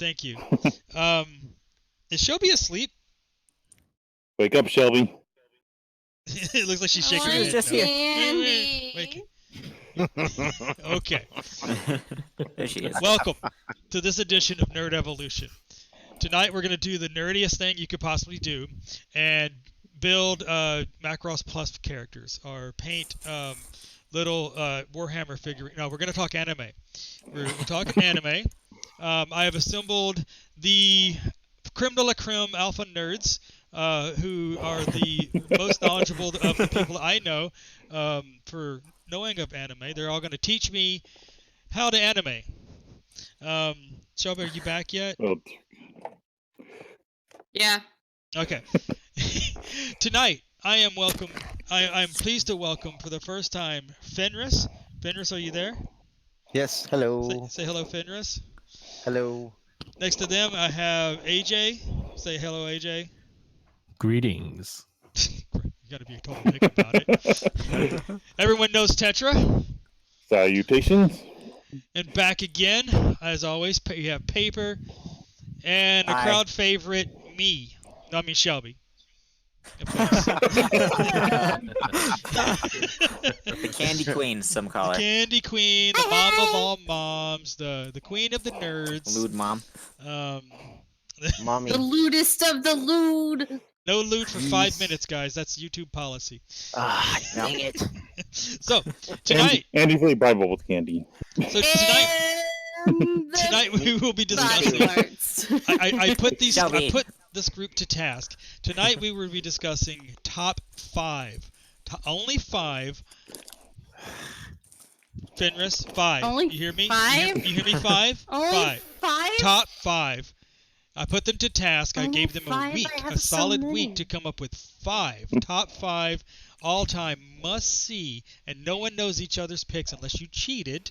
Thank you. Is Shelby asleep? Wake up, Shelby. It looks like she's I shaking her want head. just no. here. candy. Okay. There she is. Welcome to this edition of Nerd Evolution. Tonight we're going to do the nerdiest thing you could possibly do and build Macross Plus characters or paint little Warhammer figurine. No, we're going to talk anime. We're talking anime. I have assembled the creme de la creme alpha nerds who are the most knowledgeable of the people I know for knowing of anime. They're all going to teach me how to anime. Shelby, are you back yet? Oh, Yeah. Okay. Tonight, I'm pleased to welcome for the first time Fenris. Fenris, are you there? Yes, hello. Say hello, Fenris. Hello. Next to them, I have AJ. Say hello, AJ. Greetings. You gotta be a total dick about it. Everyone knows Tetra. salutations. And back again, as always, you have Paper and a Hi. crowd favorite, me. No, I mean Shelby. Of course. The Candy Queen, some call The her. Candy Queen, the mom of all moms, the queen of the nerds. Lewd mom. Mommy. The lewdest of the lewd. No loot for 5 Jeez. minutes, guys. That's YouTube policy. Ah, dang it. So tonight, And easily bribable with candy. so tonight, And the tonight we will be body discussing. parts. I put these. I Shelby. put this group to task. Tonight we will be discussing top 5. Only 5. Fenris, 5. Only you hear me? 5? You hear me? 5. Only 5. 5? Top 5. I put them to task. I Only gave them a 5? week, I have a so solid many. week to come up with 5. Top 5 all-time must-see, and no one knows each other's picks unless you cheated.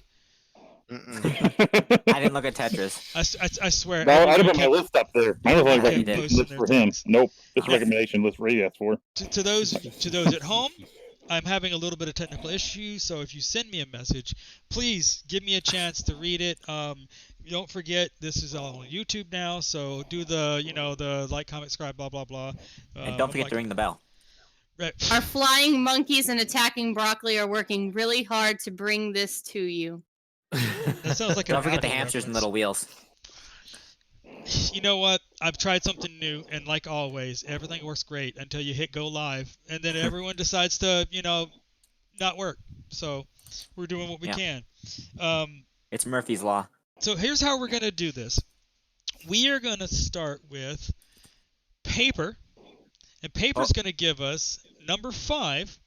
Mm-mm. I didn't look at Tetris. I swear. No, I'd have everyone put my kept- list up there. Mine was only Yeah, you recommendation did. list for him. Nope, just Oh. recommendation list for he asked for. to those at home, I'm having a little bit of technical issues, so if you send me a message, please give me a chance to read it. Don't forget this is all on YouTube now, so do the like, comment, subscribe, blah blah blah. And don't forget to ring the bell. Right. Our flying monkeys and attacking broccoli are working really hard to bring this to you. That sounds like Don't an forget the Apple hamsters and reference. little wheels. You know what? I've tried something new, and like always, everything works great until you hit go live, and then everyone decides to, not work. So we're doing what we Yeah. can. It's Murphy's Law. So here's how we're gonna do this. We are gonna start with Paper, and Paper's gonna give us number 5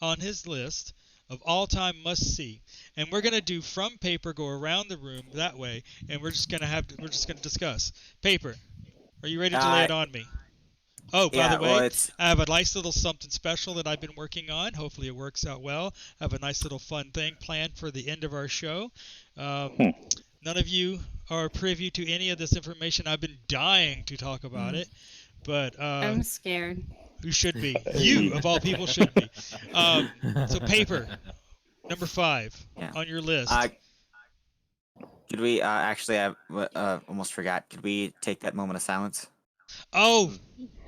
on his list of all-time must-see, and we're gonna do from Paper, go around the room that way, and we're just gonna discuss. Paper, are you ready to lay it on me? Oh, by Yeah, the way, well, it's I have a nice little something special that I've been working on. Hopefully it works out well. I have a nice little fun thing planned for the end of our show. None of you are privy to any of this information. I've been dying to talk about it, but I'm scared. you should be. You, of all people, should be. So Paper, number 5 Yeah. on your list. Could we actually? I almost forgot. Could we take that moment of silence? Oh,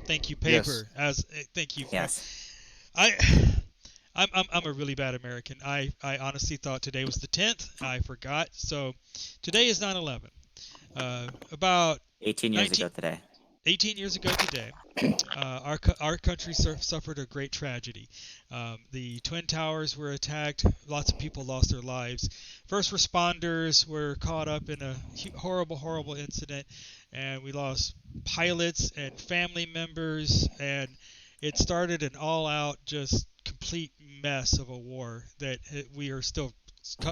thank you, Paper. Yes. Thank you. Yes. I'm a really bad American. I honestly thought today was the 10th. I forgot. So today is 9/11. About 18 years 19 ago today. 18 years ago today, our country suffered a great tragedy. The Twin Towers were attacked. Lots of people lost their lives. First responders were caught up in a horrible, horrible incident, and we lost pilots and family members, and it started an all-out, just complete mess of a war that we are still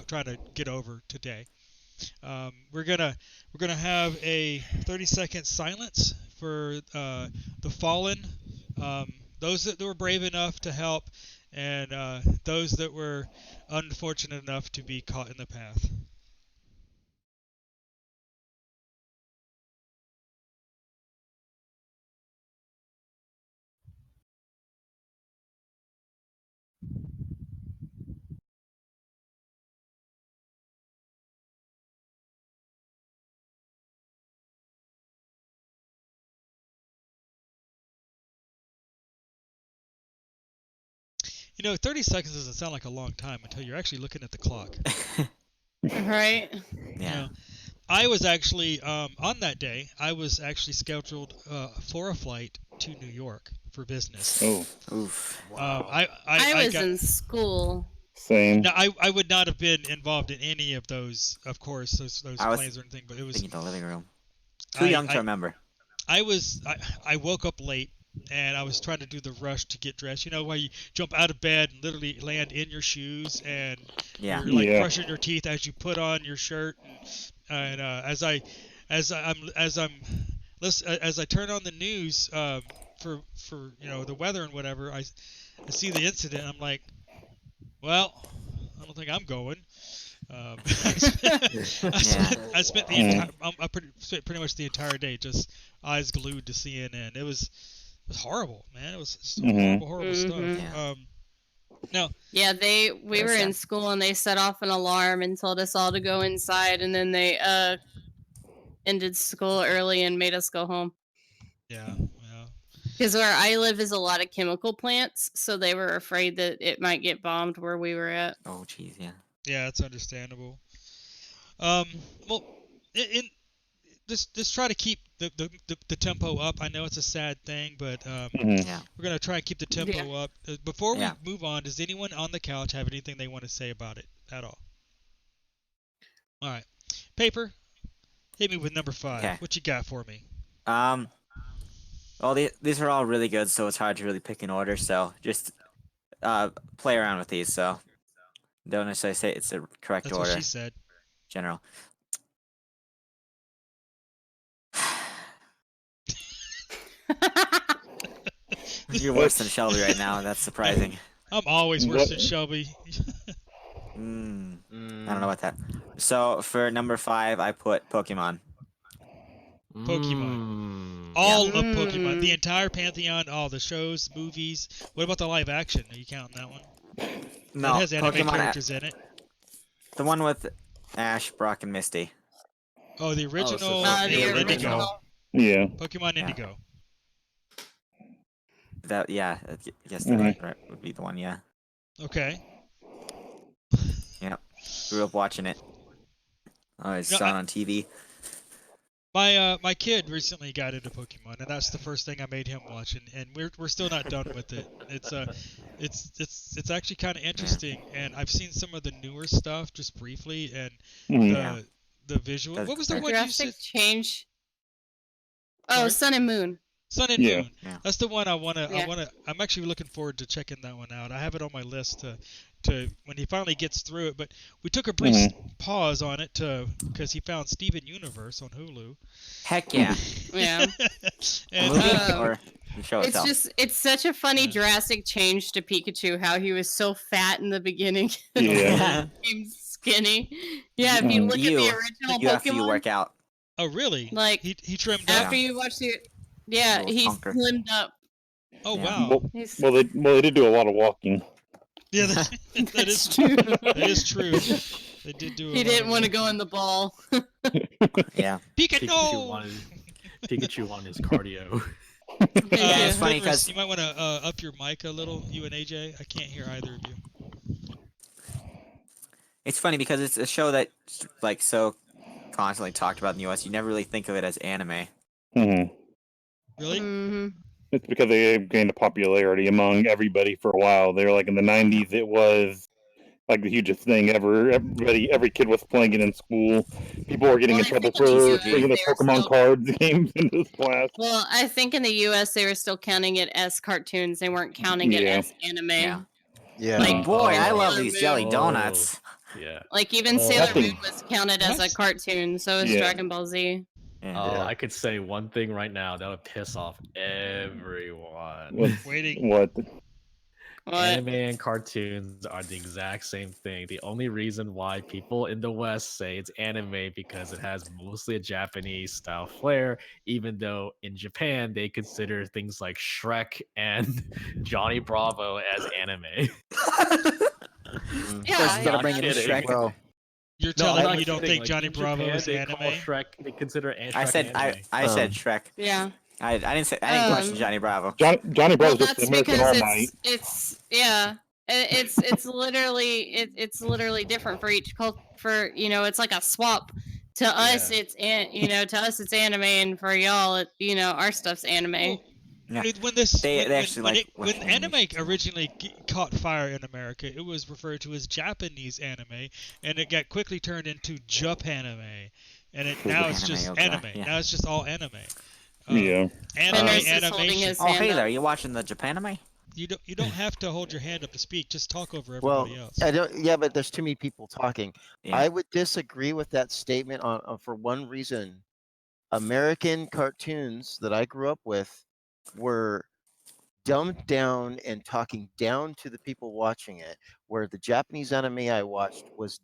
trying to get over today. We're gonna have a 30-second silence for the fallen, those that were brave enough to help, and those that were unfortunate enough to be caught in the path. 30 seconds doesn't sound like a long time until you're actually looking at the clock. Right? Yeah. I was actually on that day. I was actually scheduled for a flight to New York for business. Oh, Oof. I was got, in school. same. No, I would not have been involved in any of those, of course, those I was plans or anything. But it was Thinking the living room. Too young to remember. I woke up late and I was trying to do the rush to get dressed. You know, where you jump out of bed and literally land in your shoes and Yeah. you're like Yeah. brushing your teeth as you put on your shirt. And as I turn on the news for the weather and whatever, I see the incident. I'm like, well, I don't think I'm going. I spent the entire spent pretty much the entire day just eyes glued to CNN. It was horrible, man. It was just horrible stuff. Mhm. No, Yeah, we were in school and they set off an alarm and told us all to go inside, and then they ended school early and made us go home. yeah. Because where I live is a lot of chemical plants, so they were afraid that it might get bombed where we were at. Oh, jeez, yeah. Yeah, it's understandable. Well, just try to keep the tempo up. I know it's a sad thing, but Yeah. we're gonna try and keep the tempo up. Before we Yeah. move on, does anyone on the couch have anything they want to say about it at all? All right, Paper, hit me with number 5. Okay. What you got for me? Well, these are all really good, so it's hard to really pick an order. So just play around with these. So don't necessarily say it's the correct That's order. what she said. General. You're worse than Shelby right now. That's surprising. I'm always worse than Shelby. I don't know about that. So for number 5, I put Pokemon. Pokemon. All of Pokemon. Mm. The entire pantheon, all the shows, movies. What about the live action? Are you counting that one? No, That has anime Pokemon. characters in it. The one with Ash, Brock, and Misty. Oh, the original. the Indigo. original. Yeah. Pokemon Yeah. Indigo. I guess that would be the one. Yeah. Okay. Grew up watching it. I No, saw it on TV. My kid recently got into Pokemon, and that's the first thing I made him watch, and we're still not done with it. It's actually kind of interesting, and I've seen some of the newer stuff just briefly, and the visual. What was the one you Drastic said? change. Oh, Sorry? Sun and Moon. Sun and Yeah. Moon. Yeah. That's the one I wanna. Yeah. I'm actually looking forward to checking that one out. I have it on my list to when he finally gets through it. But we took a brief pause on it because he found Steven Universe on Hulu. Heck yeah. Yeah. And Movie or the show It's itself? it's such a funny Yeah. drastic change to Pikachu, how he was so fat in the beginning. Yeah. Became skinny. Yeah, if you look at the original After you Pokemon, work out. oh really? like He trimmed Yeah. up. after you watch the, yeah, Little he's hunker. slimmed up. Oh Yeah. wow. He's, Well, they did do a lot of walking. Yeah, that is that's true. that is true. They did do. He didn't want to go in the ball. Yeah. Pikachu wanted his cardio. Yeah, it's funny Fenris, 'cause- you might want to up your mic a little, you and AJ. I can't hear either of you. It's funny because it's a show that like so constantly talked about in the US. You never really think of it as anime. Mhm. Really? hmm It's because they gained a popularity among everybody for a while. They were like in the '90s. It was like the hugest thing ever. Every kid was playing it in school. People were getting Well, in I trouble think in the for US bringing the they were Pokemon still- cards games into class. Well, I think in the U.S. they were still counting it as cartoons. They weren't counting it Yeah. as anime. Yeah. Yeah. Like, Boy, I love Sailor these jelly Moon. donuts. Yeah. Like even Oh. Sailor Nothing. Moon was counted as a What? cartoon. So is Yeah. Dragon Ball Z. Yeah. Oh, I could say one thing right now that would piss off everyone. Waiting. What? What? Anime and cartoons are the exact same thing. The only reason why people in the West say it's anime because it has mostly a Japanese style flair, even though in Japan they consider things like Shrek and Johnny Bravo as anime. Yeah, First, you gotta Not bring in kidding. Shrek. Well, You're No, I'm telling not me you don't kidding. think Like, Johnny in Bravo Japan, is they anime? call Shrek. They consider Shrek I said anime. I said Shrek. Yeah. I didn't say I didn't question Johnny Bravo. Johnny Well, Bravo's just that's an American because Armite. it's yeah, it's literally it's literally different for each cult. For it's like a swap. To us, it's to us it's anime, and for y'all, our stuff's anime. Well, Yeah. when this They when, actually when, like it, when Western anime animation. originally caught fire in America, it was referred to as Japanese anime, and it got quickly turned into Japanime, and now it's Anime, just oh god, anime. yeah. Now it's just all anime. Yeah. Anime Fenris is holding animation. his Oh, hand hey up. there, you watching the Japanime? You don't have to hold your hand up to speak. Just talk over Well, everybody else. I don't. Yeah, but there's too many people talking. Yeah. I would disagree with that statement for one reason. American cartoons that I grew up with were dumbed down and talking down to the people watching it, where the Japanese anime I watched was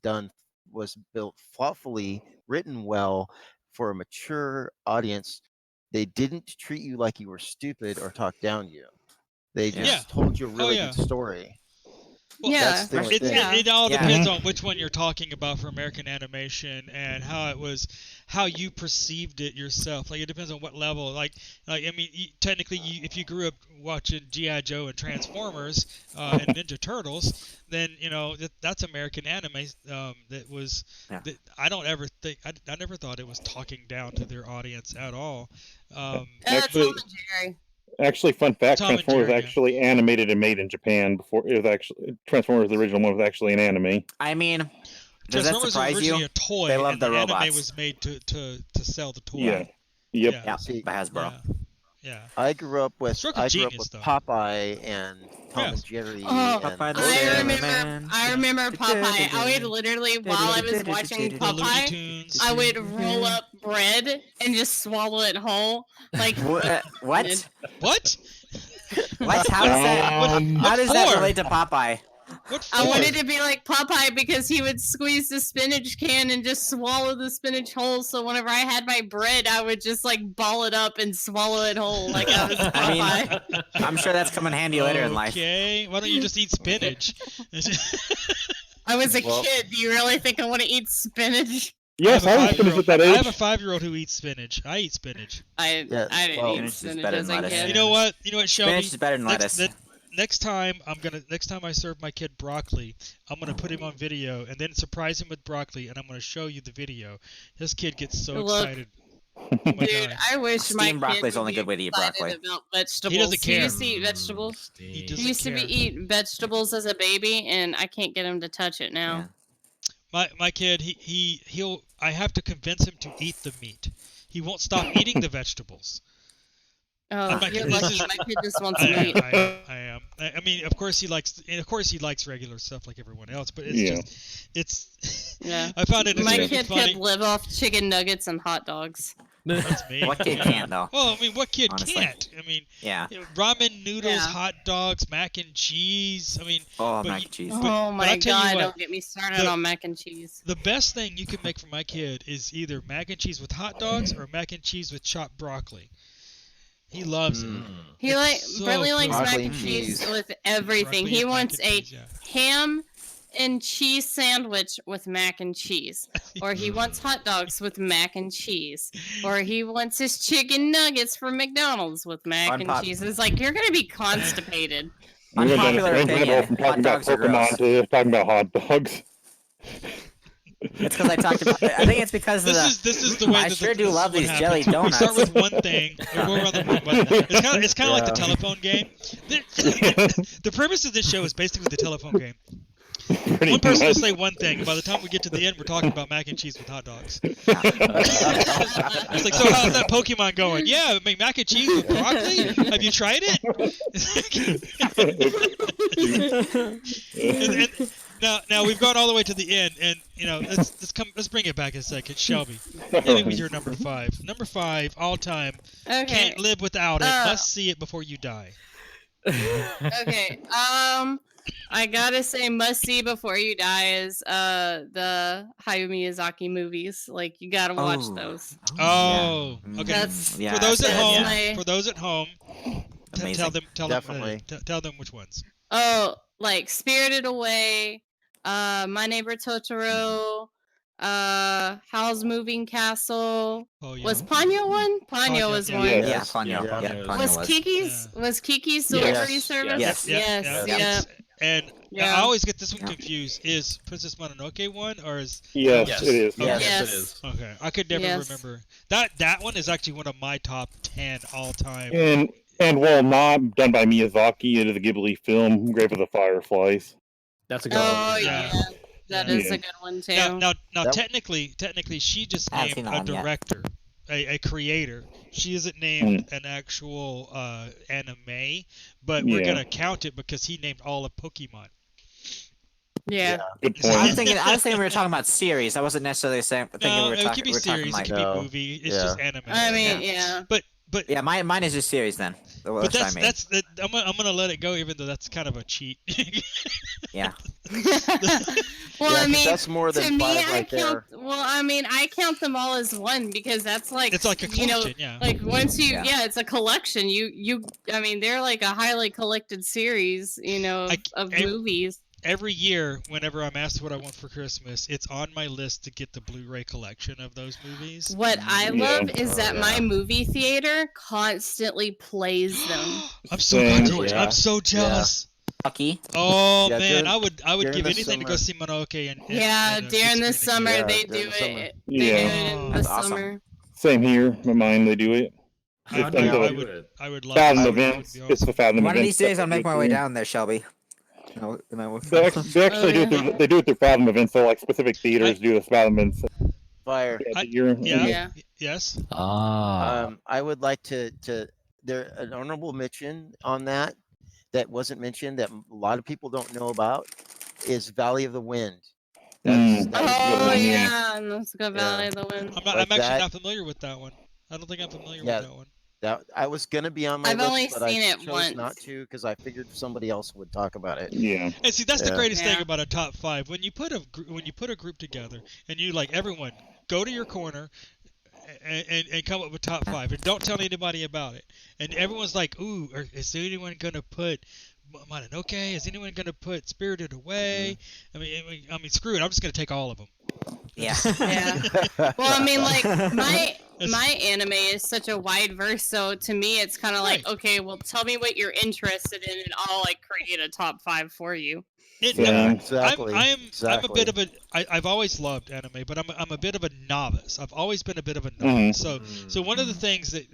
built thoughtfully, written well for a mature audience. They didn't treat you like you were stupid or talk down you. They Yeah. just told you a really yeah. good story. Well, That's the Yeah. only It, thing. it, it all Yeah. depends on which one you're talking about for American animation and how you perceived it yourself. Like it depends on what level. Like I mean, technically, if you grew up watching GI Joe and Transformers and Ninja Turtles, then that's American anime. That was. Yeah. That I don't ever think I never thought it was talking down to their audience at all. Tom Actually, and Jerry. actually, fun fact: Tom and Transformers Jerry, was yeah. actually animated and made in Japan before it was actually Transformers. The original one was actually an anime. I mean, does that Transformers was surprise originally you? a toy, They love and the the anime robots. was made to sell the toy. Yeah. Yep. Yeah. Yeah, See, by Hasbro. Yeah. I grew up with Stroke of genius, though. Popeye and Tom Yes. and Jerry. Oh, and Popeye the those I guys. Sailor remember. Man. I remember Popeye. I would literally, while I was watching The Looney Popeye, Tunes. I would roll up bread and just swallow it whole. Like What? What? What? How does that? How does that for? relate to Popeye? What for? I wanted to be like Popeye because he would squeeze the spinach can and just swallow the spinach whole. So whenever I had my bread, I would just like ball it up and swallow it whole like I was I mean, Popeye. I'm sure that's coming handy later in life. Okay. Why don't you just eat spinach? I was a Well- kid. Do you really think I want to eat spinach? Yes, I was finished at that I age. have a 5-year-old who eats spinach. I eat spinach. I Yeah, didn't well- eat Spinach is spinach better as than a lettuce. kid. You know what, Shelby? Spinach is better than lettuce. Next time I serve my kid broccoli, I'm gonna put him on video and then surprise him with broccoli, and I'm gonna show you the video. This kid gets so Look. excited. Oh my Dude, God. I wish my Steamed broccoli kid is the only would good be way to eat excited broccoli. About vegetables. He doesn't care. used to eat vegetables. He He doesn't used to care. eat vegetables as a baby, and I can't get him to touch it now. My kid, he'll. I have to convince him to eat the meat. He won't stop eating the vegetables. Oh, My you're kid- this lucky. is- My kid just wants I meat. am. I mean, of course he likes regular stuff like everyone else, but it's Yeah. it's. Yeah. I found it My really kid funny. could live off chicken nuggets and hot dogs. That's me. What kid can't though? Well, I mean, what kid Honestly. can't? I mean, Yeah. ramen noodles, Yeah. hot dogs, mac and cheese. I mean, Oh, but mac you- and cheese. But- Oh but my I tell you god! what, Don't get me started the- on mac and cheese. the best thing you can make for my kid is either mac and cheese with hot dogs or mac and cheese with chopped broccoli. He loves it. He It's so Brentley likes good. mac Broccoli and and cheese cheese. with everything. Broccoli He and mac wants and a cheese, yeah. ham and cheese sandwich with mac and cheese, or he wants hot dogs with mac and cheese, or he wants his chicken nuggets from McDonald's with mac and cheese. It's like you're gonna be constipated. We went down a Unpopular strange rabbit hole opinion, from hot talking about dogs are gross. Pokemon to talking about hot dogs. It's because I talked about. I think it's because of This is the way I that sure do this is love what these happens. jelly We start donuts. with one thing and we'll go around the one button. It's kind of like the telephone game. The premise of this show is basically the telephone game. Pretty One person will much. say one thing, and by the time we get to the end, we're talking about mac and cheese with hot dogs. It's like, so how's that Pokemon going? Yeah, I mean, mac and cheese with broccoli? Have you tried it? Now we've gone all the way to the end, and let's bring it back a second, Shelby. Hit me with your number 5. Number 5, all time. Okay. Can't live without it. Must see it before you die. Okay. I gotta say, must see before you die is the Hayao Miyazaki movies. Like you gotta watch those. Oh, yeah. okay. That's- Yeah, For those at that's home, my- tell them, Definitely. tell them which ones. Oh, like Spirited Away, My Neighbor Totoro, Howl's Moving Castle. Oh, yeah. Was Ponyo one? Ponyo was yeah. one. Yeah. Yeah, Ponyo. Yeah. Yeah, Ponyo Was was. Kiki's Yeah. was Kiki's Yes. delivery service? Yes. Yes. Yeah. Yeah. And I Yeah. always get this one confused. Is Princess Mononoke one, or is Yes, Yes. it is. Okay. Yes, Yes. it is. Okay, I could never Yes. remember. That one is actually one of my top 10 all time. And while not done by Miyazaki, it is a Ghibli film, Grave of the Fireflies. That's a good Oh one. yeah, that Yeah. is Yeah. a good one too. Now That- technically, she just I haven't named seen a that one yet. director, a creator. She isn't named an actual anime, but we're Yeah. gonna count it because he named all of Pokemon. Yeah. Good So- I point. was thinking we were talking about series. I wasn't necessarily thinking No, we were it talking. could be We're talking series, like. it could be No. movie. It's just anime. I mean, yeah. But Yeah, mine is a series then. but That's what I mean. I'm gonna let it go, even though that's kind of a cheat. Yeah. Well, Yeah, I 'cause mean, that's more to than me, five I right count. there. Well, I mean, I count them all as one because that's like It's like a you know, collection, yeah. like once you, Yeah. yeah, it's a collection. I mean, they're like a highly collected series, you know, of movies. Every year, whenever I'm asked what I want for Christmas, it's on my list to get the Blu-ray collection of those movies. What I Yeah. love is that my yeah. movie theater constantly plays them. I'm so Same. goddamn- Yeah. I'm so jealous. Lucky. Oh Yeah, man, during- I would during give the anything to go summer. see Mononoke and Yeah, and, during the big screen summer again. they during do the summer. it. Yeah. They do it in the That's awesome. summer. Same here. Mine, they do it. How It's do you until I do would it? I would love Fathom that. events. That would be It's the awesome. Fathom One of events. these days, I'll make my way Yeah. down there, Shelby. No, They actually do it. yeah. They do it through Fathom events. So like specific theaters do this Fathom events Fire. throughout the year. Yeah. Yeah. Yes. I would like to there an honorable mention on that wasn't mentioned that a lot of people don't know about is Valley of the Wind. That is Mm. that is Oh good one, yeah, and let's go Valley of the Wind. I'm Like actually that- not familiar with that one. I don't think I'm familiar Yeah. with that one. That I was gonna be on my I've list, only but seen I it chose once. not to because I figured somebody else would talk about it. Yeah. And see, that's the Yeah. greatest thing Yeah. about a top 5. When you put a group together and you like everyone go to your corner and come up with top 5 and don't tell anybody about it. And everyone's like, "Ooh, is anyone gonna put Mononoke? Is anyone gonna put Spirited Away?" I mean, screw it. I'm just gonna take all of them. Yeah. Yeah. Well, I mean, like my That's- my anime is such a wide verse, so to me, it's kind of like, Right. okay, well, tell me what you're interested in, and I'll like create a top 5 for you. Yeah, Same. exactly. I'm a bit exactly. of I've always loved anime, but I'm a bit of a novice. I've always been a bit of a Mhm. novice. So one of the things that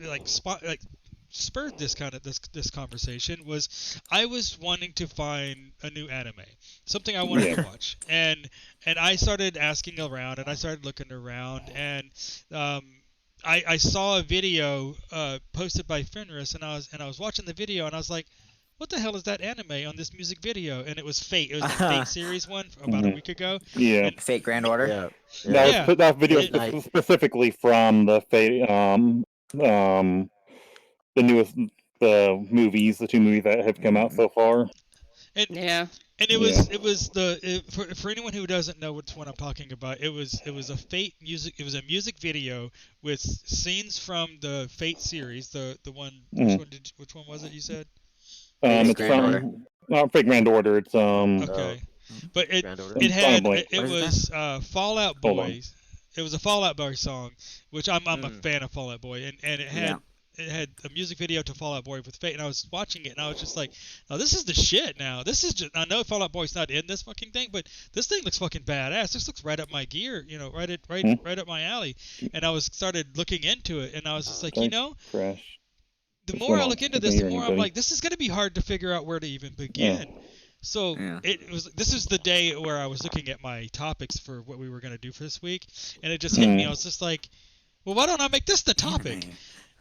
spurred this kind of this conversation was I was wanting to find a new anime, something I wanted to watch, and I started asking around and I started looking around and I saw a video posted by Fenris and I was watching the video and I was like, what the hell is that anime on this music video? And it was Fate. It was the Fate series one from about a week ago. Yeah. And- Fate Grand Order. Yeah. Yeah. That video It- is specifically from the the newest the movies, the 2 movies that have come out so far. Yeah. And it was for anyone who doesn't know which one I'm talking about, it was a Fate music. It was a music video with scenes from the Fate series. The one which one was it? You said It's Grand Order. not Fate Grand Order. It's okay, but it Grand Order. it had Blank. it What is it was Fallout Hold on. Boys. It was a Fallout Boy song, which I'm a fan of Fallout Boy, and it had. Yeah. It had a music video to Fallout Boy with Fate, and I was watching it, and I was just like, "No, this is the shit." Now, this is just—I know Fallout Boy's not in this fucking thing, but this thing looks fucking badass. This looks right up my gear, right up my alley. And I started looking into it, and I was just like, Okay. Crash. the What's more going I on? look into I this, can't the hear more I'm anybody. like, this is gonna be hard to figure out where to even begin. So Yeah. this is the day where I was looking at my topics for what we were gonna do for this week, and it just hit me. I was just like, well, why don't I make this the topic?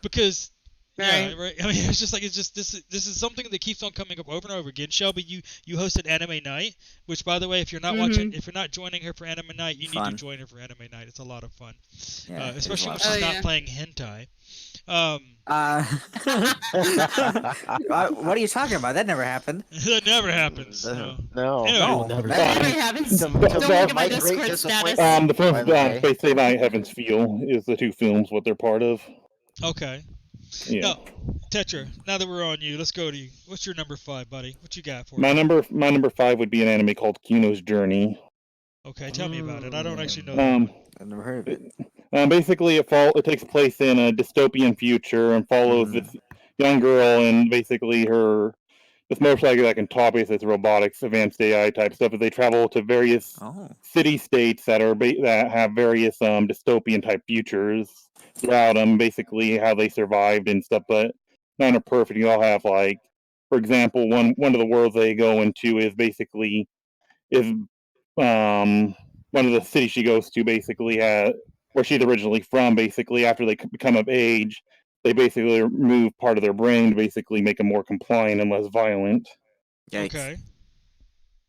Because yeah, right. I mean, it's just this is something that keeps on coming up over and over again. Shelby, you hosted Anime Night, which by the way, if you're not watching, if you're not joining her for Anime Night, you need to join her for Anime Night. It's a lot of fun, Yeah, it is especially a when lot of she's fun. not playing hentai. What are you talking about? That never happened. That never happens. No. No. Anyway, No, never. That never happens. Some- Don't some look at my great Discord disappointment. status. The films By the way. Space Day Night, Heaven's Feel is the 2 films what they're part of. Okay. Yeah. No, Tetra. Now that we're on you, let's go to you. What's your number 5, buddy? What you got for My me? number 5 would be an anime called Kino's Journey. Okay, tell me about it. I don't actually know that one. I've never heard of it. Basically, it takes place in a dystopian future and follows this young girl and basically her this motorcycle that can talk, basically it's robotics, advanced AI type stuff. As they travel to various city states that are that have various dystopian type futures throughout them, basically how they survived and stuff. But none are perfect. You all have like, for example, one of the worlds they go into is basically is one of the cities she goes to basically where she's originally from. Basically, after they become of age, they basically remove part of their brain to basically make them more compliant and less violent. Yikes. Okay.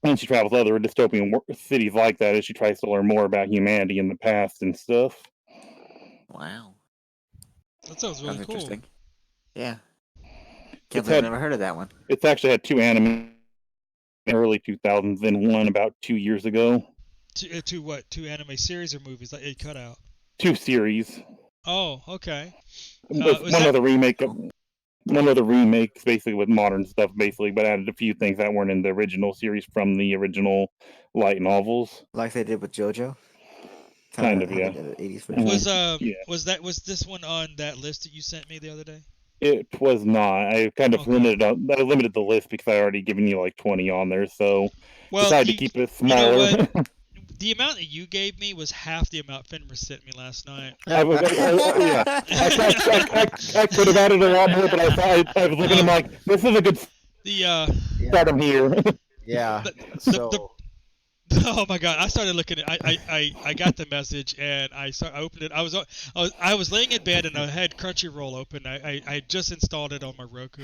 And she travels to other dystopian cities like that as she tries to learn more about humanity in the past and stuff. Wow. That sounds really cool. Interesting. Yeah. Can't believe I've never heard of that one. It's actually had 2 anime in the early 2000s, then one about 2 years ago. Two what? 2 anime series or movies that it cut out? 2 series. Oh, okay. One of the remakes, basically with modern stuff, basically, but added a few things that weren't in the original series from the original light novels. Like they did with JoJo. Kind of, yeah. Was this one on that list that you sent me the other day? It was not. I kind of limited the list because I already given you like 20 on there, so decided to keep it smaller. You know what? The amount that you gave me was half the amount Fenris sent me last night. I could have added a lot more, but I was looking at like, this is a good start them here. Yeah. Oh my god! I started looking at. I got the message and I opened it. I was laying in bed and I had Crunchyroll open. I just installed it on my Roku.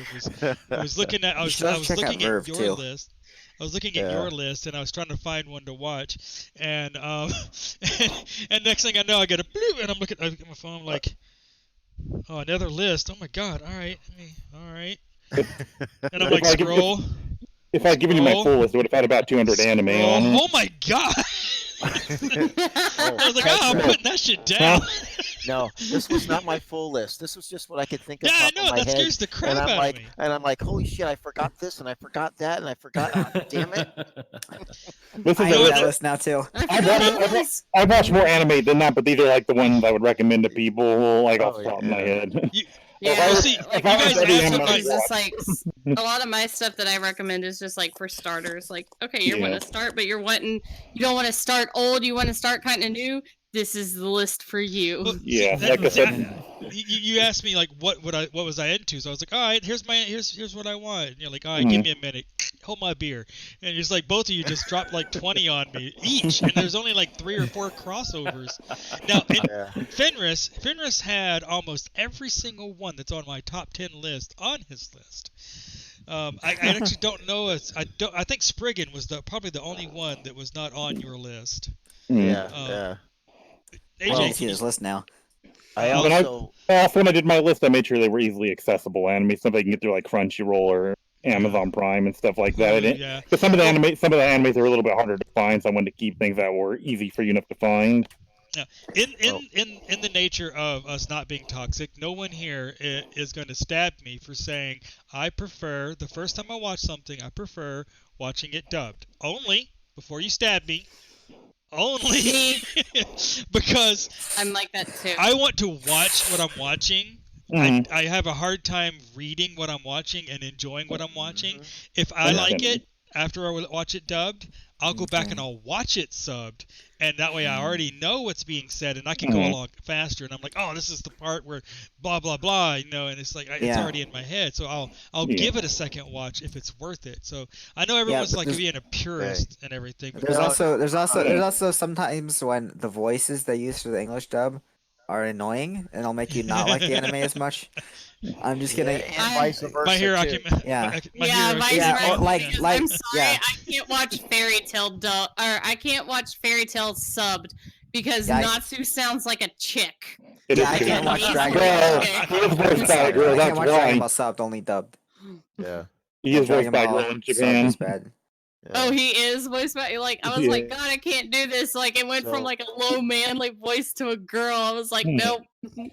I was looking at. I was looking at your list. I was looking at your list and I was trying to find one to watch, and and next thing I know, I get a bloop and I'm looking at my phone. I'm like, oh, another list. Oh my god! All right. And I'm like, scroll. If I had given you my full list, it would have had about 200 anime on it. Oh my god! I was like, I'm putting that shit down. No, this was not my full list. This was just what I could think of. Yeah, I know, that scares the crap out of me. And I'm like, holy shit, I forgot this, and I forgot that, and I forgot. Oh, damn it. This is I have that list now, too. I've watched more anime than that, but these are like the ones I would recommend to people, like off the top of my head. Yeah, see, like, you guys asked like a lot of my stuff that I recommend is just like for starters. Like, okay, you want to start, but you don't want to start old. You want to start kind of new. This is the list for you. Well, like I said, you asked me like what was I into, so I was like, all right, here's what I want. And you're like, all right, give me a minute, hold my beer, and it's like both of you just dropped like 20 on me each, and there's only like 3 or 4 crossovers. Now, Fenris had almost every single one that's on my top 10 list on his list. I actually don't know. I think Spriggan was probably the only one that was not on your list. Yeah. AJ, I see his list now. When I did my list, I made sure they were easily accessible anime, stuff they can get through like Crunchyroll or Amazon Prime and stuff like that. But some of the animes are a little bit harder to find, so I wanted to keep things that were easy for you enough to find. Yeah. In the nature of us not being toxic, no one here is going to stab me for saying I prefer the first time I watch something, I prefer watching it dubbed. Only before you stab me. Only because I'm like that too. I want to watch what I'm watching. I have a hard time reading what I'm watching and enjoying what I'm watching. If I like it after I watch it dubbed, I'll go back and I'll watch it subbed, and that way I already know what's being said and I can go along faster. And I'm like, oh, this is the part where blah blah blah, and it's like it's already in my head. So I'll give it a second watch if it's worth it. So I know everyone's like being a purist and everything. But there's also sometimes when the voices they use for the English dub are annoying and it'll make you not like the anime as much. I'm just kidding. And vice versa. My hero, too. Vice versa. I'm sorry, I can't watch Fairy Tail dub, or I can't watch Fairy Tail subbed because Natsu sounds like a chick. I can't watch Dragon Ball. I can't watch Dragon Ball subbed, only dubbed. Yeah. He is voiced by girl in Japan. Yeah. Oh, he is voiced by I was like, God, I can't do this. Like, it went from like a low manly voice to a girl. I was like, nope.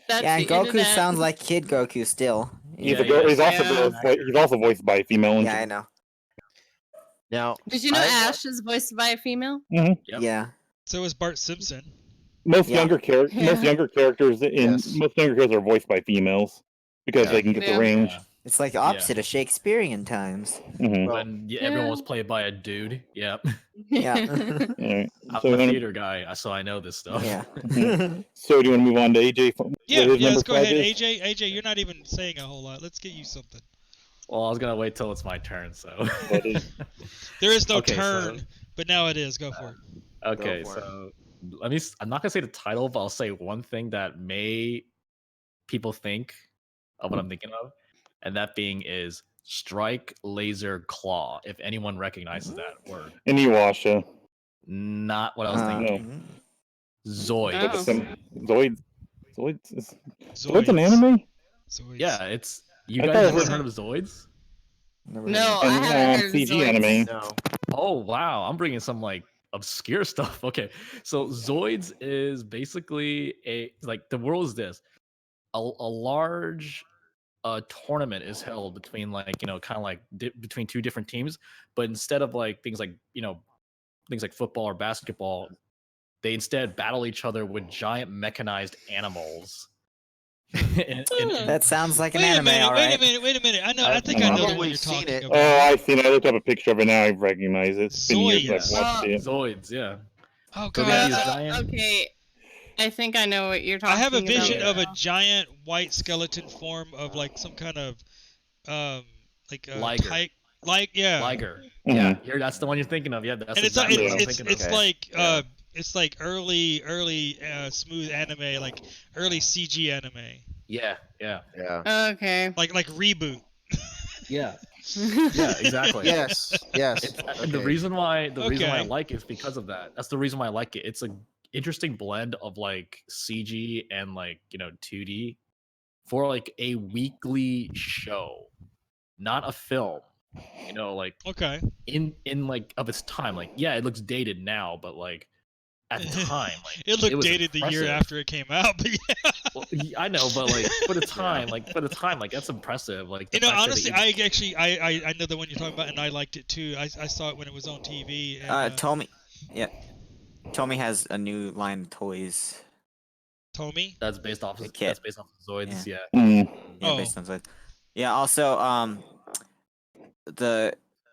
That's and Goku sounds like Kid Goku still. He's also voiced by a female. Yeah, I know. Now, did you know Ash is voiced by a female? Yep. Yeah. So is Bart Simpson. Most younger characters are voiced by females because they can get the range. It's like the opposite of Shakespearean times. Mm-hmm. When everyone was played by a dude. Yep. Yeah. Right. I'm So, a theater guy, so I know this stuff. Yeah. So do you want to move on to AJ? Yeah, what his number let's go 5 ahead. is? AJ, you're not even saying a whole lot. Let's get you something. Well, I was gonna wait till it's my turn, so. There is no Okay, turn, so- but now it is. Go for it. Okay, Go for it. so I'm not gonna say the title, but I'll say one thing that may people think of what I'm thinking of, and that being is Strike Laser Claw. If anyone recognizes that word, Inuyasha. not what I was thinking. Zoids. Zoids. Zoids. Zoids an Zoids. anime? Zoids. Yeah, it's. You I guys thought it haven't was- heard of Zoids? No, I haven't heard of CG Zoids. anime. No. Oh wow, I'm bringing some like obscure stuff. Okay, so Zoids is basically the world is this: a large tournament is held between kind of like between two different teams, but instead of like things like things like football or basketball, they instead battle each other with giant mechanized animals. That sounds like an Wait a anime, minute, all right. wait a minute. I think I know the one probably you're seen talking it. about. Oh, I've seen it. I looked up a picture of it now. I recognize it. It's been years since I've watched it. Zoids, yeah. Oh So they have god. these giant. Okay, I think I know what you're talking I have a about. vision about of a now. giant white skeleton form of like some kind of like a Liger. yeah. Liger. Mhm. Yeah, that's the one you're thinking of. Yeah, that's And exactly what I'm it's thinking of. like Yeah. it's like early smooth anime, like early CG anime. Yeah. Yeah. Okay. Like reboot. Yeah. Yeah, exactly. Yes. Yes. And the reason why I Okay. like it is because of that. That's the reason why I like it. It's a interesting blend of like CG and like 2D for like a weekly show, not a film. Like Okay. in like of its time. Like yeah, it looks dated now, but like at the time, like It looked was dated the year impressive. after it came out, but yeah. Well, I know, but like for the time, like that's impressive. Like the fact that honestly, it- I know the one you're talking about, and I liked it too. I saw it when it was on TV. And, Tommy. Yeah. Tommy has a new line of toys. Tommy. that's based off The kit. Zoids. Yeah. Mm. Yeah, Oh. based on Zoids. Yeah. Also,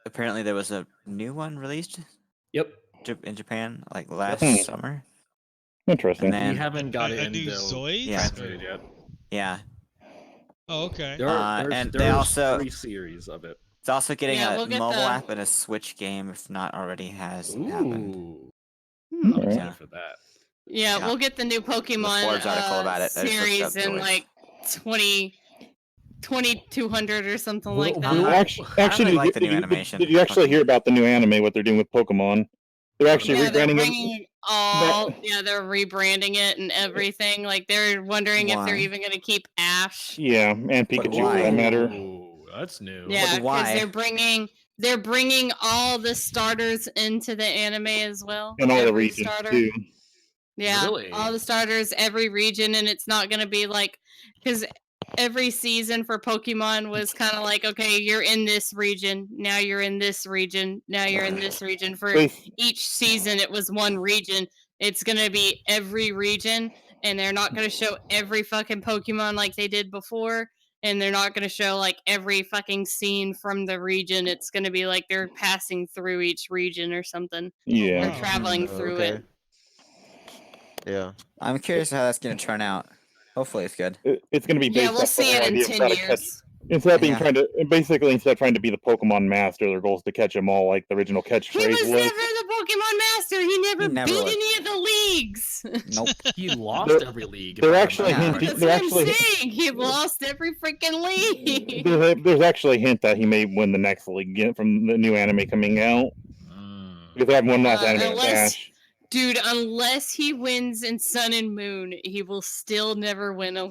apparently there was a new one released Yep. in Japan like last Hmm. summer. Interesting. And then We haven't got a it new into Zoids? Yeah. translated yet. Yeah. Oh, okay. And they also 3 series of it. it's also getting Yeah, a we'll get mobile the- app and a Switch game, if not already has happened. Ooh. Hmm. I'm excited Yeah. for that. Yeah, Yeah. we'll get the new Pokemon Forbes article about it. I just looked series up in toys. like 2200 or something Will- like that. will- Actually, really like the did new you- animation. Did you actually hear about the new anime? What they're doing with Pokemon? They're actually Yeah, they're rebranding it. bringing they're rebranding it and everything. Like they're wondering if they're Why? even gonna keep Ash. Yeah, and Pikachu for why? that matter. Ooh, that's new. Yeah, because why? they're bringing all the starters into the anime as well. And all the Every regions starter. too. Yeah, Really? all the starters, every region, and it's not gonna be like because every season for Pokemon was kind of like, okay, you're in this region, now you're in this region, now you're in this region. For each season, it was one region. It's gonna be every region, and they're not gonna show every fucking Pokemon like they did before, and they're not gonna show like every fucking scene from the region. It's gonna be like they're passing through each region or something. Yeah. They're traveling through it. Yeah. I'm curious how that's gonna turn out. Hopefully, it's good. It's going to be based Yeah, we'll off the see whole it in idea of 10 trying to catch. years. Instead of being Yeah. trying to instead of trying to be the Pokemon master, their goal is to catch them all, like the original He catchphrase was was. never the Pokemon master. He never never beat was. any of the leagues. Nope. He lost They're- every league. they're if I actually remember hinting- That's correctly. what they're I'm actually- saying. He lost every freaking league. There's actually a hint that he may win the next league from the new anime coming out. Because they have one last anime with unless- Ash. Dude, unless he wins in Sun and Moon, he will still never win a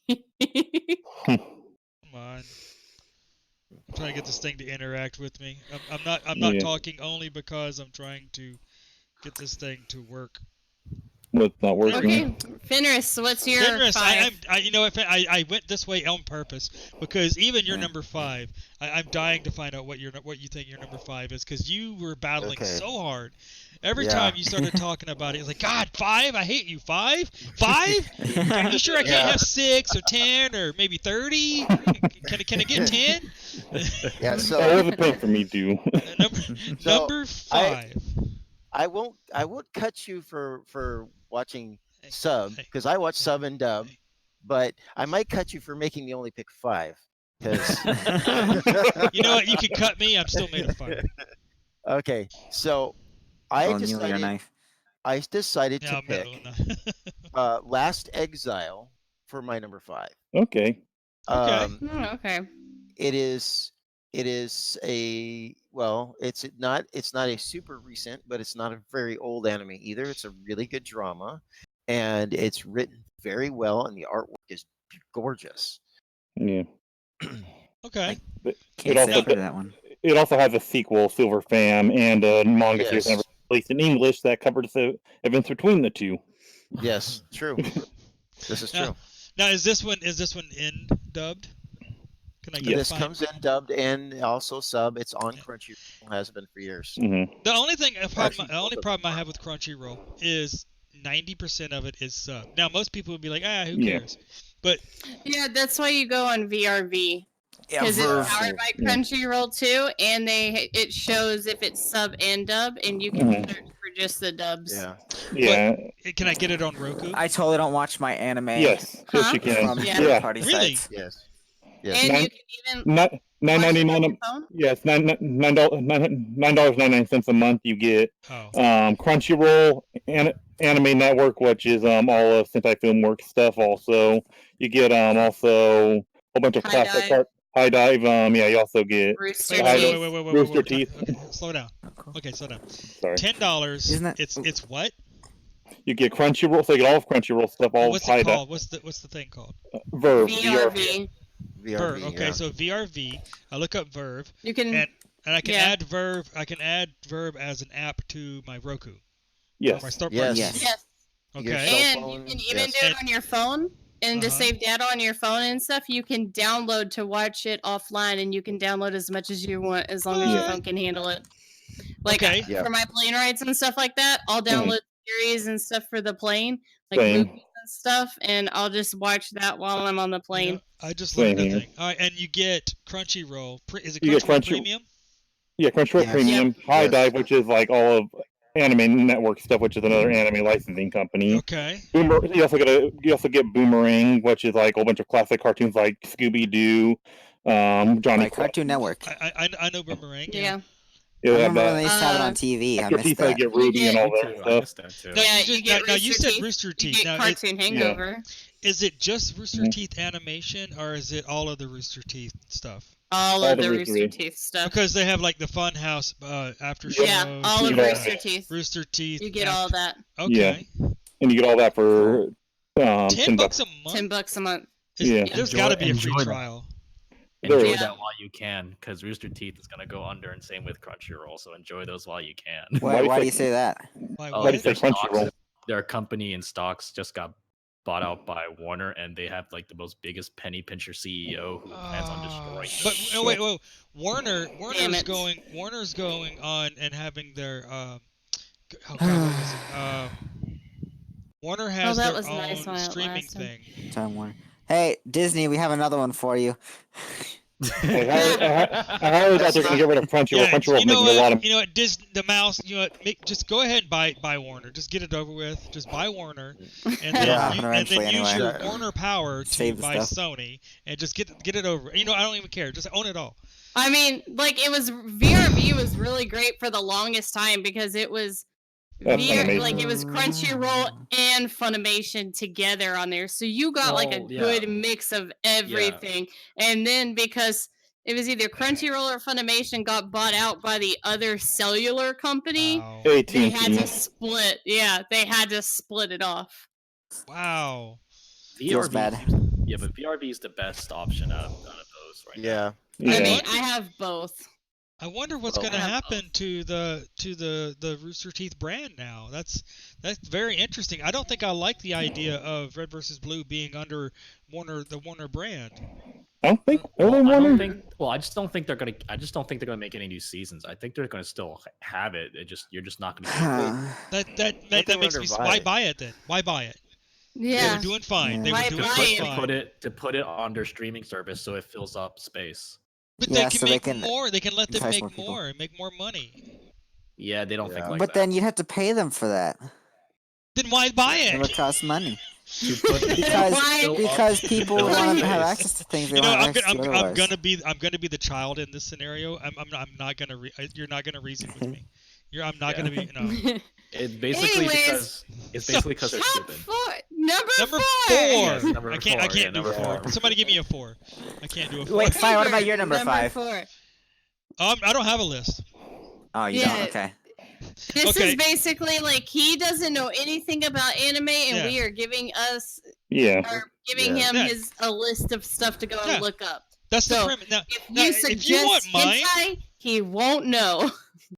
league. Come on. I'm trying to get this thing to interact with me. I'm not Yeah. talking only because I'm trying to get this thing to work. what's not working. Okay, Fenris, what's your Fenris, 5? you know what? I went this way on purpose because even your Yeah. number 5, I'm dying to find out what you think your number 5 is because you were battling Okay. so hard. Every Yeah. time you started talking about it, it's like, God, 5? I hate you. 5? 5? Are you sure I can't Yeah. have 6 or 10 or maybe 30? Can I get 10? Yeah. That So was a pain for me too. So, Number 5. I won't cut you for watching sub Hey. because I watch sub and dub, Hey. but I might cut you for making me only pick 5 because. You know what? You can cut me. I'm still made of fire. Okay, so I Well, Neil, your knife. decided Yeah, to I'm pick metal. Last Exile for my number 5. Okay. Okay. Okay. It is it's not a super recent, but it's not a very old anime either. It's a really good drama, and it's written very well, and the artwork is gorgeous. Yeah. Okay. Can't say also I've heard of that one. It also has a sequel, Silver Fam, and a manga series Yes. never released in English that covers the events between the two. Yes, true. This is true. Now is this one in dubbed? Can I get This find- comes in dubbed and also sub. It's on Crunchyroll. Has been for years. Mm-hmm. The only Actually, the only both of problem them I are. have with Crunchyroll is 90% of it is sub. Now most people would be like, who Yeah. cares? But Yeah, that's why you go on VRV. Yeah, Because it's Verve. powered by Yeah. Crunchyroll too, and it shows if it's sub and dub, and you can Mhm. search for just the dubs. Yeah. Yeah. can I get it on Roku? I totally don't watch my anime Yes. Yes, Huh? you can. from Yeah. third-party Really? sites. Yes. Yes. And Nine- you can even Not watch it on $9.99. your phone. Yes, $9.99 a month. You get Oh. Crunchyroll and Anime Network, which is all of Sentai Filmworks stuff. Also, you get also a whole bunch of High classic Dive. art. High Dive. Yeah, you also get Rooster Wait, Teeth. wait. Rooster Teeth. Okay, slow down. Oh, cool. Okay, slow down. Sorry. $10. Isn't that- It's what? You get Crunchyroll, so you get all of Crunchyroll stuff, all What's of High it Dive. called? What's the thing called? Verve. VRV. Verve. VRV. Okay, Yeah. so VRV. I look up Verve, You can. and I can Yeah. add Verve. I can add Verve as an app to my Roku. Yes. Or my Start Yes. Yes. Yes. Your Okay. cell And phone, you can even yes. do it on your phone. And to Uh-huh. save data on your phone and stuff, you can download to watch it offline, and you can download as much as you want as long as your Yeah. phone can handle it. Like Okay. Yeah. for my plane rides and stuff like that, I'll download series and stuff for the plane, like Same. movies and stuff, and I'll just watch that while I'm on the plane. Yeah, I just Same learned a here. thing. All right, and you get Crunchyroll. Is it You get Crunchyroll Crunchy- Premium? Yeah, Crunchyroll Yes. Premium, High Yes. Dive, which is like all of Anime Network stuff, which is another anime licensing company. Okay. You also get Boomerang, which is like a whole bunch of classic cartoons like Scooby Doo, Johnny By Quest. Cartoon Network. I know Boomerang. Yeah. Yeah, I that, remember when that. they used to have it Uh, on TV. I Rooster missed Teeth, I that. get Ruby and all Me that too. I stuff. missed that too. No, Yeah, you you get now you Rooster said Teeth. Rooster You Teeth. get Now, Cartoon Hangover. is it just Rooster Mhm. Teeth animation, or is it all of the Rooster Teeth stuff? All All of the the Rooster Rooster Teeth. Teeth stuff. Because they have like the Funhouse after show. Yeah, all of Yeah. Rooster Teeth. Rooster Teeth. You get all that. Okay. And you get all that for $10 $10. a month. $10 a month. Yeah. There's Enjoy- got to be a free enjoy that. trial. There Enjoy is. that while you can, because Rooster Teeth is gonna go under, and same with Crunchyroll. So enjoy those while you can. Why do you say that? Why, Oh, Why do you what? say their stocks- Crunchyroll? Their company in stocks just got bought out by Warner, and they have like the most biggest penny pincher CEO who plans on destroying them. But wait. Warner's it. going on and having their oh God, what was it? Warner has that their was nice own while it streaming lasted. thing. Time Warner. Hey, Disney, we have another one for you. Hey, I heard that they're going to get rid of Crunchyroll. Yeah, Crunchyroll's you know making a lot what? of. You know what? The mouse. You know what? Just go ahead and buy Warner. Just get it over with. Just buy Warner, and then Yeah, and then eventually use anyway. your Warner power to Save the buy stuff. Sony, and just get it over. You know, I don't even care. Just own it all. I mean, like it was VRV was really great for the longest time because it was Funimation. like it was Crunchyroll and Funimation together on there. So you got like a Well, yeah. good mix of everything. And then because it was either Crunchyroll or Funimation got bought out by the other cellular company, Wow. they had AT&T. to split. Yeah, they had to split it off. Wow. Feels VRV, bad. Yeah, but VRV is the best option out of those right now. Yeah. I Yeah. mean, I have both. I wonder what's Well, going to happen to the Rooster Teeth brand now. That's very interesting. I don't think I like the idea of Red versus Blue being under the Warner brand. I don't think. Well, I Warner? don't think. Well, I just don't think they're gonna. I just don't think they're gonna make any new seasons. I think they're gonna still have it. You're just not gonna. That makes me. Why buy it then? Why buy it? Yeah. They were doing fine. They were Why doing buy just it? fine. To put it on their streaming service so it fills up space. But Yeah, they can so make they can more. They can let them entice make more people. more and make more money. Yeah, they don't think like But that. then you'd have to pay them for that. Then why buy It it? would cost money. Why? Because people Fill want to space. have access to things they You know, don't have I'm access to gonna, I'm otherwise. gonna be the child in this scenario. I'm not gonna. You're not gonna reason with me. I'm not gonna be. No. It's basically Anyways, because they're Top stupid. 4, number Number 4. 4. Yes, number I can't 4, do number 4. 4. Somebody give me a 4. I can't do a 4. Wait, fine. What about your number 5? 4. I don't have a list. Oh, you Yeah. don't? Okay. This Okay. is basically like he doesn't know anything about anime, and Yeah. we are giving Yeah. him Yeah. a list of stuff to go Yeah. and look up. That's the So, premise. Now, If you want mine, hentai, he won't know.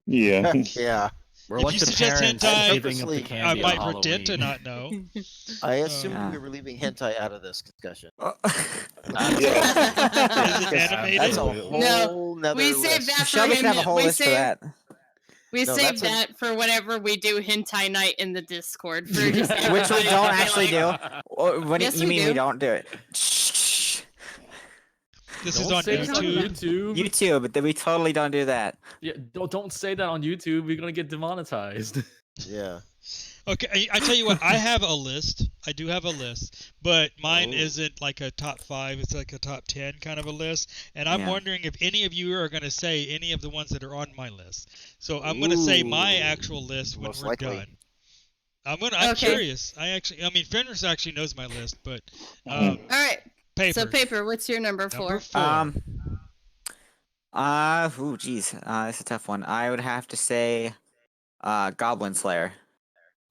Yeah. Yeah. We're If like you the suggest parents hentai, saving up the I I candy might on pretend to Halloween. not know. I assumed Yeah. we were leaving hentai out of this discussion. Is it animated? That's a Absolutely. whole nother We list. saved that for Shelby him. can have a whole we list for saved, that. We No, saved that's that for whenever we do hentai night in the Discord. For just Which we everybody don't to be actually like, do. What Yes, do you we mean do. we don't do it? This is Don't on say that on YouTube. YouTube. YouTube, but we totally don't do that. Yeah, don't say that on YouTube. You're gonna get demonetized. Yeah. Okay, I tell you what. I have a list. I do have a list, but mine Oh. isn't like a top 5. It's like a top 10 kind of a list. And I'm Yeah. wondering if any of you are going to say any of the ones that are on my list. So I'm going to say my Ooh. actual list when Most we're likely. done. I'm Okay. curious. I mean, Fenris actually knows my list, but All right. paper. So, Paper, what's your number 4? Number 4. Geez, it's a tough one. I would have to say, Goblin Slayer.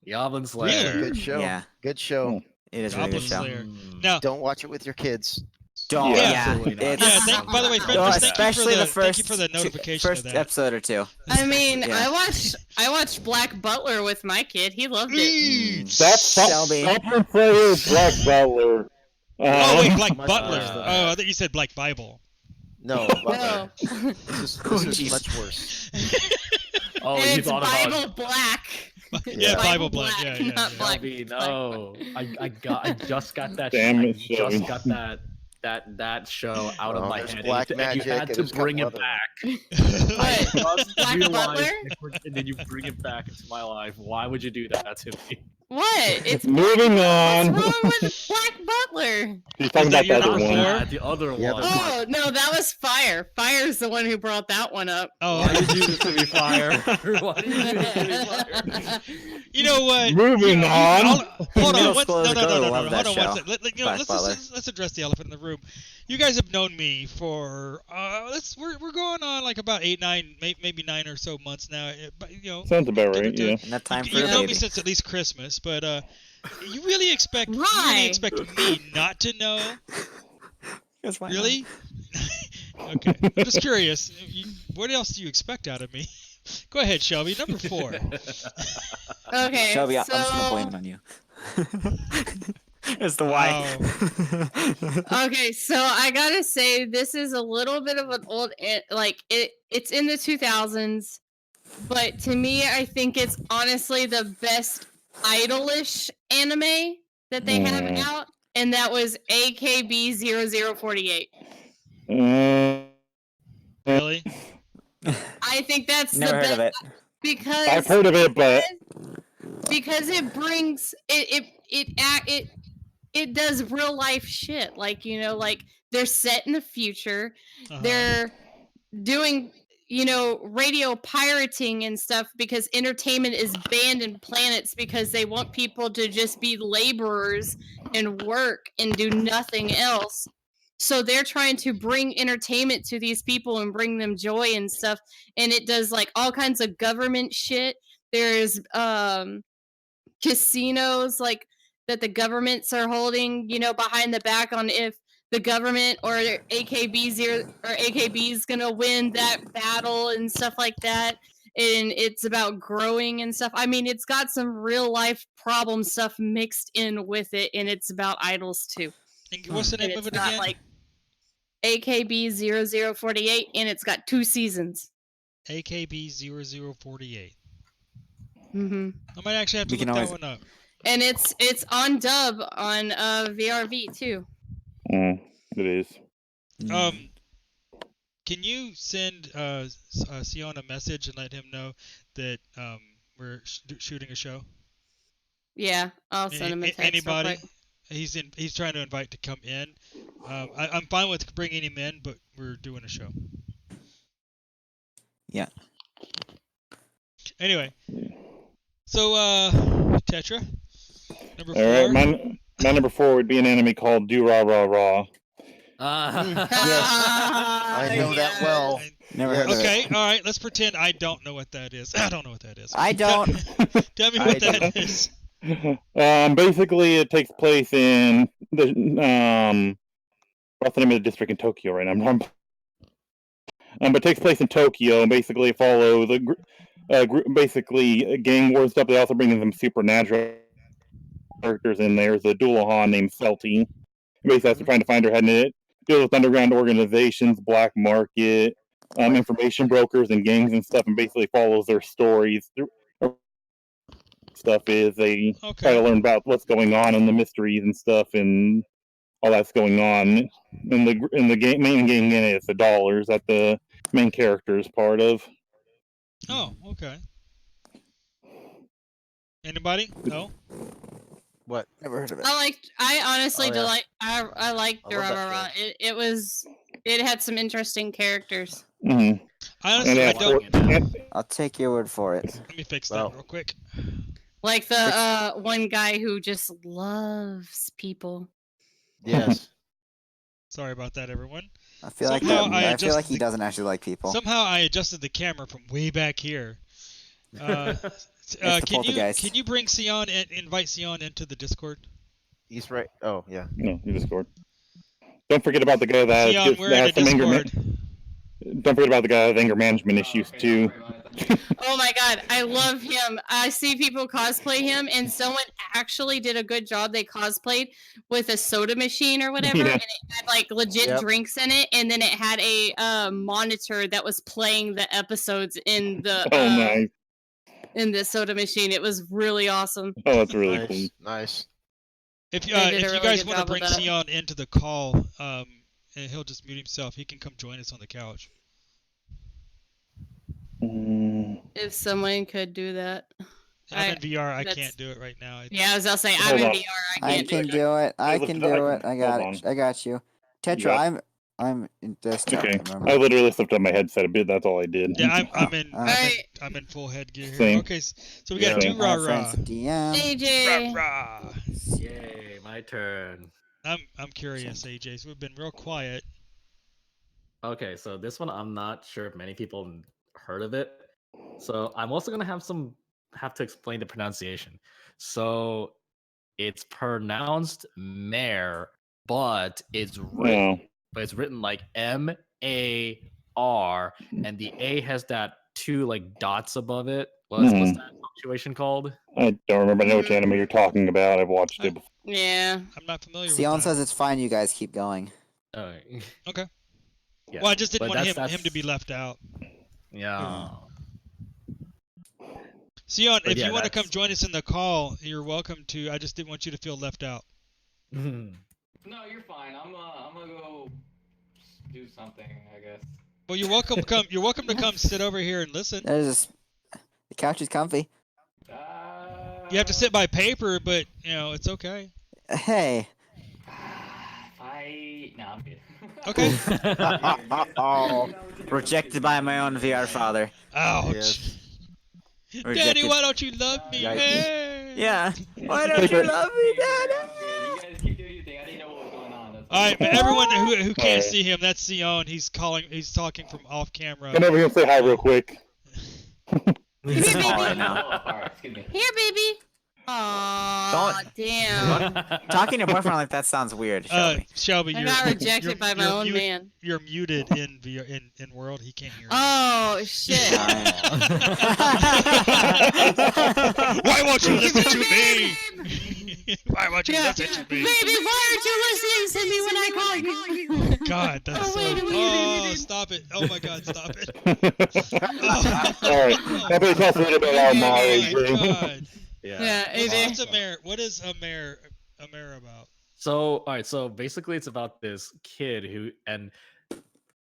Goblin Slayer. Really? Good show. Yeah. Good show. It is a really Goblin good show. Slayer. Mm. Now, Don't watch it with your kids. Don't. Yeah. Yeah. Absolutely not. It's, yeah. By the way, Fenris, well, thank you especially for the thank first you for the notification first of that. episode or two. I mean, Yeah. I watched Black Butler with my kid. He loved it. That's Shelby. Goblin Slayer, Black Butler. Oh wait, Black Much Butler. worse than Oh, I thought you said Black Bible. No. No. This jeez. is much worse. Oh, And you it's thought Bible about Black. Yeah, Bible Black. Black, Yeah, yeah. not yeah. Black. Shelby. No, I just got that. Damn I it, Shelby. just got that show out of Oh, my there's head. black and you magic had and to there's a bring couple it other back. I What? just Black realized Butler? and then you bring it back into my life. Why would you do that to me? What? It's Moving What's on. wrong with Black Butler? He's talking Is that about the your other number one. 4? Yeah, the other Yeah, one. Oh no, that was Fire. Fire's the one who brought that one up. Oh, Why did you do this to me, Fire? Why did you do this to me, Fire? you know what? Moving on. Hold on. Middle What's, schoolers no, go no, no, to no, love no. that Hold on one show. second. Black Butler. Let's address the elephant in the room. You guys have known me for we're going on like about 8, 9, maybe 9 or so months now. But you know, Sounds about give or right, take. yeah. And that time for You a know baby. me since at least Christmas, but you really expect Why? me not to know? Because why not? Really? Okay. I'm just curious. What else do you expect out of me? Go ahead, Shelby. Number 4. Okay, Shelby, I'm so just gonna blame it on you. It's the why. okay, so I gotta say this is a little bit of an old, it's in the 2000s, but to me, I think it's honestly the best idolish anime that they have out, and that was AKB 0048. Really? I think that's Never the heard of best it. because I've heard of it, but because it brings it does real life shit, like, you know, like they're set in the future. Uh-huh. They're doing, you know, radio pirating and stuff because entertainment is banned in planets because they want people to just be laborers and work and do nothing else. So they're trying to bring entertainment to these people and bring them joy and stuff, and it does like all kinds of government shit. There's casinos like that the governments are holding, you know, behind the back on if the government or AKB is gonna win that battle and stuff like that. And it's about growing and stuff. I mean, it's got some real life problem stuff mixed in with it, and it's about idols too. And what's the name And of it's it not again? like AKB 0048, and it's got 2 seasons. AKB 0048. Mm-hmm. I might actually have to look that one up. And it's on dub on VRV too. It is. Can you send Sion a message and let him know that we're shooting a show? Yeah, I'll send him a text. Anybody? Real quick. He's trying to invite to come in. I'm fine with bringing him in, but we're doing a show. Yeah. Anyway, so Tetra, number 4. All right, my number 4 would be an anime called Do Ra Ra Ra. I know that well. Never heard of it. Okay, all right. Let's pretend I don't know what that is. I don't know what that is. I don't. Tell me what that is. Basically, it takes place in the what's the name of the district in Tokyo right now? But it takes place in Tokyo, and basically follow the basically gang war stuff. They also bring in some supernatural characters in there. There's a Doulahan named Celty. Basically, has to trying to find her head in it. Deals with underground organizations, black market, information brokers, and gangs and stuff, and basically follows their stories. Stuff is they try to learn about what's going on and the mysteries and stuff and all that's going on. In the game, main game in it, it's the dollars that the main character is part of. Oh, okay. Anybody? No. What? Never heard of it. I honestly yeah. I liked I love that Durarara. It had some interesting characters. Mm-hmm. Honestly, I don't. I'll take your word for it. Let me fix that real quick. Like the one guy who just loves people. Yes. Sorry about that, everyone. I feel like he doesn't actually like people. Somehow I adjusted the camera from way back here. Can you bring Sion and invite Sion into the Discord? He's right. Oh yeah. No, in Discord. Don't forget about the guy that Sion, we're in the Discord. Don't forget about the guy with anger management issues too. Oh my god, I love him. I see people cosplay him, and someone actually did a good job. They cosplayed with a soda machine or whatever, and it had like legit drinks in it, and then it had a monitor that was playing the episodes in the nice. In the soda machine. It was really awesome. Oh, that's really cool. Nice. If you guys want to bring Sion into the call, and he'll just mute himself, he can come join us on the couch. If someone could do that. I'm in VR. I can't do it right now. Yeah, I was gonna say I'm in VR. I can do it. I can do it. I got it. I got you. Tetra, I'm in this. Okay. I literally slipped up my headset a bit. That's all I did. Yeah, I'm in full headgear here. Same. Okay, so we got Do-Ra-Ra. AJ. Ra-Ra. Yay, my turn. I'm curious, AJ. So we've been real quiet. Okay, so this one I'm not sure if many people heard of it. So I'm also gonna have to explain the pronunciation. So it's pronounced mare, but it's written like MAR, and the A has that 2 like dots above it. What's that punctuation called? I don't remember. I know which anime you're talking about. I've watched it before. Yeah. I'm not familiar with Sion that. says it's fine. You guys keep going. Okay. Yeah. Well, I just didn't want him to be left out. Yeah. Sion, if you want to come join us in the call, you're welcome to. I just didn't want you to feel left out. No, you're fine. I'm gonna go do something, I guess. Well, you're welcome to come sit over here and listen. The couch is comfy. You have to sit by paper, but it's okay. Hey. No, I'm good. Okay. Rejected by my own VR father. Ouch. Yes. Daddy, why don't you love me? Hey. Yeah. Why don't you love me, Daddy? You guys keep doing your thing. I didn't know what was going on. All right, but everyone who can't see him, that's Sion. He's talking from off camera. Come over here and say hi real quick. Here, baby. All right, excuse me. Here, baby. Aw, damn. Talking to your boyfriend like that sounds weird, Shelby. Shelby, I you're got rejected by my own man. You're muted in world. He can't hear you. Oh, shit. Why won't you listen to me? Why won't you listen to me? Baby, why aren't you listening to me when I call you? God, that's Oh, wait, so... wait, Oh, wait. stop it. Oh my God, stop it. All right. Everybody talks a little bit about Oh Mari. my God. Yeah, AJ. What is a mare about? So, all right. So basically, it's about this kid who, and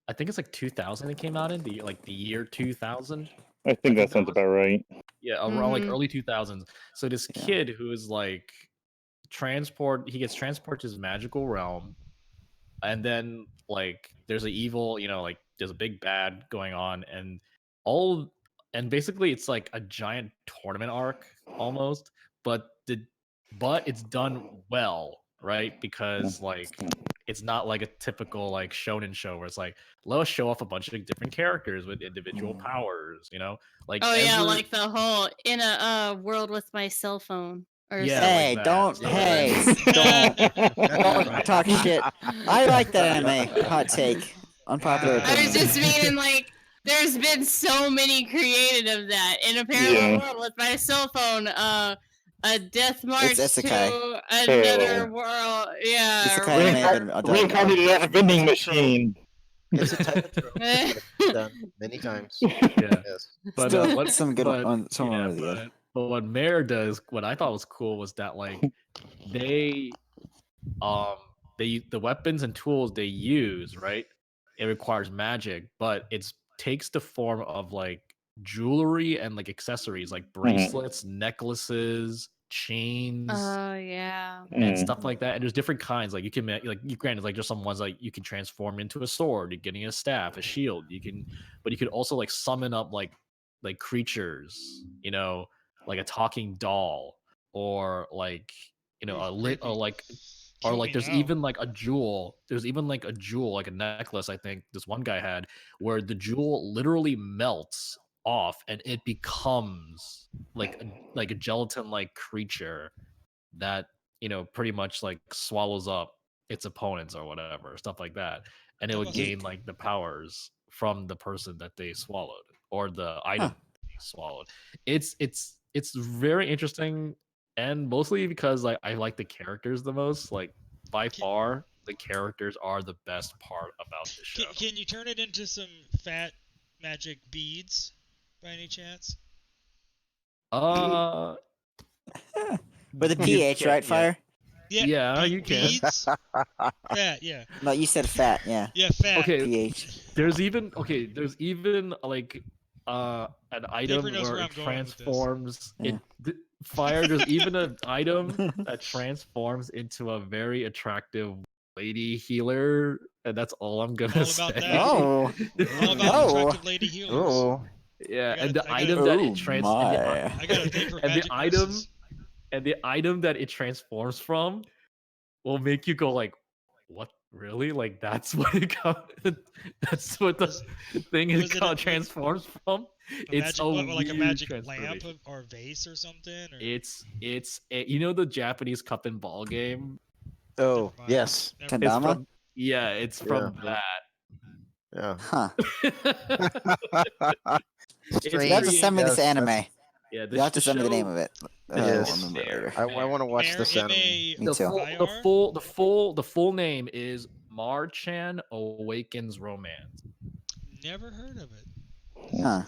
I think it's like 2000. It came out in the year 2000. I think that sounds about right. Yeah, around like early 2000s. So this kid who is like he gets transported to his magical realm, and then like there's an evil, like there's a big bad going on, and basically it's like a giant tournament arc almost, but it's done well, right? Because like it's not like a typical like shonen show where it's like, let's show off a bunch of different characters with individual powers, like Like the whole in a world with my cell phone. Or Hey, like don't talk shit. I like that anime. Hot take. Unpopular I was opinion. just meaning like there's been so many created of that in a parallel world with my cell phone. A death march to another world. Yeah. Reincarnated as a vending machine. It's a type of trope that I've done many times. Yeah. Yes. But some good one. But what Mare does, what I thought was cool was that like the weapons and tools they use, right? It requires magic, but it takes the form of like jewelry and like accessories, like bracelets, necklaces, chains. Oh yeah. And stuff like that. And there's different kinds. Like you can granted, like there's some ones like you can transform into a sword, you're getting a staff, a shield. But you could also like summon up like creatures, like a talking doll, or like a lit, or like there's even like a jewel. There's even like a jewel, like a necklace. I think this one guy had where the jewel literally melts off and it becomes like a gelatin like creature that pretty much like swallows up its opponents or whatever, stuff like that, and it would gain like the powers from the person that they swallowed or the item they swallowed. It's very interesting, and mostly because like I like the characters the most. Like by far, the characters are the best part about the show. Can you turn it into some fat magic beads by any chance? With a PH, right, Fire? Yeah, you can. Beads? Fat, yeah. No, you said fat, yeah. Yeah, fat. Okay. PH. There's even like an item where it transforms Fire. There's even an item that transforms into a very attractive lady healer, and that's all I'm gonna say. All about attractive lady healers. Oh. Yeah, and the item that it transforms. I got a thing for magic horses. And the item that it transforms from will make you go like, "What? Really? Like that's what that's what the thing is called transforms from?" It's like a magic lamp or vase or something. Or... It's the Japanese cup and ball game. Oh yes, Kendama. It's from that. Yeah. Huh. You have to send me this anime. Yeah, you have to send me the name of it. Yes. I want to watch this anime. Me too. The full name is Mar-chan Awakens Romance. Never heard of it. Huh.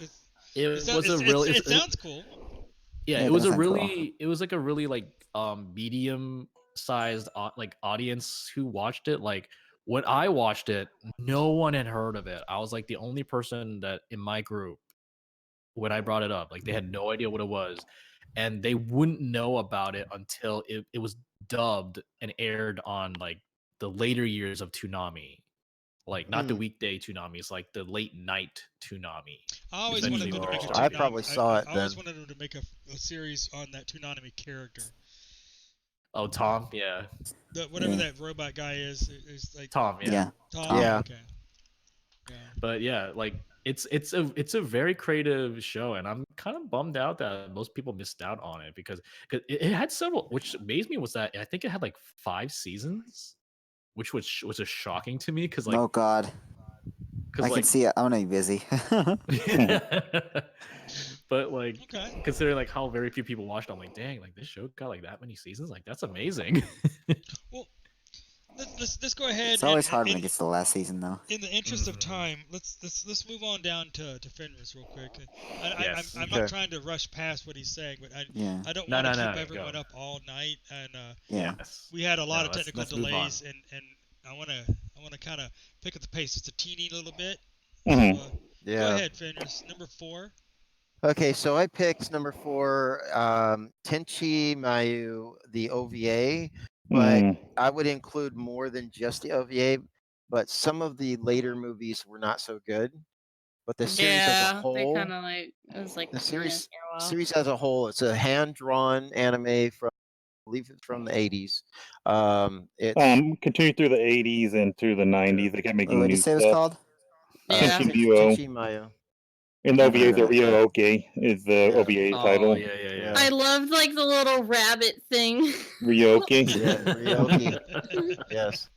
It sounds cool. Yeah, it was a really like medium sized like audience who watched it. Like when I watched it, no one had heard of it. I was like the only person that in my group when I brought it up. Like they had no idea what it was, and they wouldn't know about it until it was dubbed and aired on like the later years of Toonami. Like not the weekday Toonami, it's like the late night Toonami. I always wanted them to make a Toonami. I probably saw it I always wanted them to make a series on that Toonami character. Oh, Tom, yeah. Whatever that robot guy is like Tom, yeah. Tom, yeah. Okay. Yeah. But yeah, like it's a very creative show, and I'm kind of bummed out that most people missed out on it because it had several. Which amazed me was that I think it had like 5 seasons, which was just shocking to me because Oh God, I can see it. I'm gonna be busy. But like Okay. considering like how very few people watched, I'm like, dang, like this show got like that many seasons, like that's amazing. Well, let's go ahead It's always and hard when it gets to the last season, though. in the interest of time, let's move on down to Fenris real quick. Yes. I'm not trying to rush past what he's saying, but Yeah. I don't No, want to no, keep no, everyone go. up all night, and Yeah. Yes. we had a lot No, of technical let's move on. delays, and I wanna kind of pick up the pace just a teeny little bit. Mhm. So Yeah. go ahead, Fenris. Number 4. Okay, so I picked number 4, Tenchi Mayu, the OVA, but Mm. I would include more than just the OVA. But some of the later movies were not so good. But the series as a Yeah, they whole, kind of like it was like the meh series for a while. series as a whole, it's a hand drawn anime from, I believe it's from the 80s. It's Continued through the 80s and through the 90s. They kept Wait, making what did you new say it was stuff. called? Yeah. Tenchi Mayo. And the Never heard OVAs of are it. Ryo Oke is the Yeah. OVA Oh title. yeah. I loved like the little rabbit thing. Ryo Oke. Yeah, Ryoki. Yes.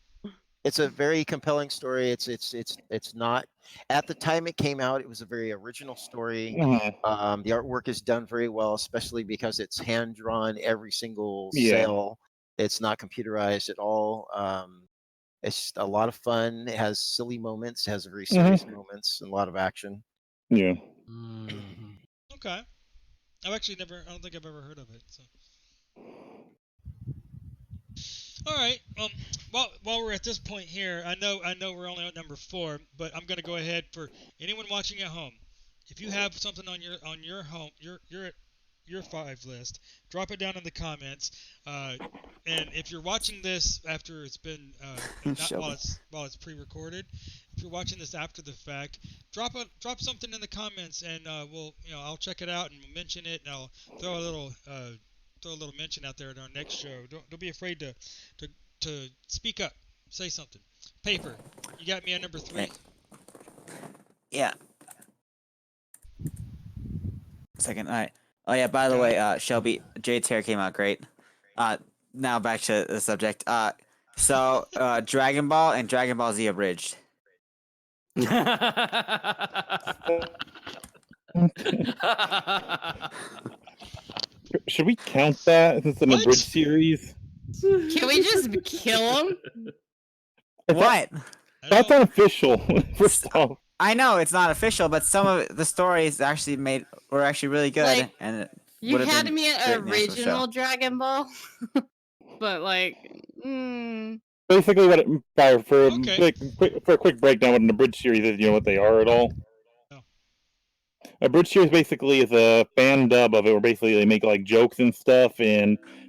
It's a very compelling story. It's not, at the time it came out, it was a very original story. Mhm. The artwork is done very well, especially because it's hand drawn every single Yeah. cell. It's not computerized at all. It's just a lot of fun. It has silly moments, has very serious moments, and a lot of action. Yeah. Okay. I've actually never. I don't think I've ever heard of it. So. All right. While we're at this point here, I know we're only at number 4, but I'm gonna go ahead for anyone watching at home. If you have something on your home your 5 list, drop it down in the comments. And if you're watching this after it's been not while it's pre-recorded, if you're watching this after the fact, drop something in the comments, and we'll I'll check it out and we'll mention it, and I'll throw a little mention out there in our next show. Don't be afraid to speak up, say something. Paper, you got me at number 3. Yeah. Second. All right. Oh yeah. By the way, Shelby, Jade's hair came out great. Now back to the subject. So Dragon Ball and Dragon Ball Z abridged. Should we count that as an What? abridged series? Can we just kill him? What? That's unofficial. First off, I know it's not official, but some of the stories were actually really good, Like, and You would've had been me great at in the actual show. original Dragon Ball, but like, basically, what for Okay. a quick breakdown, what an abridged series is, you know what they are at all? No. A bridge series basically is a fan dub of it, where basically they make like jokes and stuff,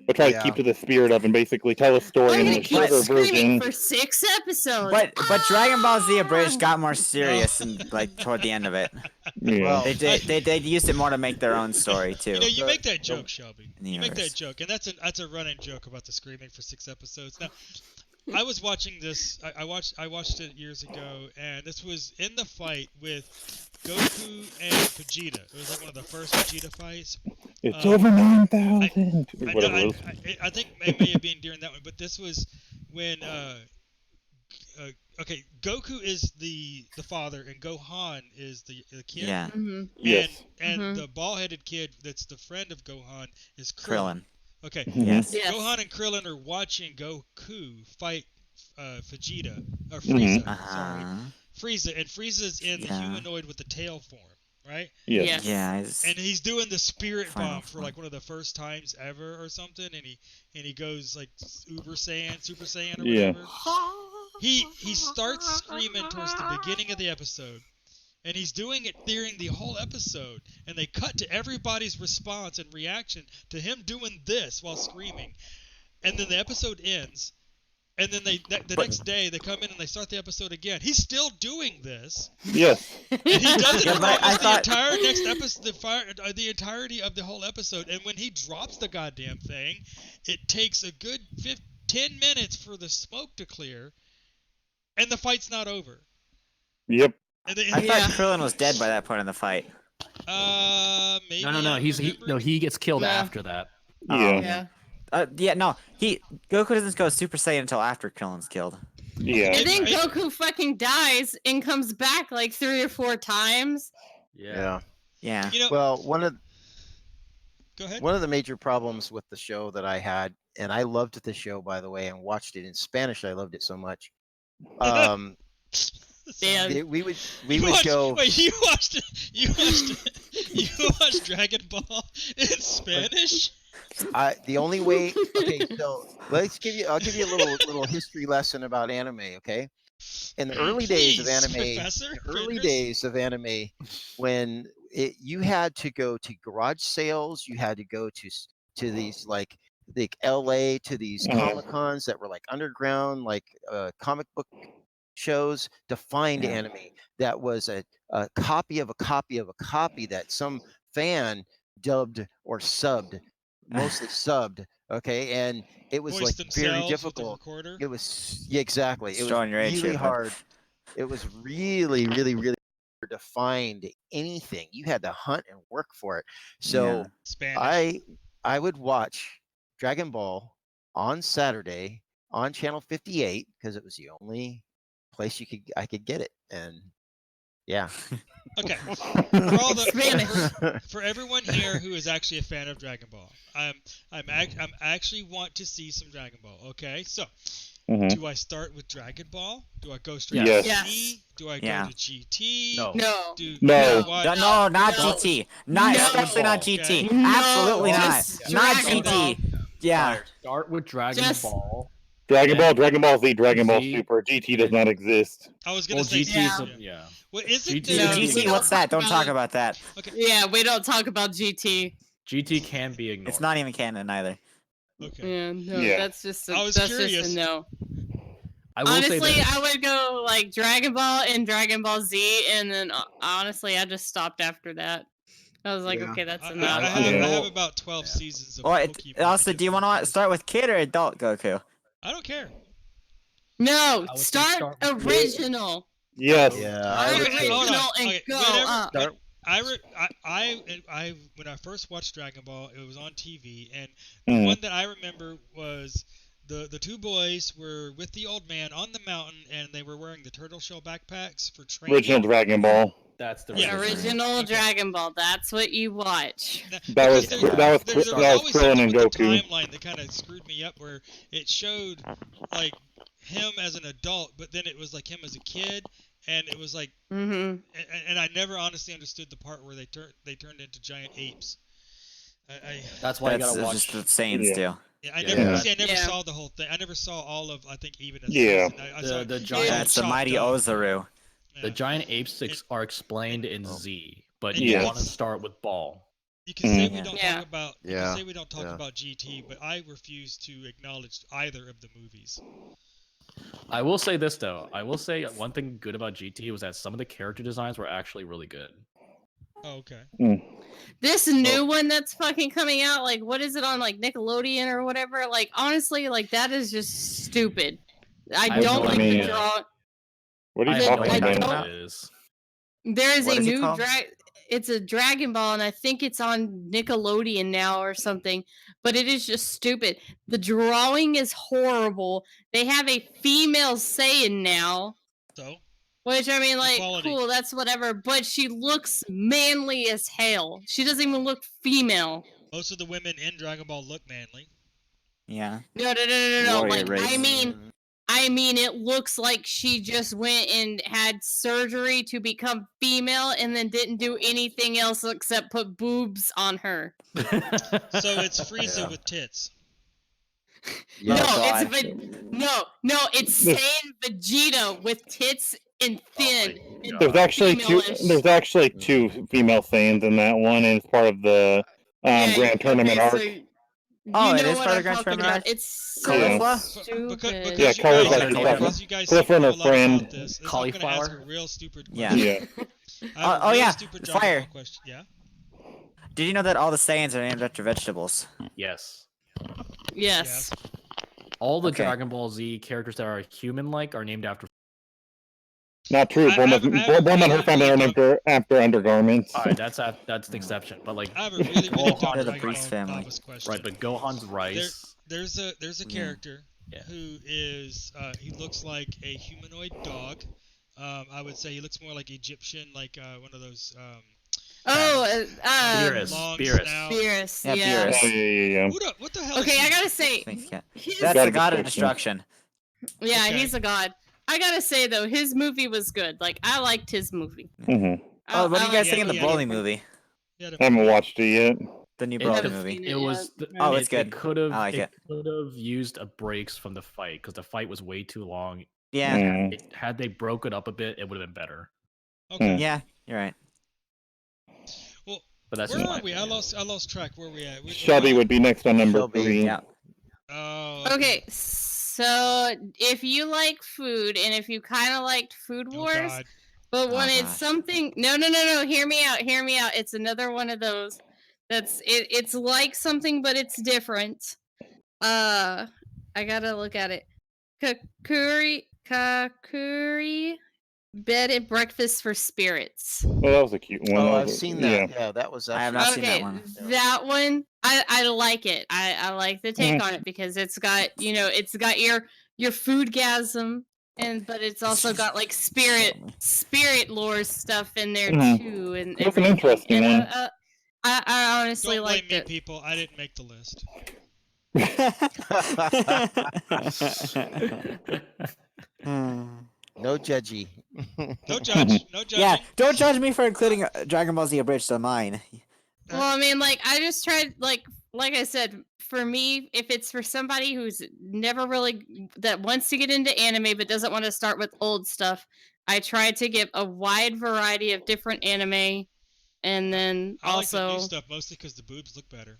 but try to keep to the spirit of and basically tell a story in I'm a gonna keep shorter screaming version. for 6 episodes. But Dragon Ball Z abridged got more serious and like toward the end of it. Yeah. Well, They used it more to make their own story too. You make that joke, Shelby. In the You make that universe. joke, and that's a running joke about the screaming for 6 episodes. Now, I was watching this. I watched it years ago, and this was in the fight with Goku and Vegeta. It was like one of the first Vegeta fights. It's over 9,000. Whatever it was. I think it may have been during that one, but this was when okay, Goku is the father and Gohan is the kid. Yeah. Mm-hmm. Yes. And the bald-headed kid that's the friend of Gohan is Krillin. Okay. Yes. Gohan and Krillin are watching Goku fight Vegeta or Frieza. Sorry, Frieza, and Frieza's in the humanoid with the tail form, right? Yes. Yeah. And he's doing the spirit Final bomb for like one of the first times ever or something, and he goes like Super Saiyan or whatever. He starts screaming towards the beginning of the episode, and he's doing it during the whole episode, and they cut to everybody's response and reaction to him doing this while screaming, and then the episode ends, and then the next day they come in and they start the episode again. He's still doing this. Yes. And he does it Yeah, for but almost I thought- the entire next episode, the entirety of the whole episode. And when he drops the goddamn thing, it takes a good 10 minutes for the smoke to clear, and the fight's not over. Yep. I thought Krillin was dead by that point in the fight. Maybe. No. He gets killed No. after that. Yeah. No. Goku doesn't go Super Saiyan until after Krillin's killed. Yeah. And then Goku fucking dies and comes back like 3 or 4 times. Yeah. Yeah. You know, Well, go ahead. one of the major problems with the show that I had, and I loved the show, by the way, and watched it in Spanish. I loved it so much. Damn. We would watched, go. Wait, you watched Dragon Ball in Spanish? The only way. Okay, so I'll give you a little history lesson about anime. Okay, in the early days of Please, anime, Professor when you had to go to garage sales, you had to go to these like LA, to these Comic Cons that were like underground, like comic book shows, to find anime that was a copy of a copy of a copy that some fan dubbed or subbed, mostly subbed. Okay, and it was Voiced like very themselves with the difficult. recorder. It was exactly. It was Showing your age really here, bud. hard. It was really, really, really hard to find anything. You had to hunt and work for it. So Spanish. I would watch Dragon Ball on Saturday on channel 58 because it was the only place I could get it. And yeah. Okay. For all Spanish. for everyone here who is actually a fan of Dragon Ball, I'm actually want to see some Dragon Ball. Okay, so do I start with Dragon Ball? Do I go straight to Z? Do I go to GT? No. No. No, not GT. Not especially not GT. Okay. Absolutely not. Just Not Dragon GT. Yeah. Start with Dragon Ball. Dragon Ball, Dragon Ball Z, Dragon Ball Super. GT does not exist. I was gonna say GT yeah. Well, isn't GT there? GT, what's that? Don't talk about that. Okay. Yeah, we don't talk about GT. GT can be ignored. It's not even canon either. Okay. Yeah, no, Yeah. that's just I was that's curious. just a no. I will say Honestly, this. I would go like Dragon Ball and Dragon Ball Z, and then honestly, I just stopped after that. I was like, Yeah. okay, that's I enough. have about 12 seasons of Pokemon. Also, do you want to start with kid or adult Goku? I don't care. No, would say start start with original. Yes. Yeah. Start would say- Hold on. original and Okay, go whenever- up. Start- I when I first watched Dragon Ball, it was on TV, and the one that I remember was the two boys were with the old man on the mountain, and they were wearing the turtle shell backpacks for training. Original Dragon Ball. That's the Yeah. Original Dragon Ball. That's what you watch. That was Because Krillin something and with the Goku. timeline that kind of screwed me up, where it showed like him as an adult, but then it was like him as a kid, and it was like, Mm-hmm. and I never honestly understood the part where they turned into giant apes. That's why you That's gotta watch. just the Saiyans Yeah. do. I never Yeah. saw the whole thing. I never saw all of. I think even. Yeah. I saw The it giant- That's the chopped mighty up. Ozaru. Yeah. The giant apes are explained in Z, but Yeah. you want to start with Ball. You can say we don't Yeah. talk about. You Yeah. can say we don't talk Yeah. about GT, but I refuse to acknowledge either of the movies. I will say this though. I will say one thing good about GT was that some of the character designs were actually really good. Oh, okay. This new one that's fucking coming out, like, what is it on, like, Nickelodeon or whatever? Like, honestly, like, that is just stupid. I I have don't no like the idea. draw. What are I you have talking no idea about? what it is. There is What a is it new called? it's a Dragon Ball, and I think it's on Nickelodeon now or something. But it is just stupid. The drawing is horrible. They have a female Saiyan now, So which I mean, like, Equality. cool, that's whatever. But she looks manly as hell. She doesn't even look female. most of the women in Dragon Ball look manly. Yeah. No. Warrior Like, race. I mean, it looks like she just went and had surgery to become female and then didn't do anything else except put boobs on her. So it's Frieza Yeah. with tits. Yeah. God. It's Saiyan Vegeta with tits and thin. and There's actually female-ish. There's actually two female Saiyans in that one, and it's part of the Yeah, Grand Tournament okay, arc. so you Oh, it know is what part of I'm Grand talking Tournament about. arc? It's so Yeah. stupid. Yeah, colors like you Cauliflower. guys Cliff seem to and know her a lot friend. about this. I'm gonna Cauliflower? ask a real stupid Yeah. question. Yeah. I have a Oh, real yeah, stupid Dragon fire. Ball question. Yeah. Did you know that all the Saiyans are named after vegetables? Yes. Yes. All the Okay. Dragon Ball Z characters that are human-like are named after Not true. I have Bulma and her family are after undergarments. All right, that's an exception. But like, I have a really dumb Gohan, the Dragon priest Ball family. novice question. right? But Gohan's rice. There's a Yeah. character who is he looks like a humanoid dog. I would say he looks more like Egyptian, like one of those Beerus. long Beerus. snout. Beerus. Yeah, Yeah. Beerus. Yeah. What the hell? Okay, is I he? gotta say, That's Gotta the be god of Christian. destruction. yeah, Okay. he's a god. I gotta say though, his movie was good. Like I liked his movie. Mm-hmm. Oh, what do you guys Yeah, think of the yeah, Broly yeah. movie? He had a I haven't movie. watched it yet. The new It Broly could- movie. seen It was. Oh, it's good. It could have. I like it. Could have used a breaks from the fight because the fight was way too long. Yeah. Mm. Had they broke it up a bit, it would have been better. Okay. Yeah, you're right. Well, But that's where just my are we? I opinion. lost track. Where are we at? Shelby would be next on number Shelby, 3. Yeah. Oh. Okay, so if you like food and if you kind of liked Food Oh, Wars, God. but Oh, wanted gosh. something, no, hear me out. It's another one of those. It's like something, but it's different. I gotta look at it. Kakuri, bed and breakfast for spirits. Oh, that was a cute one. Oh, That I've was- seen yeah. that. Yeah, that was I have actually. not seen that Okay, one. that one, I like it. I like the take on it because it's got it's got your foodgasm, but it's also got like spirit lore stuff in there Mhm. too, and That's an everything. interesting And, one. I honestly Don't blame liked me, it. people. I didn't make the list. No judgy. No judge. No judging. Yeah, don't judge me for including Dragon Ball Z Abridged to mine. Well, I mean, like I just tried, like I said, for me, if it's for somebody who's never really that wants to get into anime but doesn't want to start with old stuff, I try to give a wide variety of different anime, and then I like the also new stuff mostly because the boobs look better.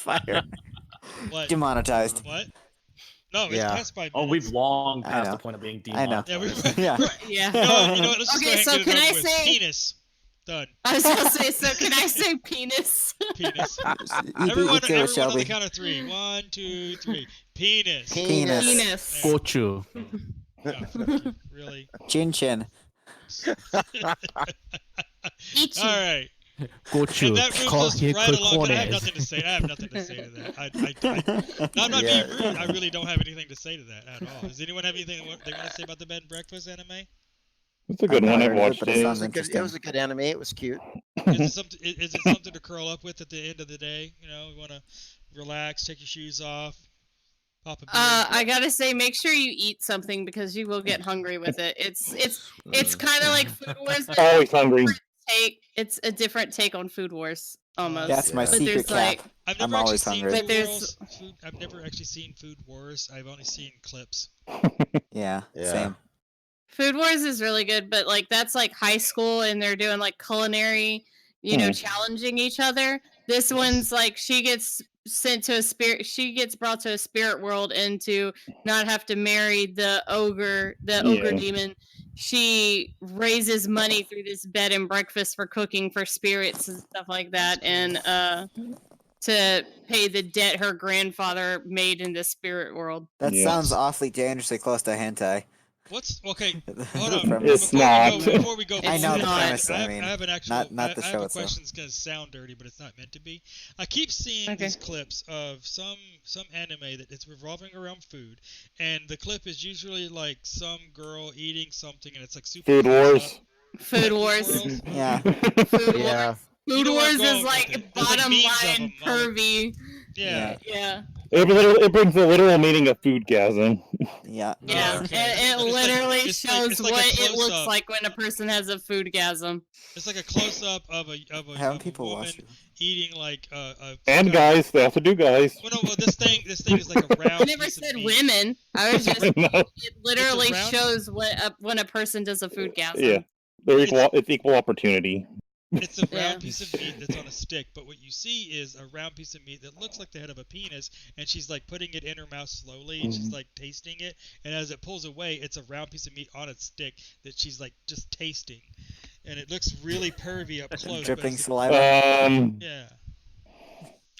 Fire. What? Demonetized. What? No, it's Yeah. past 5 minutes. Oh, we've long I passed know. the point of being I know. demonetized. Yeah, we. Yeah. yeah. You know what? Let's just go Okay, ahead so and get it can I over with. say- Penis. Done. I was gonna say, so can I say penis? Penis. You beat Everyone me to it, on the Shelby. count of 3. 1, 2, 3. Penis. Penis. Penis. Gochu. Oh, fuck you. Really? Chin Chin. Ichi. All right. Gochu. And that moves us right along. I have nothing to say. I have nothing to say to that. No, I'm not Yeah. being rude. I really don't have anything to say to that at all. Does anyone have anything they want to say about the bed and breakfast anime? It's a good I've one. never I've heard watched it, but it it. sounds It interesting. was a good anime. It was cute. Is it something to curl up with at the end of the day? You know, you want to relax, take your shoes off, pop a beer. I gotta say, make sure you eat something because you will get hungry with it. It's kind of like Food Wars. But Always hungry. it's a different take on Food Wars almost. That's my But secret there's, cap. like- I've I'm never actually always seen hungry. But there's- I've never actually seen Food Wars. I've only seen clips. Yeah, Yeah. same. Food Wars is really good, but like that's like high school and they're doing like culinary, challenging each other. This one's like she gets brought to a spirit world and to not have to marry the ogre Yeah. demon. She raises money through this bed and breakfast for cooking for spirits and stuff like that, and to pay the debt her grandfather made in the spirit world. That Yeah. sounds awfully dangerously close to hentai. What's okay? Hold on. Premise. It's not. Before we go, I know the premise, I I mean, have an actual. not the I show have a itself. question that's gonna sound dirty, but it's not meant to be. I keep seeing Okay. these clips of some anime that it's revolving around food, and the clip is usually like some girl eating something, and it's like super. Food close Wars. up. Food Wars. World. Yeah. Food Yeah. Wars. You Food know where I'm Wars going is with like it. There's, like, bottom memes of line them. pervy. Yeah. Yeah. It brings the literal meaning of foodgasm. Yeah. Yeah, okay. and it But it's like- literally it's like- shows it's like a what it looks close-up. like when a person has a foodgasm. It's like a close up of a Haven't of a people woman watched it? eating like a. And guys, they also do guys. Well, no, well, this thing is like a round. I never piece of said meat. women. I was just. No, It literally round- shows when a person does a foodgasm. Yeah. they're equal. It's equal opportunity. It's a Yeah. round piece of meat that's on a stick, but what you see is a round piece of meat that looks like the head of a penis, and she's like putting it in her mouth slowly, and she's like tasting it, and as it pulls away, it's a round piece of meat on its stick that she's like just tasting, and it looks really pervy up close. but Dripping it's- saliva. Yeah.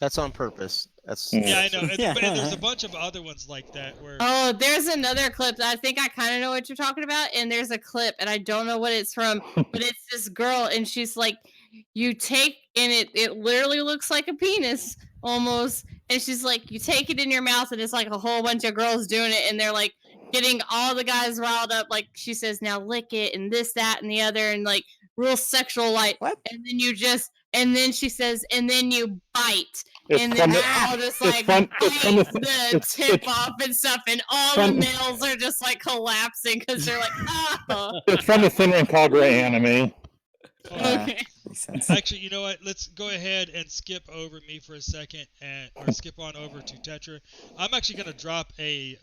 That's on purpose. That's Yeah, I know. And, Yeah. and there's a bunch of other ones like that where. Oh, there's another clip that I think I kind of know what you're talking about. And there's a clip, and I don't know what it's from, but it's this girl, and she's like, you take, and it literally looks like a penis almost. And she's like, you take it in your mouth, and it's like a whole bunch of girls doing it, and they're like getting all the guys riled up. Like she says, now lick it, and this, that, and the other, and like real sexual, like, What? and then you just, and then she says, and then you bite. It's And from then the- they're all just it's like from- it's from bite the- the it's- tip it's off and stuff, and all from- the nails are just like collapsing because they're like, oh. It's from the Senran Kagura anime. Okay. Makes sense. Actually, you know what? Let's go ahead and skip over me for a second, or skip on over to Tetra. I'm actually gonna drop a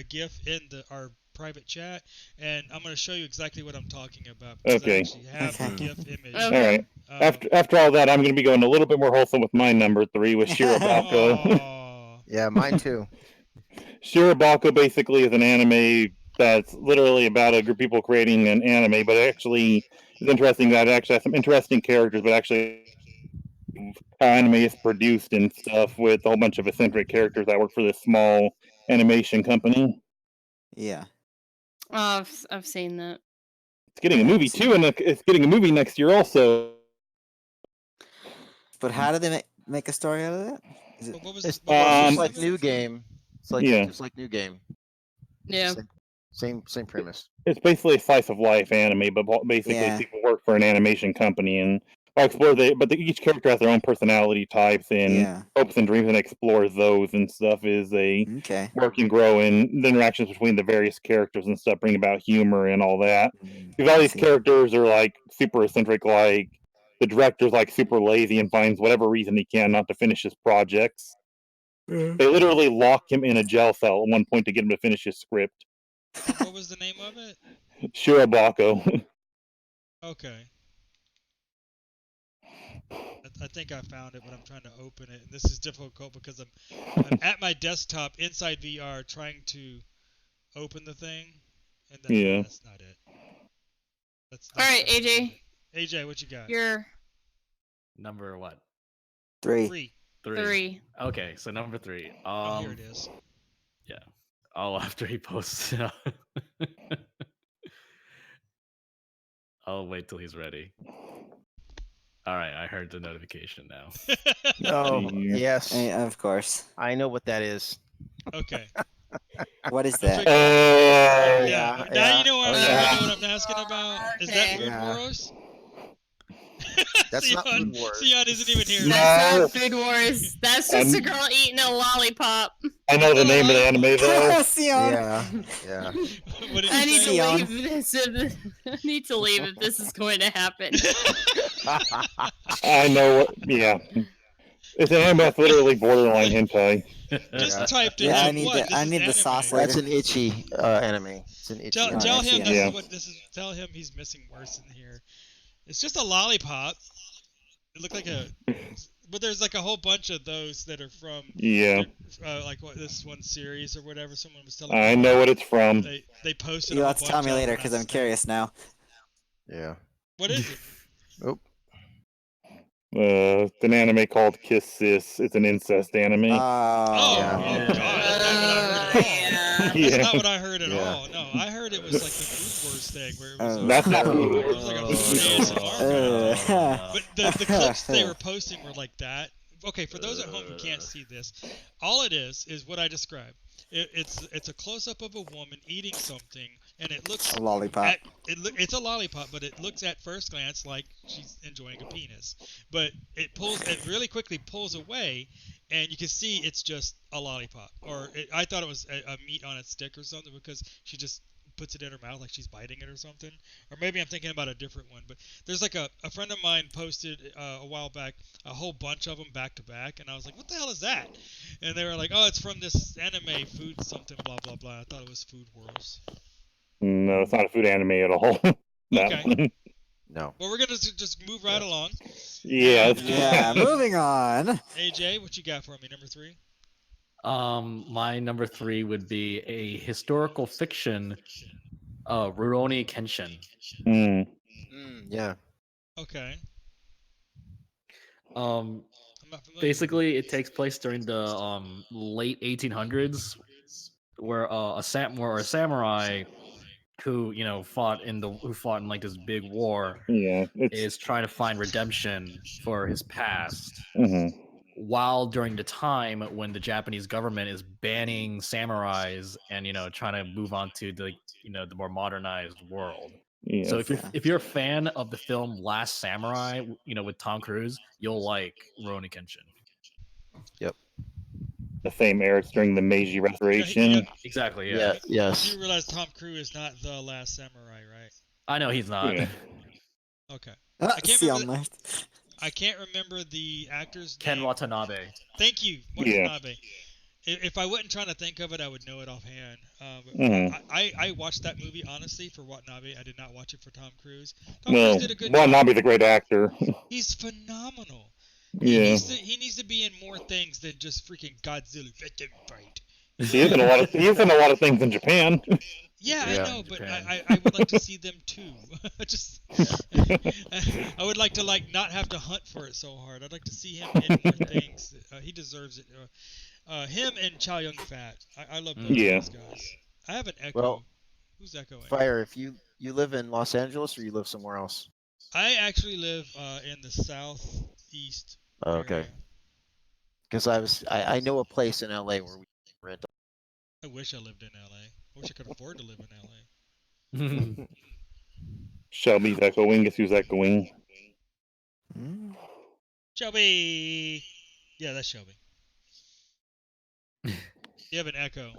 GIF in our private chat, and I'm gonna show you exactly what I'm talking about. Because Okay. I actually have the Okay. GIF image. All right. Um, After all that, I'm going to be going a little bit more wholesome with my number 3 with Shirobako. aw. yeah, mine too. Shirobako basically is an anime that's literally about a group of people creating an anime, but actually it's interesting that it actually has some interesting characters, but actually how anime is produced and stuff with a whole bunch of eccentric characters that work for this small animation company. Yeah. Oh, I've seen that. It's getting a movie too, and it's getting a movie next year also. But how did they make a story out of that? Is it... What was It's what was just the like name of New it? Game. It's like Yeah. just like New Game. Yeah. Same premise. It's basically a slice of life anime, but basically Yeah. people work for an animation company and explore each character has their own personality types and Yeah. hopes and dreams and explores those and stuff as they Okay. work and grow in the interactions between the various characters and stuff, bring about humor and all that. Mm, Because all I these see. characters are like super eccentric, like the director's like super lazy and finds whatever reason he can not to finish his projects. They literally lock him in a jail cell at one point to get him to finish his script. What was the name of it? Shirobako. Okay. I think I found it, but I'm trying to open it, and this is difficult because I'm at my desktop inside VR trying to open the thing, and then Yeah. that's not it. All right, that's not AJ. it. AJ, what you got? You're Number what? 3. 3. three. Okay, so number 3. Oh, here it is. Yeah. Oh, after he posts it. I'll wait till he's ready. All right, I heard the notification now. Oh Yeah. yes, Of course. I know what that is. Okay. What is I'm that? figuring- Oh, yeah. Now yeah. you know what, Oh, you yeah. know what I'm asking about. Is that Food Yeah. Wars? That's not Sion- Food Wars. Sion isn't even here. No. That's not Food Wars. That's just a I'm- girl eating a lollipop. I know the name of the anime though. Sion! Yeah. What did I you need say? to Sion. leave this. I need to leave if this is going to happen. I know what. Yeah, it's an anime that's literally borderline hentai. Just Yeah. type to Yeah, I him. need What? the- This I is need the anime. sauce That's later. an itchy anime. It's an itchy. Tell, anime. tell him yeah. this Yeah. is what this is. Tell him he's missing worse in here. It's just a lollipop. It looked like a, but there's like a whole bunch of those that are from, Yeah, like what this one series or whatever. Someone was telling I me. know what it's from. They posted. You'll a have to whole tell bunch me of later them, because and I I'm was curious now. Yeah. What is it? It's an anime called Kiss Sis. It's an incest anime. Oh, Yeah. oh God, that's not what I heard at all. Yeah. That's Yeah. not what I heard at Yeah. all. No, I heard it was like the Food Wars thing where it was. That's not it Food was like a food ASMR. But the clips they were posting were like that. Okay, for those at home who can't see this, all it is what I described. It's a close up of a woman eating something, and it looks A lollipop. it's a lollipop, but it looks at first glance like she's enjoying a penis. But it really quickly pulls away, and you can see it's just a lollipop. I thought it was a meat on a stick or something because she just puts it in her mouth like she's biting it or something. Or maybe I'm thinking about a different one. But there's like a friend of mine posted a while back a whole bunch of them back to back, and I was like, what the hell is that? And they were like, oh, it's from this anime, food something, blah, blah, blah. I thought it was Food Wars. No, it's not a food anime at all. No. Okay. No. Well, we're going to just move right along. Yeah. Yeah, moving on. AJ, what you got for me, number 3? My number 3 would be a historical fiction, Rurouni Kenshin. Mm. Yeah. Okay. Um, not familiar with Basically, it takes place during the late 1800s, where a samurai who fought in like this big war Yeah, is trying to find redemption for his past. Mhm. While during the time when the Japanese government is banning samurais and trying to move on to the the more modernized world. So Yes. if you're a fan of the film Last Samurai, with Tom Cruise, you'll like Rurouni Kenshin. The same era it's during the Meiji Restoration. Exactly. Yeah. Yes. You realize Tom Cruise is not the Last Samurai, right? I know he's not. Yeah. Okay. I can't see on remember left. I can't remember the actor's Ken name. Watanabe. Thank you, Yeah. Watanabe. If I wasn't trying to think of it, I would know it offhand. Mhm. I watched that movie honestly for Watanabe. I did not watch it for Tom Cruise. Tom No, Cruise did a good job. Watanabe's a great actor. He's phenomenal. Yeah. He needs to be in more things than just freaking Godzilla fight. He is in a lot of things in Japan. Yeah, I Yeah. know, but Japan. I would like to see them too. Just I would like to not have to hunt for it so hard. I'd like to see him in more things. He deserves it. Him and Chow Yun Fat. I love both Yeah. of those guys. I have an echo. Well, Who's echoing? Fire. If you live in Los Angeles or you live somewhere else. I actually live in the southeast Okay. area. Because I know a place in LA where we rent. I wish I lived in LA. I wish I could afford to live in LA. Shelby's echoing. Guess who's echoing? Shelby. Yeah, that's Shelby. You have an echo.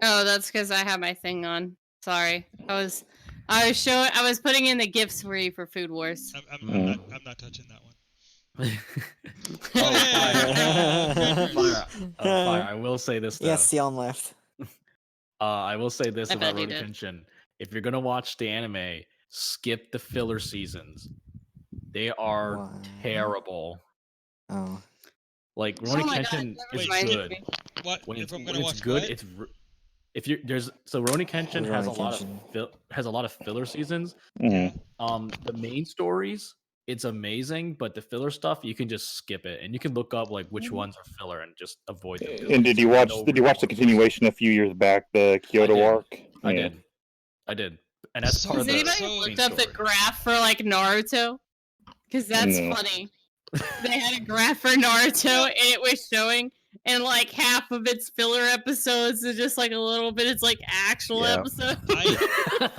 Oh, that's because I have my thing on. Sorry, I was putting in the gifts for you for Food Wars. I'm not touching that one. Fire. I will say this though. Yes, see on left. I will say this I about bet he Rurouni did. Kenshin. If you're gonna watch the anime, skip the filler seasons. They are Why? terrible. Oh. Like Oh Rurouni my God, Kenshin never is mind. good. What? When If I'm when gonna it's watch good, what? it's if you there's so Rurouni Kenshin has a Rurouni lot Kenshin. has a lot of filler seasons. Mhm. The main stories, it's amazing, but the filler stuff you can just skip it, and you can look up like which ones are filler and just avoid them. 'cause And did you there's watch? no Did you watch the real ones. continuation a few years back, the Kyoto did. arc? I Yeah. did, and that's So part Has of the anybody So- looked main up the story. graph for like Naruto? Because that's No. funny. They had a graph for Naruto, and it was showing, and like half of its filler episodes is just like a little bit. It's like actual Yeah. episodes.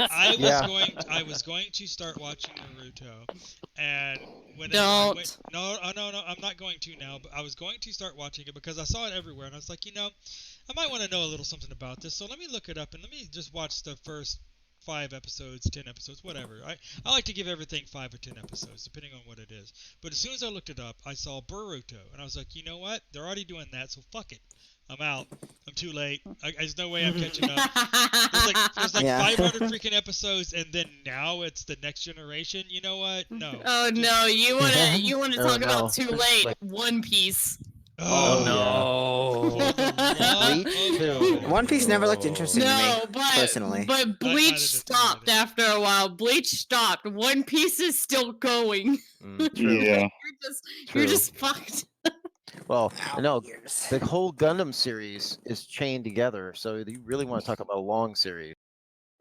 I was going to start watching Naruto, and when Don't. no, I'm not going to now. But I was going to start watching it because I saw it everywhere, and I was like, I might want to know a little something about this. So let me look it up and let me just watch the first 5 episodes, 10 episodes, whatever. I like to give everything 5 or 10 episodes, depending on what it is. But as soon as I looked it up, I saw Boruto, and I was like, you know what? They're already doing that, so fuck it. I'm out. I'm too late. There's no way I'm catching up. There's like Yeah. 500 freaking episodes, and then now it's the next generation. You know what? No. Oh Just- no, you wanna Oh, talk no. about too late? Like- One Piece. Oh, For the love Bleach of too. God. One Piece never looked interesting to No, me, but personally. but Neither Bleach did stopped neither. after a while. Bleach stopped. One Piece is still going. True. Yeah. You're True. just fucked. Well, no, Years. the whole Gundam series is chained together. So you really want to talk about a long series.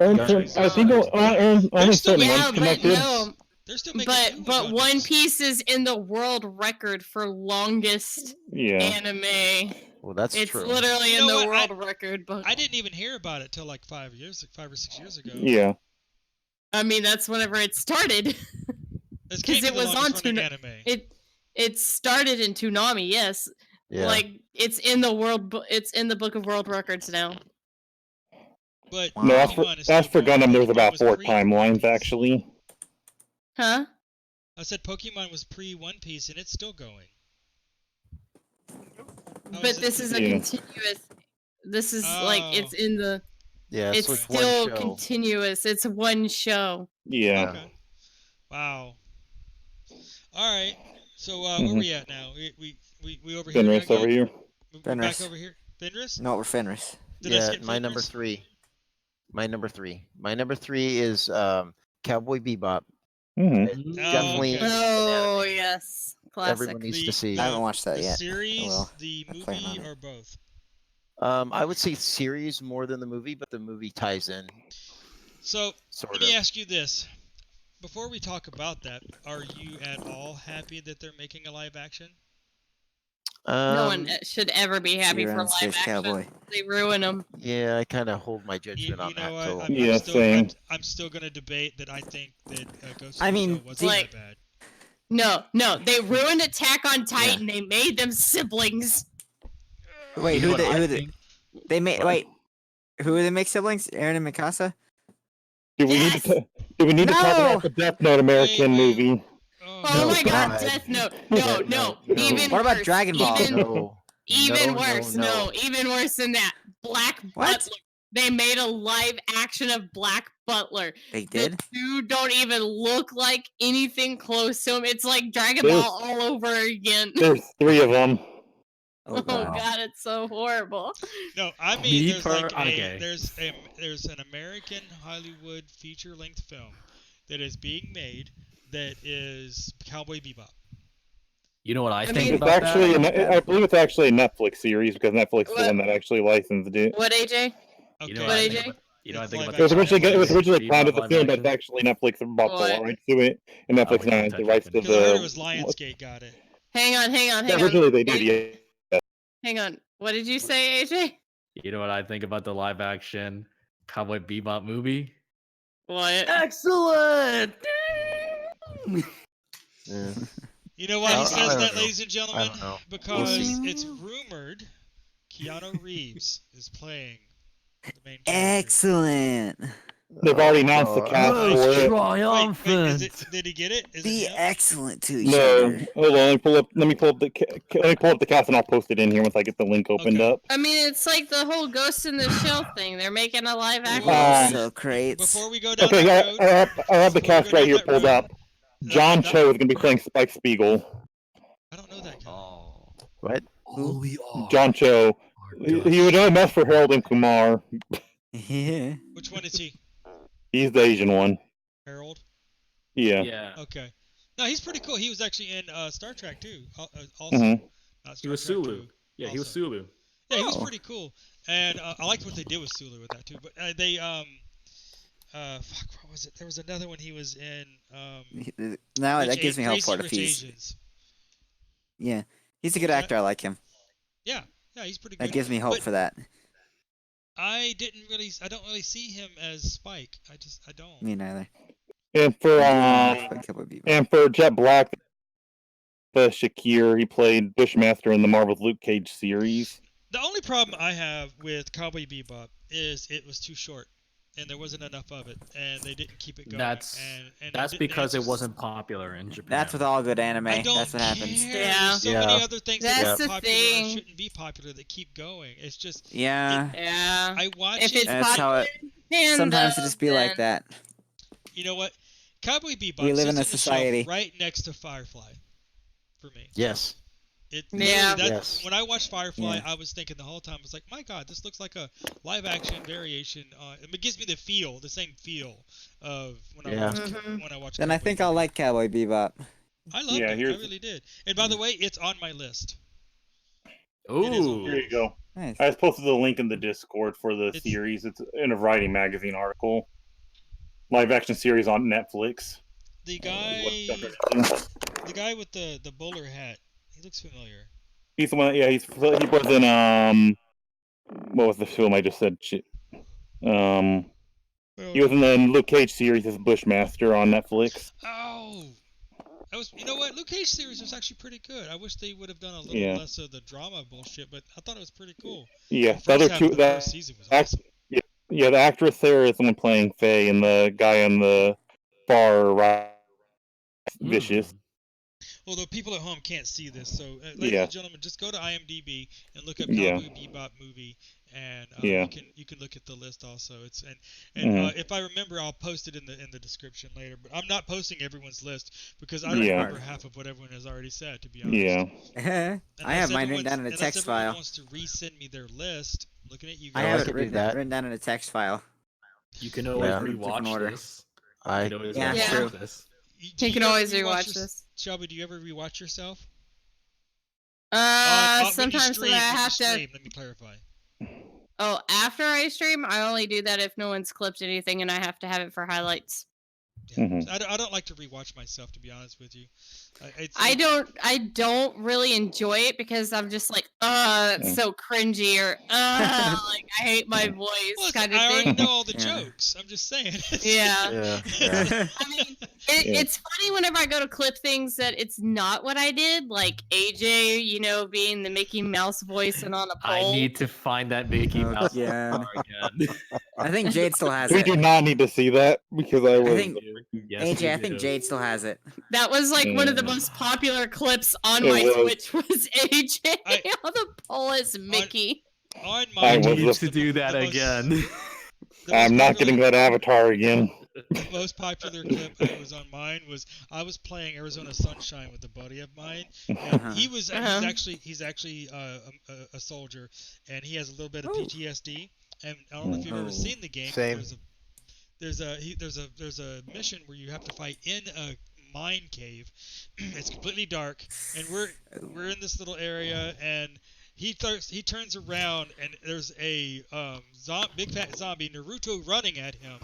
I think only There's still certain Yeah, ones but connected. no. They're still making new But Gundams. One Piece is in the world record for longest Yeah. anime. Well, that's It's true. literally You in know the what? world record book. I didn't even hear about it till like 5 or 6 years ago. Yeah. I mean, that's whenever it started. It's 'Cause can't be it the was longest on running Toon- anime. It started in Toonami, yes. Yeah. Like it's in the it's in the book of world records now. But No, Pokemon is as still for going. Gundam, there's Pokemon about was 4 pre timelines One Piece. actually. Huh? I said Pokemon was pre One Piece and it's still going. How But is it this is a Yeah. continuous. This is like it's in the. Yeah, It's like one still show. continuous. It's one show. Yeah. Okay. Wow. All right. So where Mhm. we at now? We over here. Fenris over here. Back Fenris. over here. Fenris? No, we're Fenris. Did I Yeah, skip my number Fenris? 3. My number 3. My number 3 is Cowboy Bebop. Hmm. Definitely. okay. Oh yes, Classic. everyone needs to see. I haven't watched that the yet. series, the I plan on movie, it. or both? I would say series more than the movie, but the movie ties in. So Sort let of. me ask you this: before we talk about that, are you at all happy that they're making a live action? No one should ever be happy for Zero live Space action. Cowboy. They ruin them. Yeah, I kind of hold my judgment You on know that. what? Till Yeah, same. I'm still gonna debate that. I think that Ghost I in the mean, Shell wasn't like- that bad. No, they ruined Attack on Titan. They made them siblings. Wait, You know who what they I who they, think? they made? What? Wait, who are they make siblings? Aaron and Mikasa? Do we Yes! need to talk No! about the Death Note American Wait. movie? Oh No, my God, God. Death Note. Yeah, No, no. even What about worse. Dragon Ball? Even No, worse. no. Even worse than that. Black What? Butler. They made a live action of Black Butler. They The did? two don't even look like anything close to him. It's like Dragon There's- Ball all over again. There's 3 of them. Oh God, it's so horrible. No, I mean Me there's like okay. there's an American Hollywood feature-length film that is being made that is Cowboy Bebop. You know what I I think mean- It's about actually, that? I believe it's actually a Netflix series because Netflix is the What? one that actually licensed it. What, AJ? Okay. You know What, what I AJ? think about, you know what I It's think live about It was the originally Cowboy planned as a Bebop film, live but action? actually Netflix bought the What? rights to it, and I Netflix wouldn't now even has the touch rights that to Because I heard it the. was Lionsgate got it. Hang on. Yeah, originally they did, yeah. Hang on. What did you say, AJ? You know what I think about the live action Cowboy Bebop movie? What? Excellent. Yeah. You know why I he says don't that, know. ladies and gentlemen? don't know. Because see. it's rumored Keanu Reeves is playing the main character. Excellent. They've already announced the cast for it. Wait, is it? Did he get it? Is Be it him? excellent to each No, other. hold on. Let me pull up the cast, and I'll post it in here once I get the link opened Okay. up. I mean, it's like the whole Ghost in the Shell thing. They're making a live action. Uh, So great. Before we go down Okay, that road, I have the before we cast go right down here that pulled road, up. John that- Cho is going to be playing Spike Spiegel. I don't know that guy. Oh. What? All we are. John Cho. He would know best for Harold and Kumar. Yeah. Which one is he? He's the Asian one. Harold? Yeah. Yeah. Okay. No, he pretty cool. He was actually in Star Trek too. Also, Mhm. not He was Star Trek Sulu. 2. Yeah, he was Also. Sulu. Yeah, he was Oh. pretty cool, and I liked what they did with Sulu with that too. But fuck, what was it? There was another one he was in. Now that Rich gives me hope Crazy for it if Rich he's. Asians. Yeah. He's a good What was actor. I like him. Yeah, he's pretty good. That gives me hope But for that. I don't really see him as Spike. I don't. Me neither. And for Cowboy Bebop. and for Jet Black, the Shakir, he played Bushmaster in the Marvel's Luke Cage series. The only problem I have with Cowboy Bebop is it was too short, and there wasn't enough of it, and they didn't keep it going. That's and that's didn't because it answer- wasn't popular in Japan. That's with all good anime. I don't That's what happens. care. Yeah. There's so Yeah. many other things that That's are the popular or thing. shouldn't be popular that keep going. It's just Yeah. Yeah. I watch If it. it's That's how it. popular, Sometimes it just be like then- that. You know what? Cowboy Bebop We live in sits a on the society. shelf right next to Firefly. For me, Yes. it Yeah. Yes. When I watched Firefly, Yeah. I was thinking the whole time, I was like, my God, this looks like a live action variation. It gives me the same feel of when Yeah. I watch. Then I Cowboy think Bebop. I'll like Cowboy Bebop. I loved Yeah, it. I here's- really did. And by the way, it's on my list. Ooh. Here you go. Nice. I just posted the link in the Discord for the It's- series. It's in a Variety magazine article. Live action series on Netflix. The guy with the bowler hat, he looks familiar. He's the one. Yeah, he was in what was the film I just said? Shit. He was in the Luke Cage series as Bushmaster on Netflix. Oh, that was. You know what? Luke Cage series was actually pretty good. I wish they would have done a little Yeah. less of the drama bullshit, but I thought it was pretty cool. Yeah, The the first other half two. of the That first season was act- awesome. yeah, the actress there is the one playing Faye, and the guy on the far right, Vicious. Well, the people at home can't see this, so ladies Yeah. and gentlemen, just go to IMDb and look up Yeah. Cowboy Bebop movie, and Yeah. you can look at the list also. It's and Mhm. if I remember, I'll post it in the description later. But I'm not posting everyone's list because I don't Yeah. remember half of what everyone has already said. To be honest. Yeah. I have mine written Unless down in a everyone text file. wants to resend me their list. I'm looking at you I guys. have I it could do written, that. written down in a text file. You can always Yeah. Different rewatch order. this. I You can always Yeah, rewatch true. this. Do You can guys always rewatch rewatch this. Shelby, do you ever rewatch yourself? When you Sometimes stream, I have to. Stream, let me clarify. Oh, after I stream, I only do that if no one's clipped anything and I have to have it for highlights. Yeah. I don't like to rewatch myself, to be honest with you. I don't really enjoy it because I'm just like, it's so cringy, or like I hate my voice kind of I thing. already know all the jokes. I'm just saying. Yeah. Yeah. I mean, it's funny whenever I go to clip things that it's not what I did, like AJ, being the Mickey Mouse voice and on a pole. I need to find that Mickey Mouse Yeah. again. I think Jade still has We it. do not need to see that because I was. Yes, AJ, I think Jade still has it. That was like one of the most popular clips on It my was. Switch was AJ on the pole as Mickey. On I mine, need to do that again. I'm not getting that avatar again. The most popular clip that was on mine was I was playing Arizona Sunshine with a buddy of mine, and he's actually a soldier, and he has a little bit of PTSD. And I don't know if you've ever seen the game. Same. There's a mission where you have to fight in a mine cave. It's completely dark, and we're in this little area, and he turns around, and there's a big fat zombie Naruto running at him,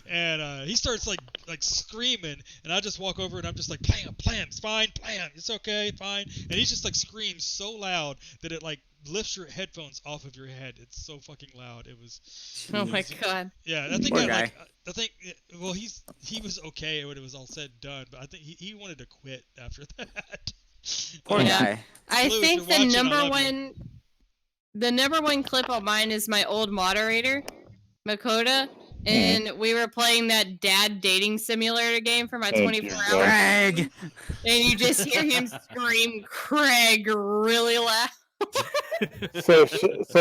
and he starts like screaming, and I just walk over and I'm just like, "Plam, plam, it's fine, plam, it's okay, fine," and he's just like screams so loud that it like lifts your headphones off of your head. It's so fucking loud. It was. Oh my god. Yeah, I think Poor guy. well, he was okay when it was all said and done, but I think he wanted to quit after that. Poor guy. I Lou, if think you're the watching, I number love you. number one clip on mine is my old moderator, Makoto, and we were playing that dad dating simulator game for my 24 hours. Craig! And you just hear him scream Craig really loud. So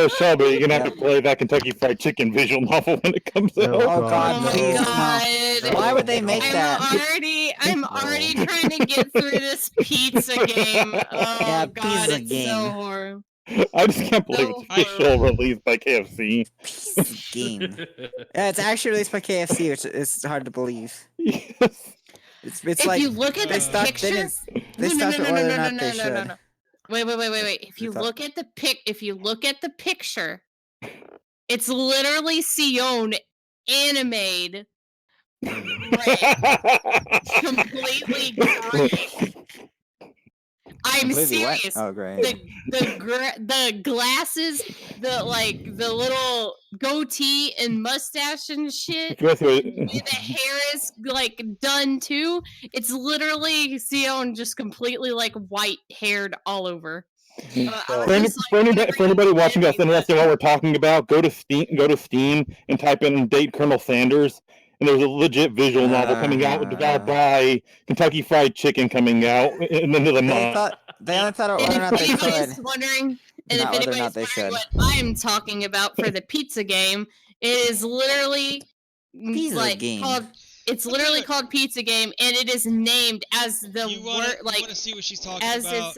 Shelby, you're gonna have to play that Kentucky Fried Chicken visual novel when it comes out. Oh god, Oh my please god. no. Why would they make that? I'm already trying to get through this pizza game. Oh Yeah, god, pizza it's game. so horrible. I just can't believe So it's official release by KFC. Piece of game. Yeah, it's actually released by KFC, which is hard to believe. Yes. It's If like you look at they the stopped. picture, They stopped at whether or not they should. Wait. If you look at the picture, it's literally Sion animated, completely gray. I'm Completely what? serious. Oh, great. The glasses, the little goatee and mustache and shit. The hair is like done too. It's literally Sion just completely like white haired all over. For anybody watching that's interested in what we're talking about, go to Steam and type in date Colonel Sanders, and there's a legit visual novel coming out developed by Kentucky Fried Chicken coming out in the end of the month. They only thought whether or not they could. Wondering, and Not if whether or not anybody's they wondering should. what I'm talking about for the pizza game, it is literally called. It's literally called Pizza Game, and it is named as the You word want to see what she's talking as about?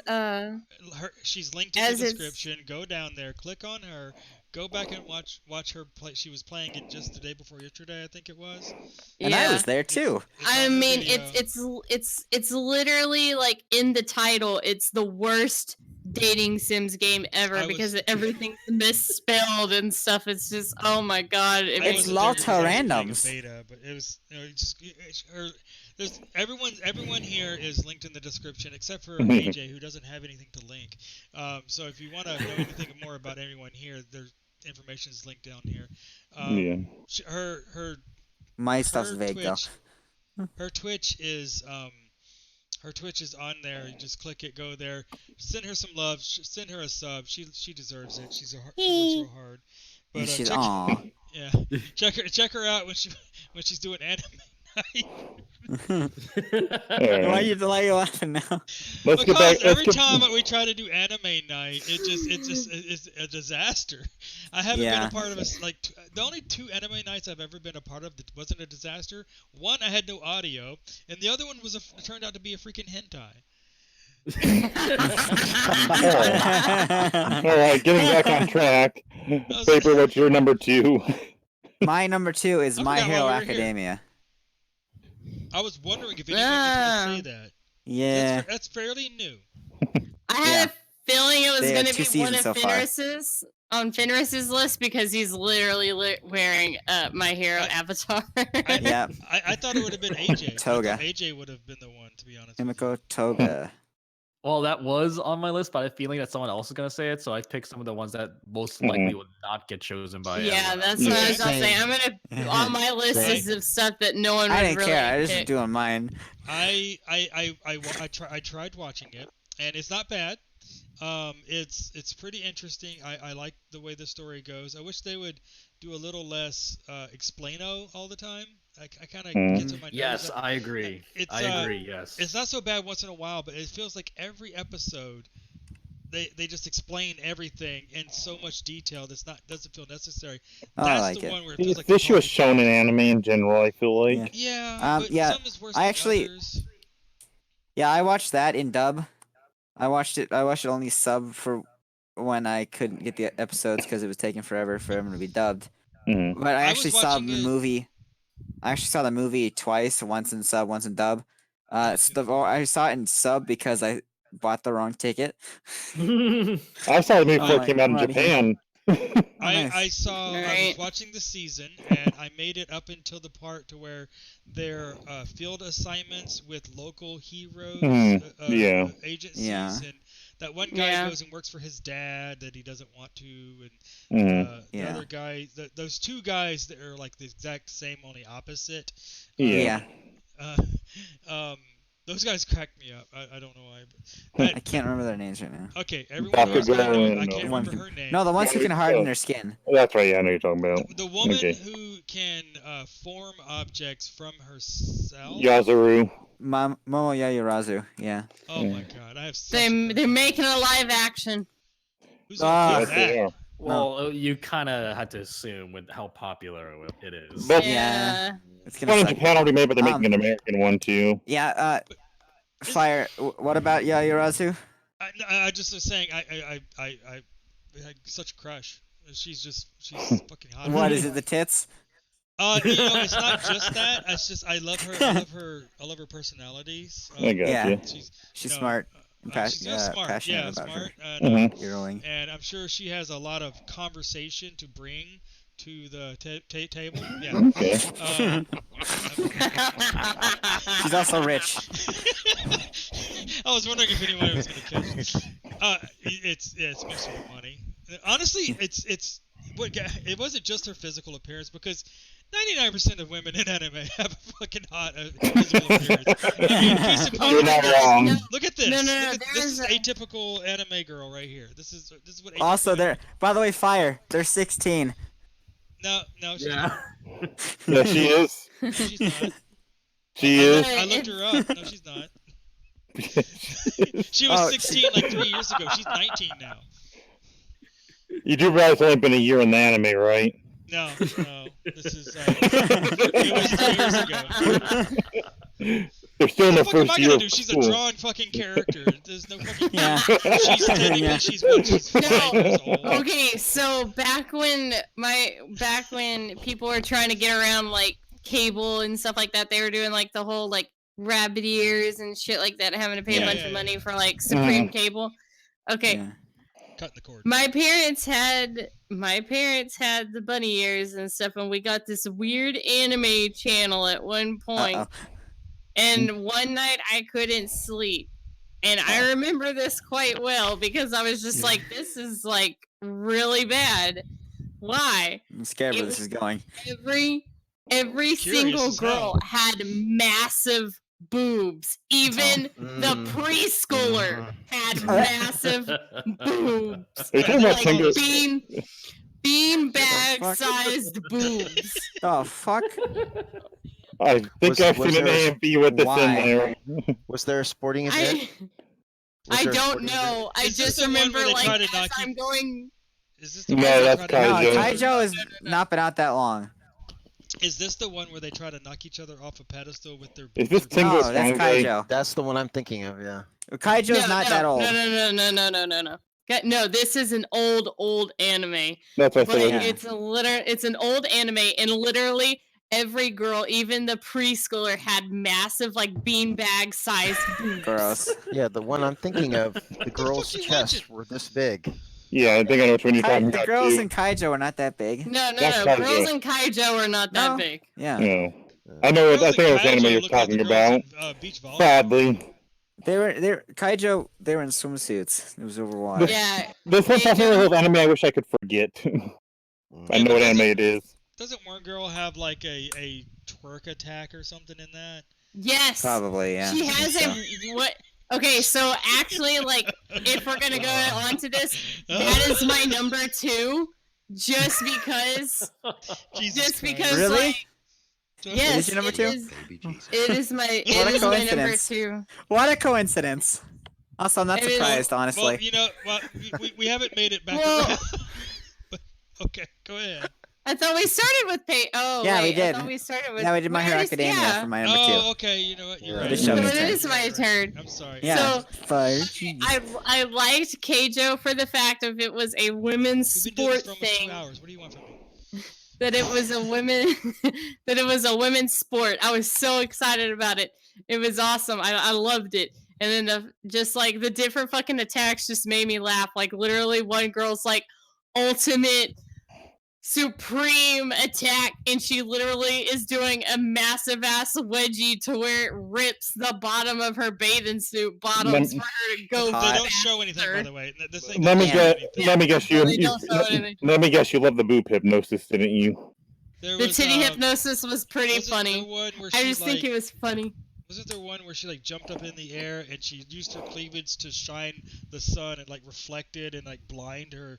it's She's linked in the description. Go down there, click on her, go back and watch her play. She was playing it just the day before yesterday, I think it was. And I was there too. I mean, it's literally like in the title. It's the worst dating Sims game ever because everything's misspelled and stuff. It's just oh my god. It's lots of randoms. Beta, but it was there's everyone here is linked in the description except for AJ who doesn't have anything to link. So if you want to know anything more about anyone here, there's information is linked down here. My stuff's vague Twitch, though. Her Twitch is on there. You just click it, go there, send her some love, send her a sub. She deserves it. She works real hard. But She's check her out when she's doing anime night. Why are you laughing now? Because every time we try to do anime night, it's a disaster. I haven't been a part of the only 2 anime nights I've ever been a part of that wasn't a disaster. One I had no audio, and the other one turned out to be a freaking hentai. All right, getting back on track. Paper, what's your number 2? My number 2 is My Hero Academia. I was wondering if anyone was going to say that. Yeah. That's fairly new. I had a feeling it was They going had to 2 be one seasons of so far. Fenris's list because he's literally wearing My Hero avatar. Yeah. I thought it would have been AJ. Toga. I thought AJ would have been the one, to be honest. Himiko Toga. Well, that was on my list, but I had a feeling that someone else is gonna say it, so I picked some of the ones that most likely would not get chosen by. Yeah, everyone that's else. what I was gonna Same. say. I'm gonna on my list Same. is of stuff that no one would I didn't really care. I just pick. was doing mine. I tried watching it, and it's not bad. It's pretty interesting. I like the way the story goes. I wish they would do a little less explaino all the time. I kind of gets on my nerves. Yes, I agree. I agree. Yes. It's not so bad once in a while, but it feels like every episode they just explain everything in so much detail that's not doesn't feel necessary. Oh, That's I like the it. one where it feels like The issue they're is shown in anime in general, I feel like. Yeah, but yeah, some is worse I than actually- others. Yeah, I watched that in dub. I watched it only sub for when I couldn't get the episodes because it was taking forever for them to be dubbed. Mhm. But I I actually was saw watching the it- movie. I actually saw the movie twice, once in sub, once in dub. Oh, I saw it in sub because I bought the wrong ticket. I saw the movie before Oh it came out in my God, Japan. I nice. saw. I was Right. watching the season, and I made it up until the part to where their field assignments with local heroes, yeah. agencies, Yeah. and that one guy Yeah. goes and works for his dad that he doesn't want to, and Mhm. the Yeah. other guy, those two guys that are like the exact same, only opposite. Yeah. Yeah. Those guys cracked me up. I don't know why. But I can't remember their names right now. okay, everyone knows Bakugo that. I and, can't One remember can- her name. No, the ones who Yeah, can harden yeah. their skin. That's right, yeah, I know you're talking about. The woman Okay. who can form objects from herself. Yazuru. Momo Yayurazu. Yeah. Oh my god, I have such They're making a live action. Who's Ah. Yes, they are. Well, you kind of had to assume with how popular it is. But- Yeah. It's One gonna in suck. Japan already made, but they're making Um, an American one too. Yeah. Fire. What about Yayurazu? I just was saying I had such a crush. She's fucking hot. What is it? The tits? It's not just that. It's just I love her. I love her personalities. I got Yeah. you. She's No, smart. And she's very smart. passionate Yeah, about smart. her And, heroing. and I'm sure she has a lot of conversation to bring to the table. Yeah. Okay. She's also rich. I was wondering if anyone was going to catch. It's mostly the money. Honestly, it wasn't just her physical appearance because 99% of women in anime have a fucking hot physical appearance. I mean, case in point, You're not wrong. Look at this. No, Look at, this is there's a- atypical anime girl right here. This is what. Atypical Also, by the way, Fire. They're 16. No, she's Yeah. Yeah, she is. not. She's not. She is. I looked her up. No, she's not. She was Oh, 16 like 3 years ago. She's 19 now. You do realize it's only been a year in the anime, right? No. This is. It was 3 years ago. They're still in What the the fuck am first I year gonna of do? She's a school. drawn fucking character. There's no fucking. Yeah. She's technically Yeah. she's 5 years old. Okay, so back when people were trying to get around like cable and stuff like that, they were doing like the whole like rabbit ears and shit like that, having to pay a bunch of money for like Supreme Cable. Okay, Yeah. Cutting the cord. my parents had the bunny ears and stuff, and we got this weird anime channel at one point. Uh-oh. And one night I couldn't sleep. And I remember this quite well because I was just like, this is like really bad. Why? I'm scared where It this is going. Every single as girl hell. had massive boobs. Even the preschooler had massive boobs. Are you talking about Like single? beanbag fuck? sized boobs. Oh, fuck. I think Was- I've was seen an there a- AMV with this Why? in there. Was there a sporting event? Was I there a don't sporting know. I Is this just the one remember where they like try to as knock you- I'm going. Is this the No, one where they that's try to No, Kaijo. Kaijo has not been out that long. Is this the one where they try to knock each other off a pedestal with their? Is this their- Tingle No, that's Sangai? Kaijo. That's the one I'm thinking of. Yeah. Kaijo's not that old. No. No, this is an old anime. That's what I But said. Yeah. it's an old anime, and literally every girl, even the preschooler, had massive like beanbag sized boobs. Gross. Yeah, the one I'm thinking of, the the girl's fuck you chests watching? were this big. Yeah, I think I know which one you're talking The about girls too. in Kaijo are not that big. No, That's girls Kaijo. in Kaijo are not that No. big. Yeah. No. I know. I Girls think in it was anime Kaijo you're look like the talking girls about. in beach volleyball. Sadly, They were Kaijo. They were in swimsuits. It was over water. Yeah. this one's also one of those anime I wish I could forget. I know what anime it is. Doesn't one girl have like a twerk attack or something in that? Yes. Probably, yeah. She has a what? Okay, so actually, like, if we're gonna go on to this, that is my number 2, just because. Jesus because, Really? like, yes, It is your number 2? It is my. It What a is my number coincidence. 2. What a coincidence. Also, I'm not It is- surprised, honestly. Well, you know, we haven't made it back Whoa. around. But, okay, go ahead. I thought we started with Oh, Yeah, we wait, did. I thought we started with. Yeah, we did My Hero Where is- Academia yeah. for my number 2. Oh, okay. You know what? You're Yeah. right. It is Shelby's So it turn. is my turn. I'm sorry. Yeah. So Jeez. I liked Keijo for the fact of it was a women's We've been doing sport this for almost 2 thing. hours. What do you want from me? That it was a women that it was a women's sport. I was so excited about it. It was awesome. I loved it. And then just like the different fucking attacks just made me laugh. Like literally one girl's like ultimate supreme attack, and she literally is doing a massive ass wedgie to where it rips the bottom of her bathing suit bottoms for her to go. They Hot. don't show anything, by the way. This thing Let me doesn't show guess. anything. Let me guess. No, they don't show anything. Let me guess. You love the boob hypnosis, didn't you? There The was, titty hypnosis was pretty wasn't funny. there one where I she, just think like- it was funny. Wasn't there one where she like jumped up in the air and she used her cleavage to shine the sun and like reflected and like blind her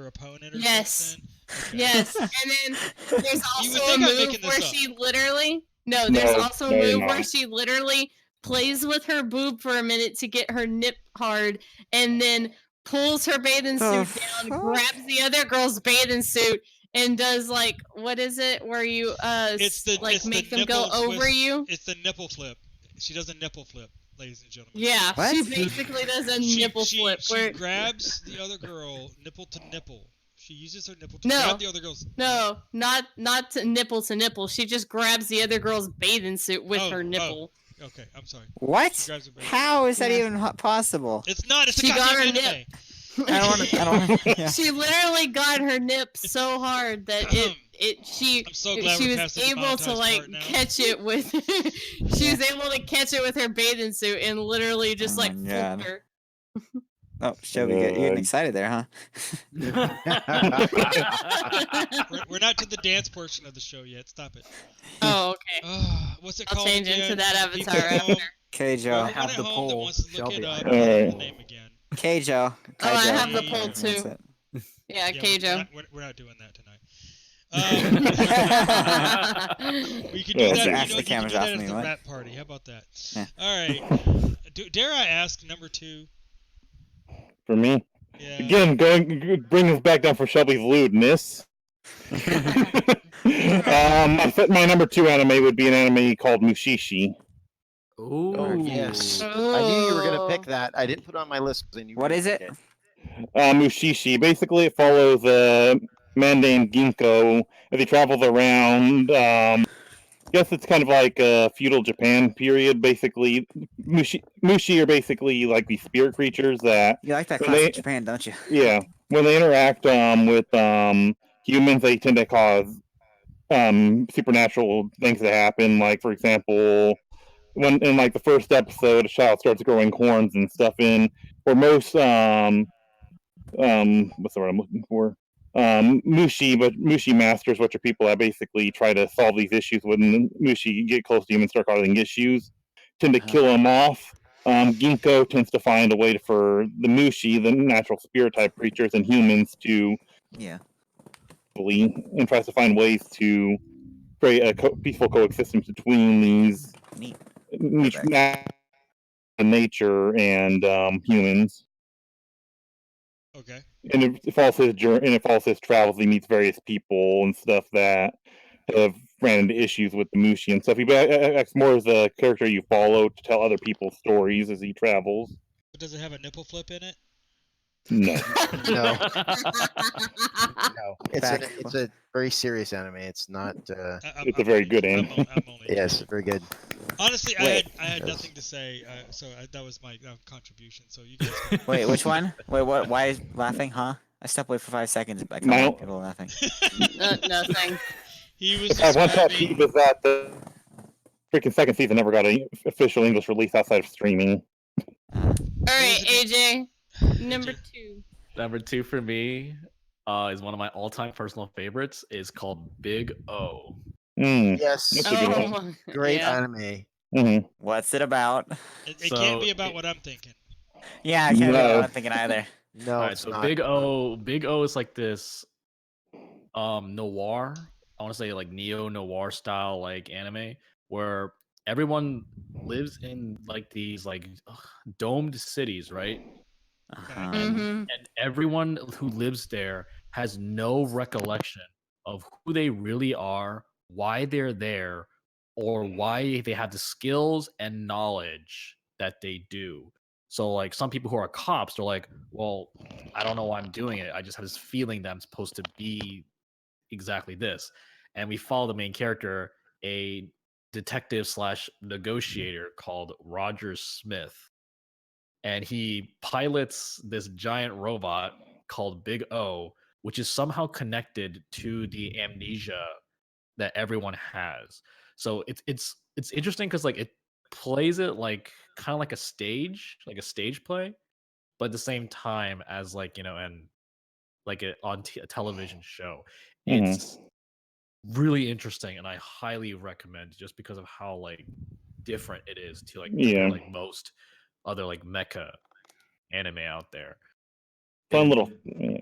opponent or Yes. something? Okay. Yes, and then there's You would also a think I'm move making this where up. she literally there's No, also a no, you're move where not. she literally plays with her boob for a minute to get her nip hard, and then pulls her bathing The suit down, fuck? grabs the other girl's bathing suit, and does like what is it where you It's the like it's make the them go nipple over twist. you? It's the nipple flip. She does a nipple flip, ladies and gentlemen. Yeah, What? she basically does a nipple flip She where grabs the other girl nipple to nipple. She uses her nipple to No. grab the other girl's. no, not to nipple. She just grabs the other girl's bathing suit with her nipple. Okay, I'm sorry. She What? grabs her baby. How is that Yeah. even possible? It's not. It's a She got goddamn her anime. nip. I don't want to. I don't. Yeah. She literally got her nip so hard that she I'm so glad she we're was past the able to demonetized like part now. catch it with she was able to catch it with her bathing suit and literally just Oh like my flipped God. her. Oh, Shelby, you're getting excited there, huh? We're not to the dance portion of the show yet. Stop it. Oh, okay. What's it I'll call change again? into that People avatar at home, after. Keijo. anyone have at the home that poll. wants to look Shelby, it I up, have the the poll. name again. Keijo. Oh, I Keijo. have the poll That's too. That's it. Yeah, Yeah, Keijo. we're not doing that tonight. We could do Yeah, that. seriously. You know, The you could do camera's that off as me, the what? rap party. How about that? Yeah. All right. Dare I ask number 2? For me, Yeah. again, bring us back down for Shelby's lewdness. My number 2 anime would be an anime called Mushishi. Ooh. Oh, yes. I knew you were going to pick that. I didn't put it on my list because I knew. What is it? Mushishi. Basically, it follows a man named Ginkgo as he travels around. I guess it's kind of like a feudal Japan period. Basically, Mushi are basically like these spirit creatures that. You like that When classic they- Japan, don't you? Yeah, when they interact with humans, they tend to cause supernatural things to happen. Like, for example, when in like the first episode, a child starts growing horns and stuff. Or most what's the word I'm looking for? Mushi masters, which are people that basically try to solve these issues when Mushi get close to humans, start causing issues, tend to kill them off. Ginkgo tends to find a way for the Mushi, the natural spirit type creatures, and humans to Yeah. and tries to find ways to create a peaceful coexistence between these Neat. nature and humans. Okay. And it follows his journey, and it follows his travels. He meets various people and stuff that have ran into issues with the Mushi and stuff. He acts more as a character you follow to tell other people's stories as he travels. But does it have a nipple flip in it? No. No, no. Back. It's a very serious anime. It's not. It's a very good anime. I'm only Yes, very good. Honestly, Wait. I had Yes. nothing to say, so that was my contribution. So you guys. Can... Wait, which one? Wait, what? Why is laughing? Huh? I stepped away for 5 seconds. I My- caught people laughing. Nothing. He was One pet describing. peeve is that the freaking second season never got an official English release outside of streaming. All right, was it? AJ, number 2. Number 2 for me is one of my all-time personal favorites. Is called Big O. Yes, That's a good one. great yeah. anime. Mm-hmm. What's it about? It can't So, be about what I'm thinking. Yeah, I can't No. know what I'm thinking either. No, All right, it's so not. Big O is like this noir. I want to say like neo noir style like anime where everyone lives in like these like domed cities, right? Uh-huh. Mm-hmm. And everyone who lives there has no recollection of who they really are, why they're there, or why they have the skills and knowledge that they do. So like some people who are cops, they're like, well, I don't know why I'm doing it. I just have this feeling that I'm supposed to be exactly this. And we follow the main character, a detective slash negotiator called Roger Smith. And he pilots this giant robot called Big O, which is somehow connected to the amnesia that everyone has. So it's interesting because like it plays it like kind of like a stage play, but at the same time as like and like a television show. Mhm. It's really interesting, and I highly recommend just because of how like different it is to like Yeah. like most other like mecha anime out there. Fun It- little. Yeah.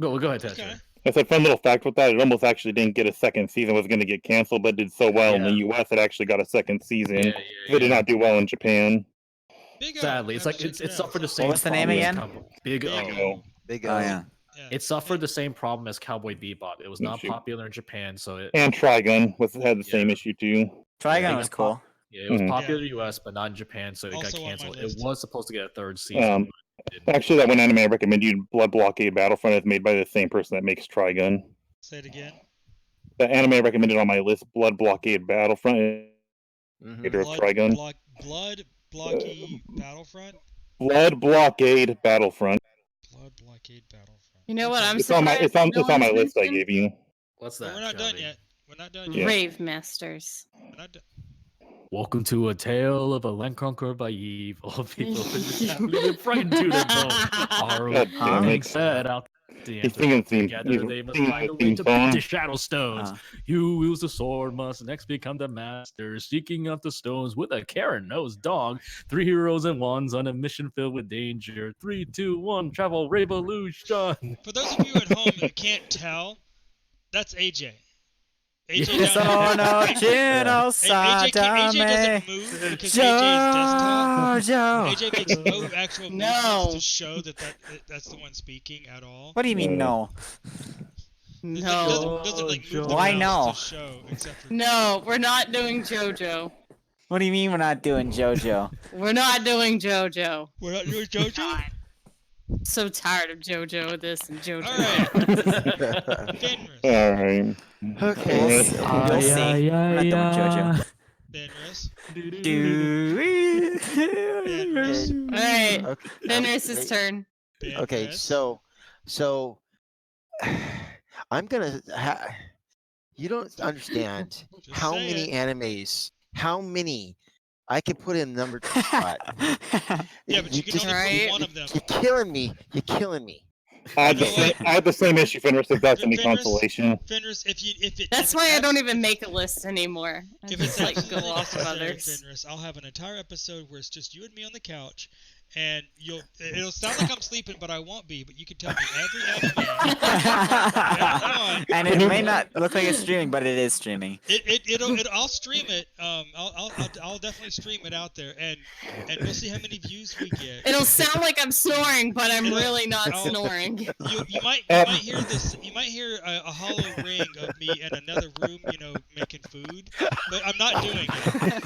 Go ahead, Okay. Tetcher. I said fun little fact with that. It almost actually didn't get a second season. Was going to get canceled, but did so well in the U.S. It actually got a second season. Yeah, It did not do well in Japan. Big O. Sadly, it's I have like to it's check it suffered the out. same. What's the name problem as again? Big Big O. O. Big Oh O. yeah. Yeah. It suffered the same problem as Cowboy Bebop. It was not Shoot. popular in Japan, so it And Trigun had the Yeah. same issue too. Trigun Yeah, was got cool. it was Mhm. popular in the US, but not in Japan, so it got Also on my canceled. It list. was supposed to get a third season. But it didn't. Actually, that one anime I recommend you, Blood Blockade Battlefront, is made by the same person that makes Trigun. Say it again. The anime I recommended on my list, Blood Blockade Battlefront, Mhm. creator of Trigun. Blood Blocky Battlefront. Blood Blockade Battlefront. Blood Blockade Battlefront. You know what? I'm It's on my surprised it's on my one's list I mentioned gave you. What's But that? we're not done Shelby? yet. We're not done Yeah. yet. Brave Masters. We're not done. Welcome to a tale of a land conquered by evil people frightened to their bone. Our God damn king it. said out the He's singing theme. together He's they must singing find the a way theme to song. beat the shadow stones. Uh, You who wields the sword must next become the master, seeking out the stones with a Karen-nosed dog. 3 heroes and ones on a mission filled with danger. 3, 2, 1, travel revolution. For those of you at home who can't tell, that's AJ. AJ Yeah. down there. Sono Gino AJ doesn't move because AJ's desktop. Jojo. AJ makes no actual movements No. to show that's the one speaking at all. What do you mean no? No. Doesn't like move the Why mouse no? to show except for No, we're not doing JoJo. What do you mean we're not doing JoJo? We're not doing JoJo. we're not doing JoJo. So tired of JoJo this and JoJo All right, that. Fenris. All right. Okay. You'll see. We're not doing JoJo. Fenris. Okay. All right, Okay. Fenris's turn. Okay. Fenris. So I'm gonna. You don't understand Just how say many it. animes. How many I can put in number 2 spot. Yeah, but you can only Right. put one of them. You're killing me. You're killing me. I had You know what? I had the same issue, Fenris, if that's any Fenris? consolation. Fenris, if it. That's if why I it's don't even make a list anymore. I If it's just like go absolutely off of necessary, others. Fenris, I'll have an entire episode where it's just you and me on the couch, and it'll sound like I'm sleeping, but I won't be. But you can tell me every anime. And it may not look like it's streaming, but it is streaming. I'll stream it. I'll definitely stream it out there, and we'll see how many views we get. It'll sound like I'm snoring, but I'm It'll- really not I'll- snoring. You might hear this. You might hear a hollow ring of me in another room, making food. But I'm not doing it.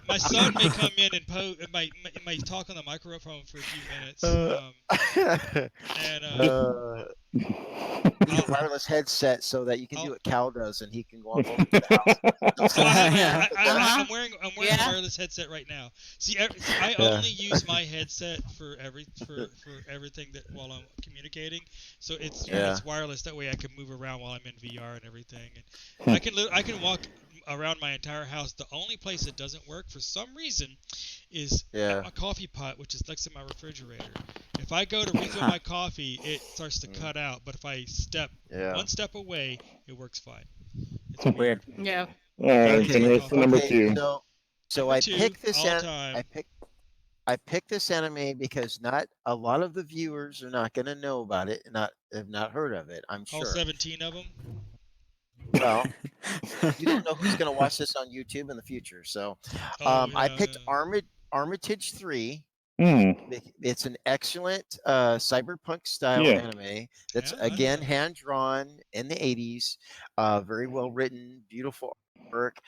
My son may come in and might talk on the microphone for a few minutes. Need a wireless headset so that you can do what Cal does, and he can go all over the house. I'm wearing a Yeah. wireless headset right now. See, I only use my headset for everything that while I'm communicating. So it's wireless. That way I can move around while I'm in VR and everything. And I can walk around my entire house. The only place it doesn't work for some reason is a coffee pot, which is next to my refrigerator. If I go to refill my coffee, it starts to cut out. But if I step one step away, it works fine. It's weird. Yeah. All right, Fenris, number 2. So I picked this I picked this anime because not a lot of the viewers are not going to know about it and have not heard of it. I'm sure. All 17 of them. Well, you don't know who's going to watch this on YouTube in the future. So, I picked Armitage 3. It's an excellent cyberpunk style anime that's again hand drawn in the 80s. Very well written, beautiful work.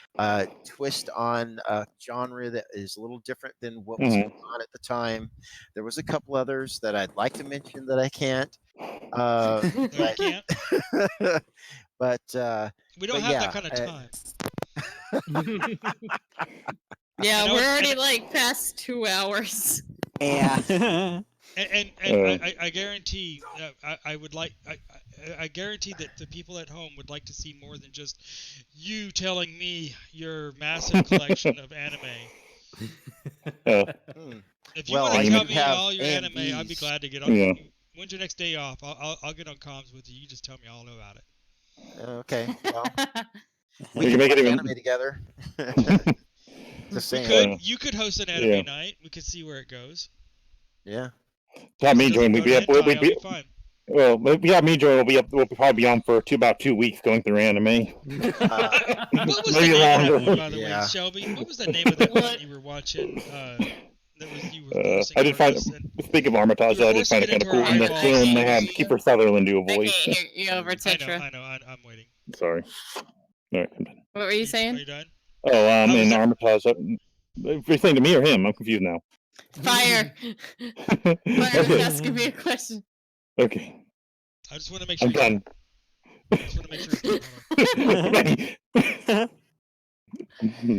Twist on a genre that is a little different than what was going on at the time. There was a couple others that I'd like to mention that I can't. But we don't have that kind of time. Yeah, we're already like past 2 hours. Yeah. And I guarantee I guarantee that the people at home would like to see more than just you telling me your massive collection of anime. If you want to tell me all your anime, I'd be glad to get on. When's your next day off? I'll get on comms with you. You just tell me all about it. Okay. Well, we can make an anime together. You could host an anime night. We could see where it goes. Yeah. Have me join. We'd be fine. Well, yeah, me join. We'll probably be on for about 2 weeks going through anime. What was the name of that one, by the way, Shelby? What was the name of that one you were watching? I did find. Speak of Armitage, I did find it kind of cool in the film. They had Kiefer Sutherland do a voice. I can't hear you over Tetra. I know. I'm waiting. Sorry. All right. What were you saying? Are you done? Oh, in Armitage. You're saying to me or him? I'm confused now. Fire. Fire asking me a question. Okay. I just want to make sure. I'm done. I just want to make sure.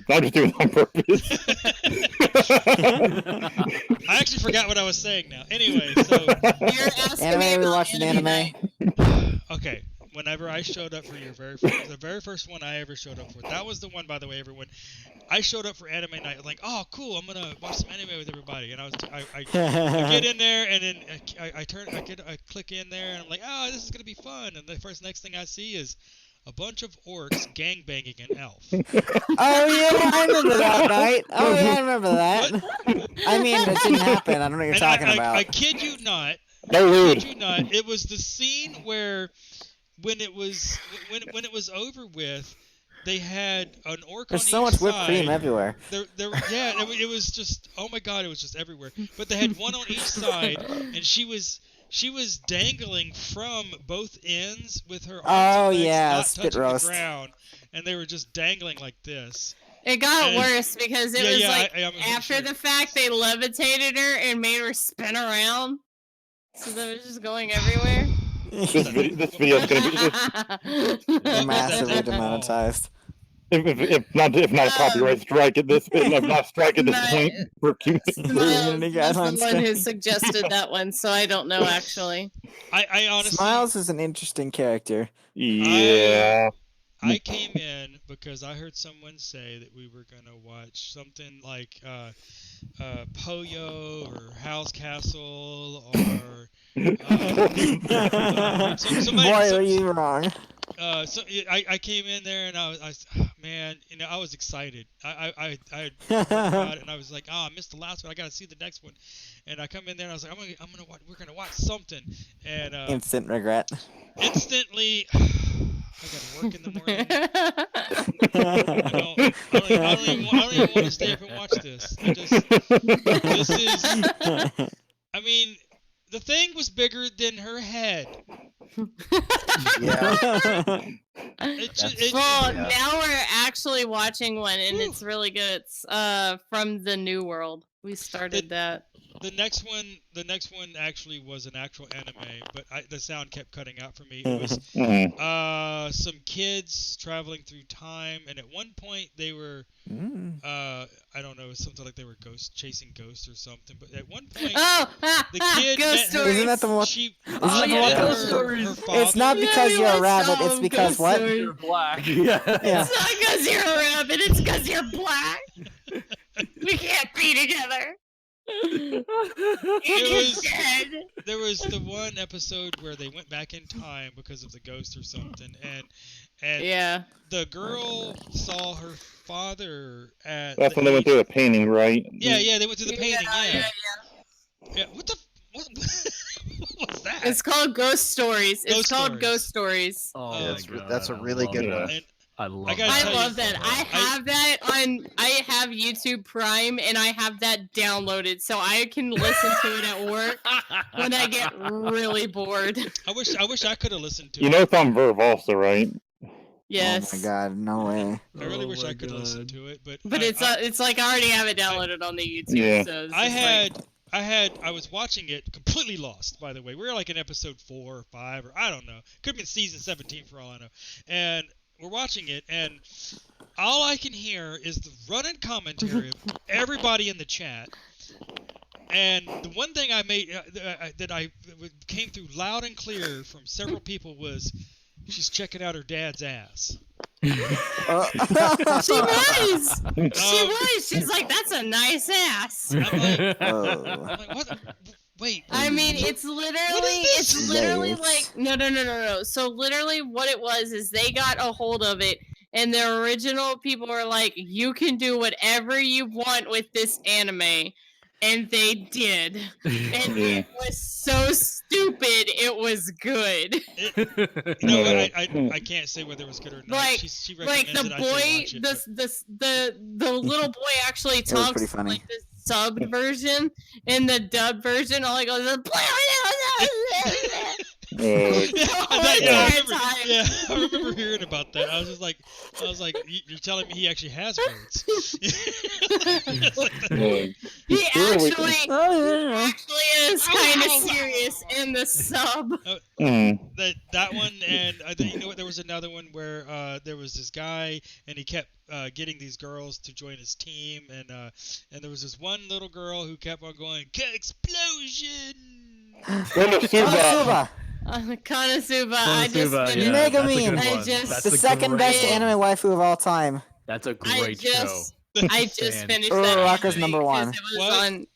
I'm just doing it on purpose. I actually forgot what I was saying now. Anyway, so you're asking me we watched an anime. Okay. Whenever I showed up for the very first one I ever showed up for, that was the one, by the way, everyone. I showed up for anime night, like, oh, cool, I'm gonna watch some anime with everybody, and I get in there, and then I click in there, and I'm like, oh, this is gonna be fun, and the next thing I see is a bunch of orcs gangbanging an elf. Oh yeah, I remember that night. Oh yeah, I remember that. What? I mean, it didn't happen. I don't know what you're talking about. I kid you not. It was the scene where when it was over with, they had an orc There's on so each much whipped side. cream everywhere. It was just, oh my god, it was just everywhere. But they had one on each side, and she was dangling from both ends with her arms and legs not spit touching roast. the ground, and they were just dangling like this. It got worse because it was after the fact they levitated her and made her spin around, so that was just going everywhere. This video is going to be massively demonetized. If not a copyright strike at this, if not strike at this point for community guidelines. The one who suggested that one, so I don't know actually. I honestly, Smiles is an interesting character. Yeah. I came in because I heard someone say that we were gonna watch something like Poyo or House Castle or. Boy, are you wrong? So I came in there and I was man, I was excited. I about it and I was like, oh, I missed the last one. I got to see the next one. And I come in there and I was like, we're gonna watch something. And instant regret. Instantly, I got to work in the morning. I don't even want to stay up and watch this. This is. I mean, the thing was bigger than her head. Yeah. Well, yeah. now we're actually watching one, and it's really good. It's from the New World. We started that. The next one actually was an actual anime, but the sound kept cutting out for me. It was some kids traveling through time, and at one point they were I don't know, it was something like they were chasing ghosts or something. But at one point, the kid Ghost met stories. Isn't that the one? she Isn't that the yeah, one? Ghost her Stories. father. It's not because you're a rabbit. It's because what? You're black. Yeah. Yeah. It's not because you're a rabbit. It's because you're black. We can't be together. There was the one episode where they went back in time because of the ghost or something, and Yeah. the girl saw her father at. That's when they went through the painting, right? Yeah, they went through the painting. Yeah. Yeah. What was that? It's called Ghost Stories. It's Ghost called Stories. Ghost Stories. Oh Yeah, my God, that's a really love good that. one. And I love I gotta I tell you, love that. I have that on. I have YouTube Prime, and I have that downloaded, so I can listen to it at work when I get really bored. I wish I could have listened to You it. know it's on Verve also, right? Yes. Oh my god, no way. I really Oh wish my I could have listened God. to it, but But it's like I already have it downloaded on the YouTube. Yeah. So it's I was watching it completely lost, by the way. We were like in episode 4 or 5 or I don't know. Could have been season 17 for all I know. And we're watching it and all I can hear is the running commentary of everybody in the chat. And the one thing I made that came through loud and clear from several people was she's checking out her dad's ass. She was. She was. She's like, that's a nice ass. I'm like, what? Wait. I mean, it's literally like no. So literally, what it was is they got a hold of it, and the original people were like, "You can do whatever you want with this anime," and they did, and it was so stupid. It was good. I can't say whether it was good or not. Like, she like the recommended I should boy, watch it, the little boy actually That was talks pretty funny. like the subbed version. In the dub version, all he goes is I remember hearing about that. I was like, you're telling me he actually has words. He actually is kind of serious in the sub. That one, and you know what? There was another one where there was this guy, and he kept getting these girls to join his team, and there was this one little girl who kept on going, explosion. Konosuba. Konosuba. I just Konosuba, finished. yeah, Mega that's a good Meme. one. That's That's The a second great best one. anime waifu of all time. That's a I great show. just finished Fan. that. Rocker's anime number one.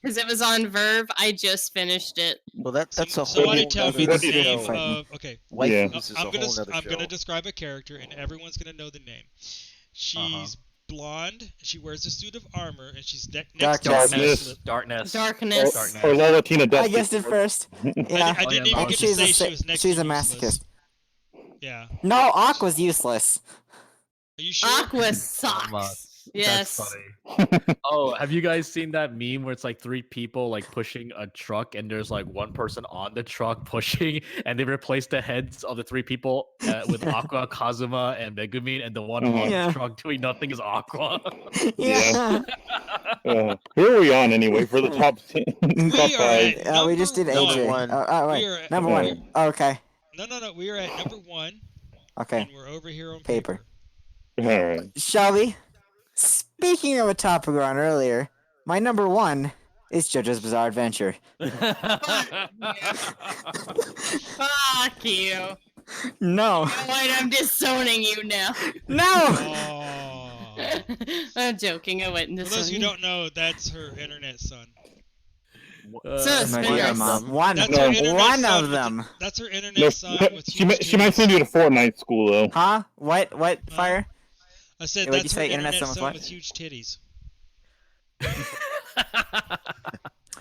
Because it was on Verve. I just finished it. Well, that's a whole Somebody tell me the nother name show. of. Okay, Waifus is a I'm whole nother I'm show. gonna describe a character, and everyone's gonna know the name. She's blonde. She wears a suit of armor, and she's next to Darkness. Darkness. Or Lolatina Dusty. I guessed it first. Yeah. I didn't yeah, even and get to say she was next she's to a useless. masochist. Yeah. No, Aqua's useless. Are you sure? Aqua sucks. Yes. That's funny. Oh, have you guys seen that meme where it's like 3 people like pushing a truck and there's like one person on the truck pushing and they replace the heads of the 3 people with Aqua, Kazuma, and Megumi, and the one on Yeah. the truck doing nothing is Aqua. Yeah. Who are we on anyway for the top 10? Top We are 5. at We just did number AJ. one. Wait. We are at- Number 1. Oh, okay. No. We are at number 1, Okay. and we're over here on Paper. Alright. Shelby, speaking of a topic we were on earlier, my number 1 is JoJo's Bizarre Adventure. Fuck you. No. You know what? I'm disowning you now. No! Oh. I'm joking. I went For into those who don't know, that's her internet son. So My Spin dear Yes. mom. One, That's her internet one son of with them. That's her No, internet son with she huge might titties. send you to Fortnite school though. Huh? What? Fire? I said What'd you that's her say, internet internet son with son what? with huge titties.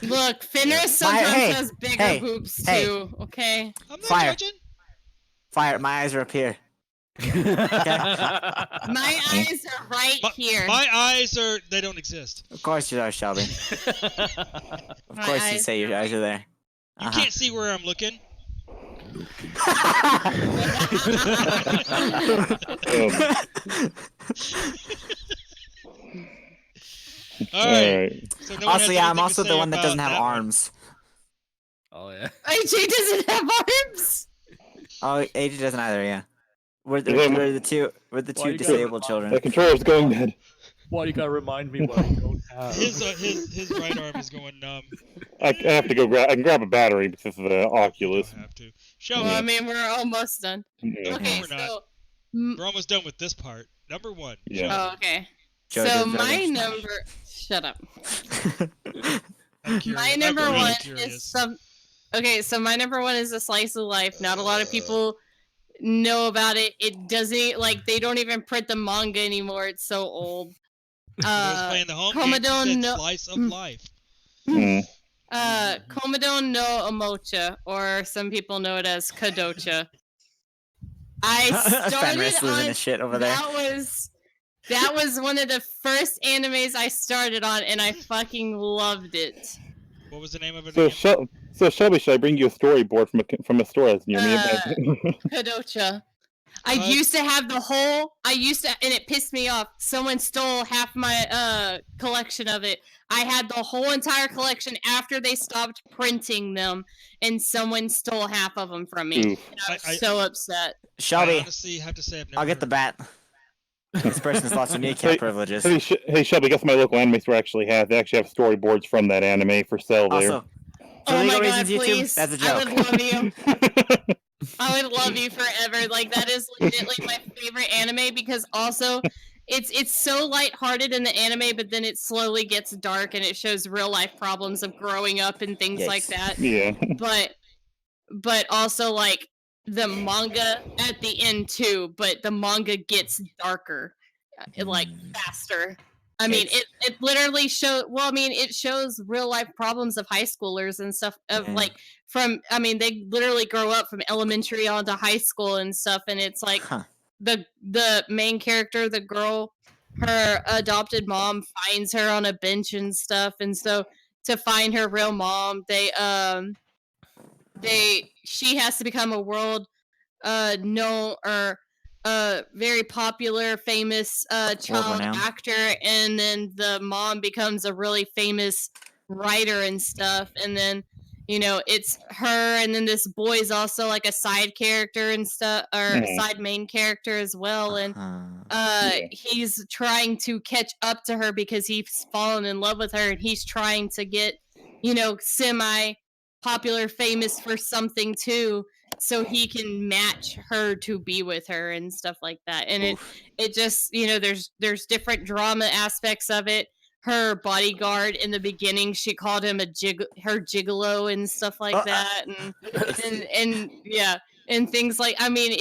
Look, Fenris sometimes has bigger boobs too. Okay. I'm not Fire. judging. Fire. My eyes are up here. Okay? My eyes are right here. My eyes they don't exist. Of course you are, Shelby. Of My course you eyes say your eyes are there. You can't see where I'm looking. All right. So no one Also, has yeah, I'm anything to also the say one that doesn't about have that one. arms. Oh yeah. AJ doesn't have arms. Oh, AJ doesn't either. Yeah. We're Then- the two you disabled gotta- children. The controller's going dead. Why you gotta remind me what I don't have? His right arm is going numb. I have to go grab. I can grab a battery because of the You Oculus. don't have to. Well, Shelby, I mean, we're almost done. Yeah. Okay, we're so not. We're almost done with this part. Number 1. Yeah. oh, okay. Jojo So Dragon my Smash. number. Shut up. I'm curious. My I'm number really one curious. is some. Okay, so my number one is a slice of life. Not a lot of people know about it. It doesn't like they don't even print the manga anymore. It's so old. I was playing the home game. You Komodo said no slice of life. Mm. Komodo no Omocha, or some people know it as Kadocha. I started Fenris losing on his shit over there. that was one of the first animes I started on, and I fucking loved it. What was the name of it So, again? Shelby, should I bring you a storyboard from a store that's near me? Kadocha. I used to have and it pissed me off. Someone stole half my collection of it. I had the whole entire collection after they stopped printing them, and someone stole half of them from me. And I was so upset. Shelby, I honestly have to say I've never I'll get the heard bat. This person's lost some kneecap privileges. Hey, Shelby, guess my local anime store actually has. They actually have storyboards from that anime for sale there. Also, for Oh legal my reasons, god, YouTube, please. that's a I joke. would love you. I would love you forever. Like, that is legitimately my favorite anime, because also it's so lighthearted in the anime, but then it slowly gets dark and it shows real life problems of growing up and things like that. Yeah. But also like the manga at the end too, but the manga gets darker, like faster. I mean, it literally it shows real life problems of high schoolers and stuff of like they literally grow up from elementary on to high school and stuff, and it's like the main character, the girl, her adopted mom finds her on a bench and stuff, and so to find her real mom, she has to become a world known or very popular, famous child actor, and then the mom becomes a really famous writer and stuff, and then it's her, and then this boy's also like a side character and stuff, or side main character as well, and he's trying to catch up to her because he's fallen in love with her, and he's trying to get semi popular, famous for something too, so he can match her to be with her and stuff like that. And it just there's different drama aspects of it. Her bodyguard in the beginning, she called him her gigolo and stuff like that, and yeah, and things like, I mean,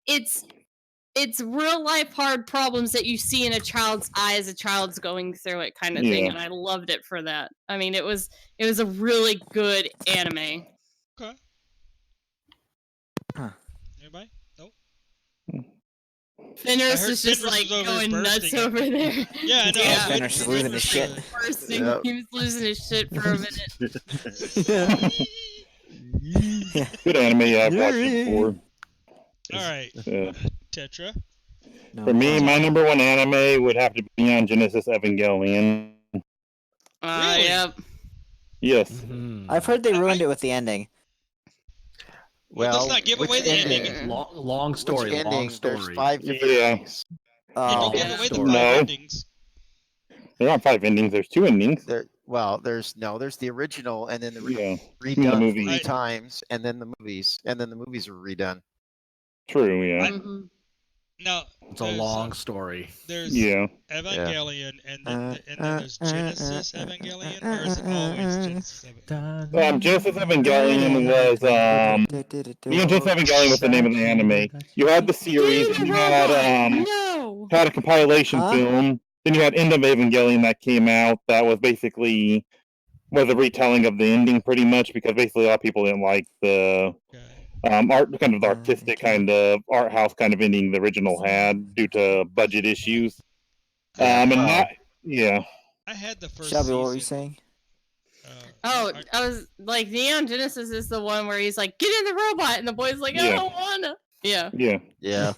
it's real life hard problems that you see in a child's eye as a child's going through it, kind of thing, and I loved it for that. I mean, it was a really good anime. Okay. Anybody? Nope. Fenris is just like going nuts over there. Yeah, I know. Yeah. Fenris is losing his shit. Yep. He was losing his shit for a minute. Good anime I've watched before. Alright. Tetra? For me, my number one anime would have to be Neon Genesis Evangelion. Really? Yep. Yes. I've heard they ruined it with the ending. Well, let's not give away the ending. Long story. Long story. There's 5 different endings. Don't give away the 5 endings. There aren't 5 endings. There's 2 endings. There's the original, and then the redone the movie 3 times, and then the movies, are redone. True, yeah. Now, it's a long story. There's Evangelion, and then there's Genesis Evangelion, or is it always Genesis Evangelion? Genesis Evangelion was Neon Genesis Evangelion was the name of the anime. You had the series, and you had a compilation film. Then you had End of Evangelion that came out. That was basically a retelling of the ending, pretty much, because basically a lot of people didn't like the the artistic kind of art house kind of ending the original had due to budget issues. I had the first Shelby, season. what were you saying? I was like, Neon Genesis is the one where he's like, get in the robot, and the boy's like, I Yeah. don't wanna. Yeah. Yeah.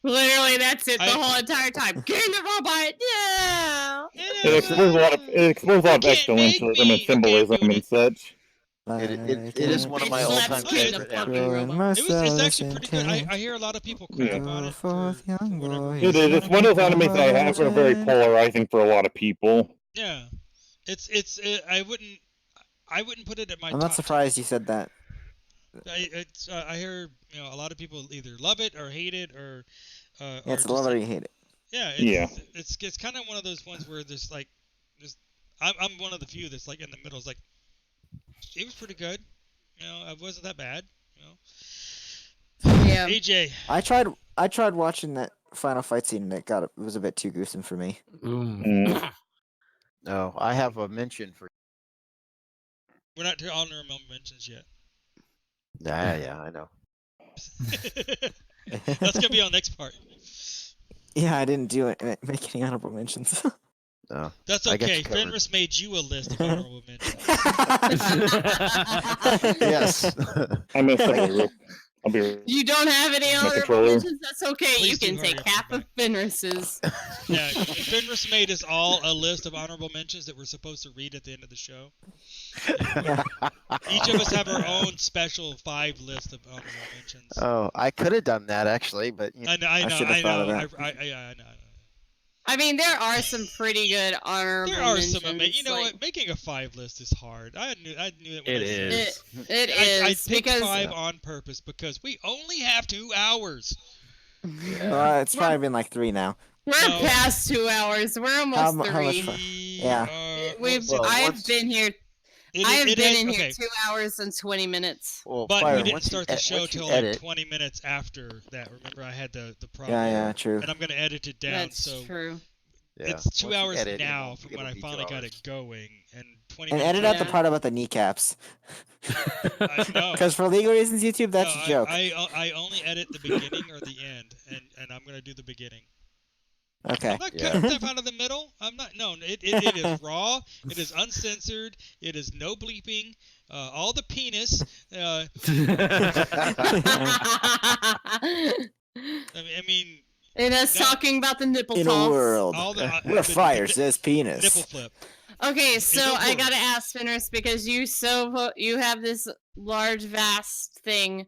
Literally, that's it the whole entire time. Get in the robot. Yeah. It explores a lot of existentialism and symbolism and such. It is one of my It slaps all-time you in the favorite fucking animes. robot. It's actually pretty good. I hear a lot of people crap on it for whatever It reason. is. It's one of those animes that I have are very polarizing for a lot of people. Yeah, I wouldn't put it at my. I'm not top surprised you said that. I hear a lot of people either love it or hate it or. Yeah, or it's just love it or like, you hate it. Yeah, it's kind of one of those ones where there's like, I'm one of the few that's like in the middle. It's like, it was pretty good. It wasn't that bad. Yeah. AJ. I tried watching that final fight scene and it was a bit too gruesome for me. No, I have a mention for. We're not to honorable mentions yet. Yeah, I know. That's gonna be on next part. Yeah, I didn't make any honorable mentions. No. That's I got okay. you covered. Fenris made you a list of honorable mentions. Yes. I'm gonna step away. I'll be. You don't have any My honorable controller. mentions? That's okay. Please You can do hurry take up, half come of Fenris's. Yeah, Fenris made us all a list of honorable mentions that we're supposed to read at the end of the show. Yeah. Each of us have our own special 5 list of honorable mentions. Oh, I could have done that actually, but I know. should've thought of that. I know. I mean, there are some pretty good honorable There are mentions. some. You know like, what? Making a 5 list is hard. I knew it. When It I said is. It I is picked because 5 on purpose because we only have 2 hours. It's probably been like 3 now. we're No. past 2 hours. We're almost How much 3. fun? We Yeah. I've been here. I have been in here okay. 2 hours and 20 minutes. well, But Fire, we didn't once you start the show once you till like edit, 20 minutes after that. Remember, I had the problem. Yeah, true. And I'm gonna edit it down, That's so true. yeah, it's 2 once you hours edit, now from it'll when I be 2 finally got hours. it going, and 20 And minutes. edit out the Yeah. part about the kneecaps. No. Because for legal reasons, YouTube, that's No, a joke. I only edit the beginning or the end, and I'm gonna do the beginning. Okay. I'm not Yeah. cutting stuff out of the middle. I'm not. No, it is raw. It is uncensored. It is no bleeping. All the penis. I mean, and us No. talking about the nipple In a toss. world all the where fire says penis. nipple flip. Okay, so no I word. gotta ask Fenris because you have this large, vast thing.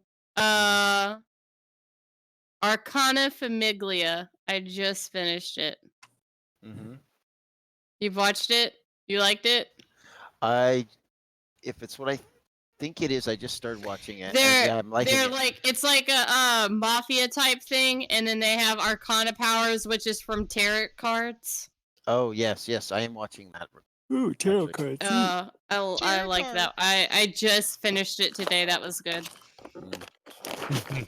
Arcana Famiglia. I just finished it. Mm-hmm. You've watched it? You liked it? If it's what I think it is, I just started watching it. They're and, yeah, I'm liking they're it. like it's like a mafia type thing, and then they have Arcana powers, which is from tarot cards. Oh yes, I am watching that. Ooh, tarot Actually. cards. I Tarot like card. that. I just finished it today. That was good.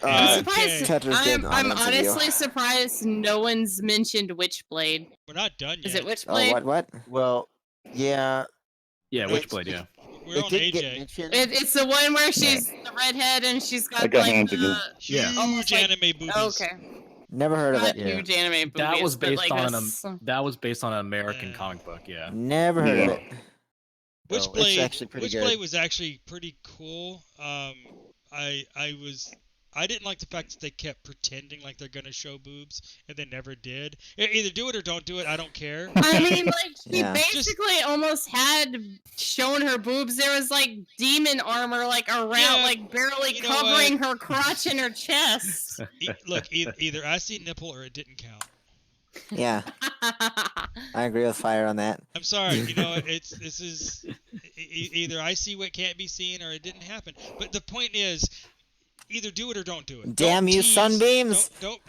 Uh, Surprised- Tetra's good I'm audience review. honestly surprised no one's mentioned Witchblade. We're not done yet. Is it Oh, Witchblade? what? Well, yeah, Yeah, It's- Witchblade, yeah. We're it on did get AJ. mentioned. It's the one where she's the redhead and she's got I got like hands again. Yeah. almost Huge like- anime boobies. okay, Nenever heard of not it. Yeah. huge anime boobies, That was but based like on a an American comic book, yeah. Never heard of Yeah. it. It's Witchblade, actually pretty Witchblade good. was actually pretty cool. I didn't like the fact that they kept pretending like they're gonna show boobs and they never did. Either do it or don't do it. I don't care. I mean, like she Yeah. basically almost had shown her boobs. There was like demon armor, like around, Yeah, like barely you know covering her crotch and her chest. Look, either I see nipple or it didn't count. Yeah, I agree with Fire on that. I'm sorry. This is either I see what can't be seen or it didn't happen. But the point is, either do it or don't do it. Damn Don't you, tease. sunbeams! Don't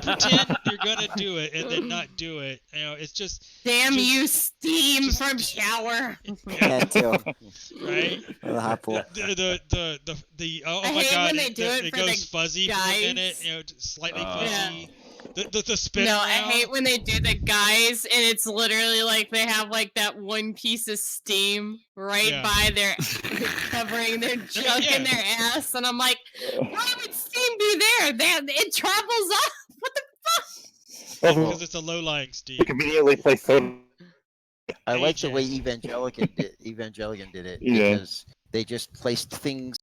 pretend you're gonna do it and then not do it. It's just Damn Just- you, steam from shower. Yeah, too. right. Or the hot pool. The oh I my hate god, when they do it it for goes the fuzzy for a minute. guys. Just slightly Oh. fuzzy. The spin No, around. I hate when they do the guys and it's literally like they have like that one piece of steam right Yeah. by their covering their junk Yeah. in their ass, and I'm like, why would steam be there? It travels up. What the fuck? because it's a low-lying steam. Conveniently placed soda. I like the way AJ. Evangelion did it Yeah. because they just placed things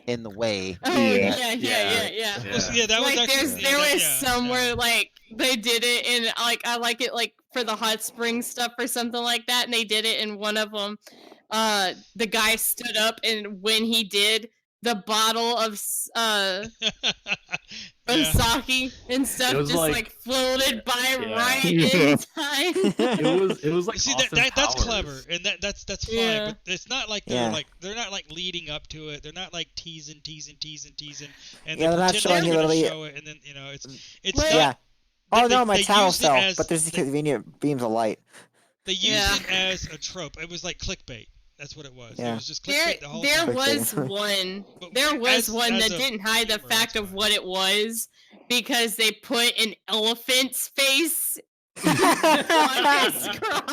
in the way. Oh Yeah. yeah. Well, so, yeah, that was Like actually there was yeah, somewhere like they did it in like I like it like for the hot spring stuff or something like that, and they did it in one of them. The guy stood up, and when he did, the bottle of yeah. sake and stuff It was just like- floated by Yeah. right Yeah. in time. It was like See Austin that's Powers. clever, and that's fine, Yeah. but it's not like they're not like leading up to it. They're not like teasing, and Yeah, then they're not pretend showing they're you gonna literally- show it, and then it's Well, not. Yeah. Oh they- no, my they towel used it fell. as- But there's the they- convenient beams of light. They used Yeah. it as a trope. It was like clickbait. That's what it was. It Yeah. was just There, clickbait the whole there time. was Clickbait. one. But There was one as that a didn't hide the humor, fact that's of fine. what it was because they put an elephant's face on his crotch,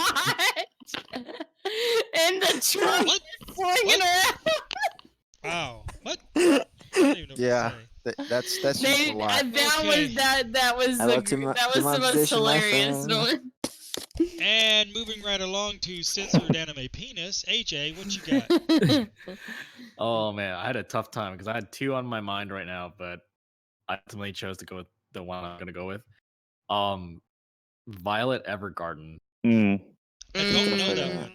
and the trunk What? is swinging around. Wow. What? I don't even know what Yeah. to say. That's used They, a lot. that Okay. was that was Hello the to my- that to was my the most position, my hilarious friend. one. And moving right along to censored anime penis, AJ, what you got? Oh man, I had a tough time because I had two on my mind right now, but I ultimately chose to go with the one I'm gonna go with. Violet Evergarden. Mm. I don't know that Mm. one.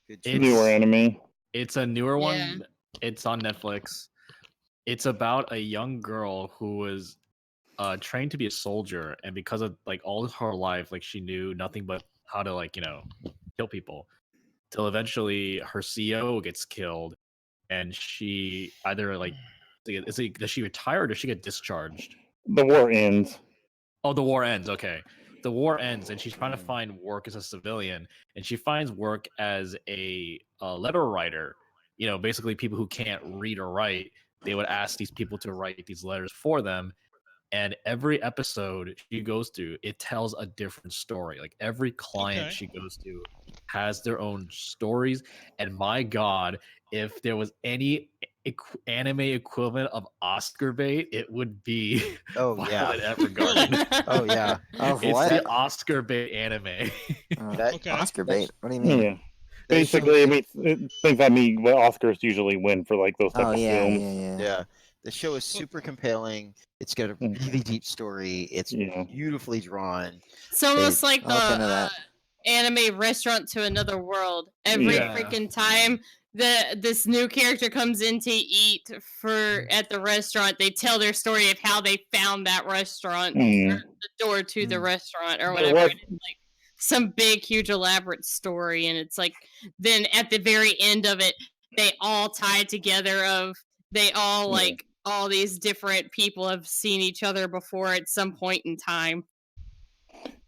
Good It's- Newer anime. It's a newer Yeah. one. It's on Netflix. It's about a young girl who was trained to be a soldier, and because of like all of her life, like she knew nothing but how to like kill people. Till eventually her CEO gets killed, and she either like does she retire or does she get discharged? The war ends. Oh, the war ends. Okay. The war ends, and she's trying to find work as a civilian, and she finds work as a letter writer. Basically, people who can't read or write, they would ask these people to write these letters for them. And every episode she goes through, it tells a different story. Like every client Okay. she goes to has their own stories. And my God, if there was any anime equivalent of Oscar bait, it would be Oh yeah. Violet Evergarden. Oh yeah. Of It's what? the Oscar bait anime. That- Okay. Oscar that's- bait. What do you mean? Yeah. that show- Basically, I mean, things I mean, what Oscars usually win for like those type Oh of yeah, films. yeah. Yeah. The show is super compelling. It's got a Mm. really deep story. It's Yeah. beautifully drawn. It's almost like I'll look into the that. anime Restaurant to Another World. Every Yeah. freaking time this new character comes in to eat at the restaurant, they tell their story of how they found that restaurant, Mm. or the door to the Mm. restaurant, or There whatever. was- And it's like some big, huge, elaborate story, and it's like then at the very end of it, they all tie together. They all Yeah. like all these different people have seen each other before at some point in time.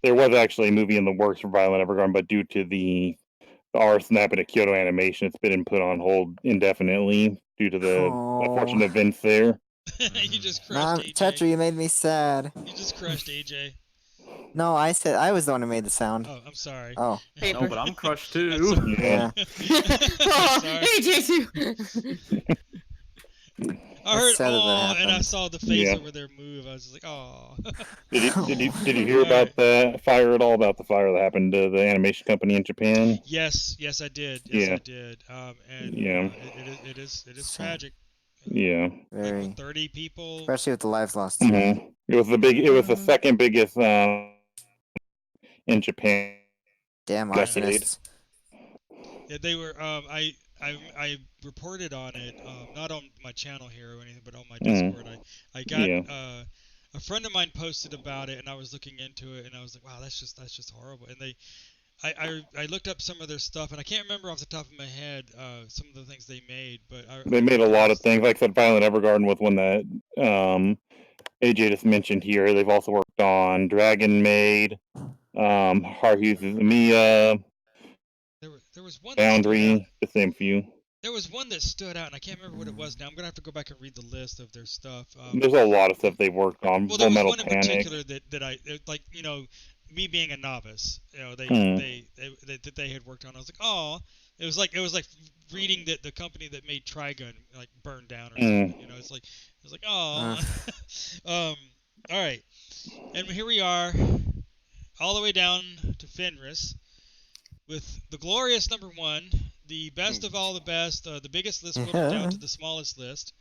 There was actually a movie in the works for Violet Evergarden, but due to the arson that happened at Kyoto Animation, it's been put on hold indefinitely due to the Oh. unfortunate events there. You just Nah, crushed AJ. Tetra, you made me sad. You just crushed AJ. No, I said I was the one who made the sound. Oh, I'm sorry. Oh, No, but I'm crushed I'm too. sorry. Yeah. Oh, Sorry. AJ too. I heard sad that "oh," and I happened. saw the face Yeah. over their move. I was just like, "Oh." Did you hear about the fire at all? About the fire that happened to the animation company in Japan? Yes, I did. Yes, Yeah. I did. And Yeah. it is Sad. tragic. Yeah. Like very. what, 30 people. Especially with the lives lost. Mhm. It was the second biggest in Japan. Damn Decade. arsonists. Yeah, they were. I reported on it, not on my channel here or anything, but on my Discord. I got Yeah. a friend of mine posted about it, and I was looking into it, and I was like, wow, that's just horrible. And I looked up some of their stuff, and I can't remember off the top of my head some of the things they made, but They made a lot of things. Like I said, Violet Evergarden was one that AJ just mentioned here. They've also worked on Dragon Maid, Haruhi Suzumiya, There was one that stood out. Boundary, the same few. There was one that stood out, and I can't remember what it was now. I'm gonna have to go back and read the list of their stuff. There's a lot of stuff they've worked on. Well, Full there was Metal one in Panic. particular that I like. Me being a novice, they had worked on. I was like, oh, it was like reading that the company that made Trigun like burned down or something. It's like oh. All right, and here we are, all the way down to Fenris, with the glorious number 1, the best of all the best, the biggest list whittled down to the smallest list.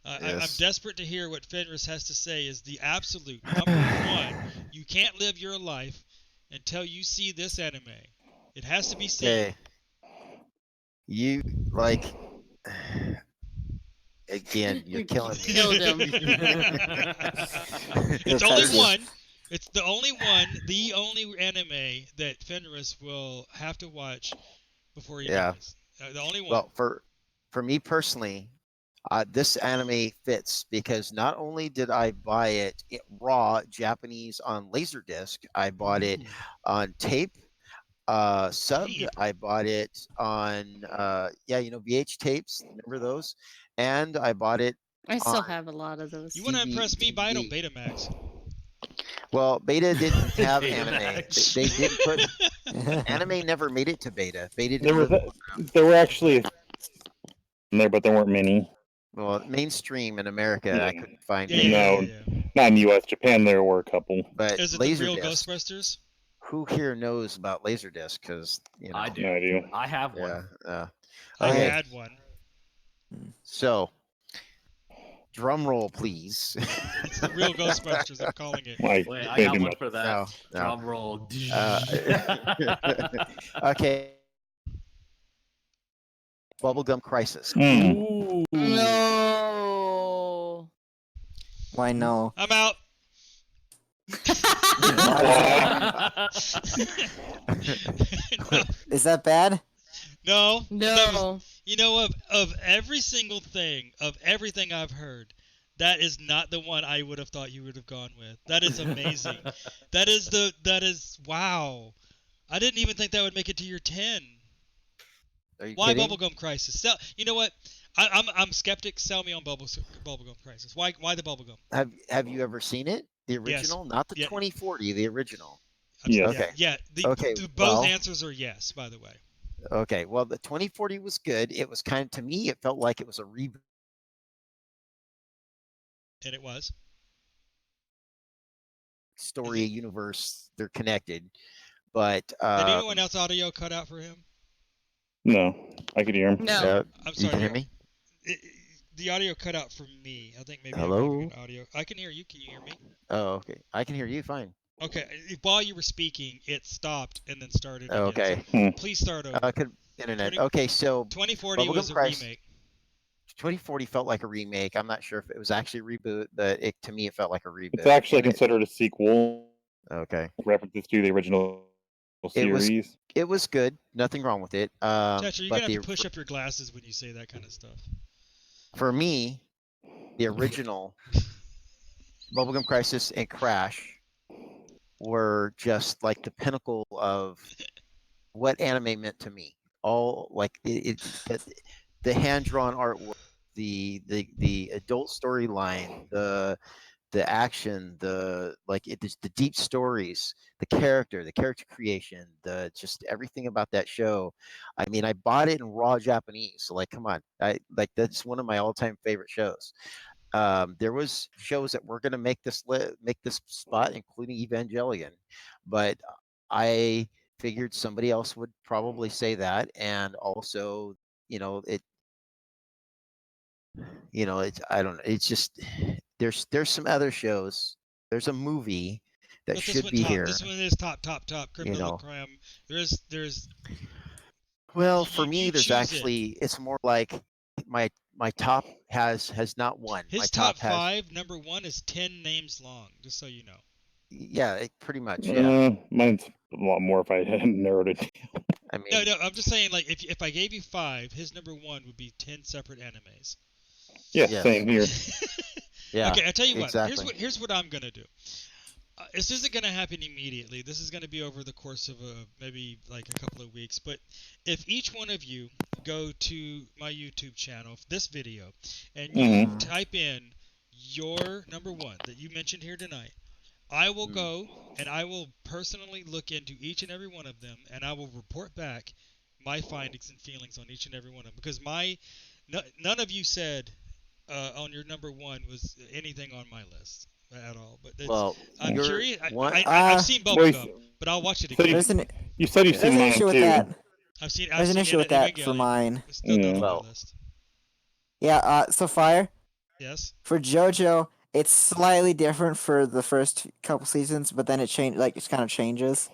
I'm desperate to hear what Fenris has to say is the absolute number 1. You can't live your life until you see this anime. It has to be seen. Okay. You like again? You're killing me. Killed him. It's only one. It's the only one, the only anime that Fenris will have to watch before he dies. The only one. Well, for me personally, this anime fits because not only did I buy it raw Japanese on Laserdisc, I bought it on tape, subbed. Tape. I bought it on VH tapes. Remember those? And I bought it. I still have a lot of those. You want to impress me? Buy it on Betamax. Well, Beta didn't have anime. They didn't put anime. Never made it to Beta. Beta didn't. There were actually there, but there weren't many. Well, mainstream in America, I couldn't find. Not in U.S. Japan, there were a couple. But is it the real Ghostbusters? Who here knows about Laserdisc? Because I do. No, I do. I have one. I had one. So, drum roll, please. It's the real Ghostbusters. I'm calling it. Wait, I got one for that. No. Drum roll. Okay. Bubblegum Crisis. No. Why no? I'm out. Is that bad? No. No. You know, of every single thing, of everything I've heard, that is not the one I would have thought you would have gone with. That is amazing. that is wow. I didn't even think that would make it to your 10. Are you Why kidding? Bubblegum Crisis? You know what? I'm skeptic. Sell me on Bubblegum Crisis. Why the bubblegum? Have you ever seen it? The original, not the 2040, the original. Yeah. Okay. Yeah. Both well, answers are yes. By the way. Okay. Well, the 2040 was good. It was kind of, to me, it felt like it was a reboot. And it was. Story universe. They're connected, but did anyone else audio cut out for him? No, I could hear him. No. I'm sorry. You can hear me? The audio cut out for me. I think maybe Hello? audio. I can hear you. Can you hear me? Oh, okay. I can hear you fine. Okay. While you were speaking, it stopped and then started again. Okay. So please start over. Internet. Okay, so 2040 was a remake. 2040 felt like a remake. I'm not sure if it was actually a reboot, but to me it felt like a reboot. It's actually considered a sequel. Okay. References to the original series. It was good. Nothing wrong with it. Thatcher, you're gonna have to push up your glasses when you say that kind of stuff. For me, the original Bubblegum Crisis and Crash were just like the pinnacle of what anime meant to me. All like the hand-drawn artwork, the adult storyline, the action, the deep stories, the character creation, just everything about that show. I mean, I bought it in raw Japanese, so like, come on, that's one of my all-time favorite shows. There was shows that were going to make this spot, including Evangelion, but I figured somebody else would probably say that, and also, I don't know. It's just there's some other shows. There's a movie that should be here. This one is top criminal crime. There's. Well, for me, there's actually it's more like my top has not one. His my top 5, number 1 is 10 names long. Just so you know. Yeah, pretty much. Yeah. Mine's a lot more if I hadn't narrowed it down. I mean, no. I'm just saying, like, if I gave you 5, his number 1 would be 10 separate animes. Yeah, same here. Yeah. Okay, I tell you exactly. what. Here's what I'm gonna do. This isn't gonna happen immediately. This is gonna be over the course of maybe like a couple of weeks. But if each one of you go to my YouTube channel, this video, and you type in your number 1 that you mentioned here tonight, I will go and I will personally look into each and every one of them, and I will report back my findings and feelings on each and every one of them. Because none of you said on your number 1 was anything on my list. at all. But it's, Well, I'm you're curious. one. I've seen Well, Bubblegum, but I'll watch it so again. you said you've There's seen an mine issue with too. that. I've seen There's an issue with that for Evangelion. mine. It's still not on Well- my list. Yeah. So Fire. Yes. For JoJo, it's slightly different for the first couple seasons, but then it it kind of changes.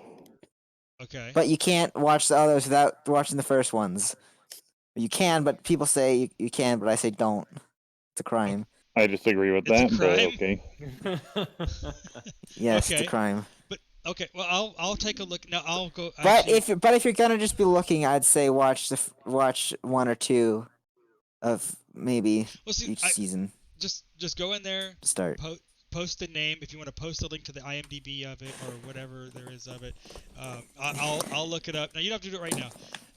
Okay. But you can't watch the others without watching the first ones. You can, but people say you can, but I say don't. It's a crime. I disagree with It's a that, but crime? okay. Yes, it's Okay. a crime. But okay, well I'll take a look. Now I'll go. But actually, if you're gonna just be looking, I'd say watch one or two of maybe well, see, each season just go in there, to start. post the name if you want to post a link to the IMDb of it or whatever there is of it. I'll look it up. Now you don't have to do it right now.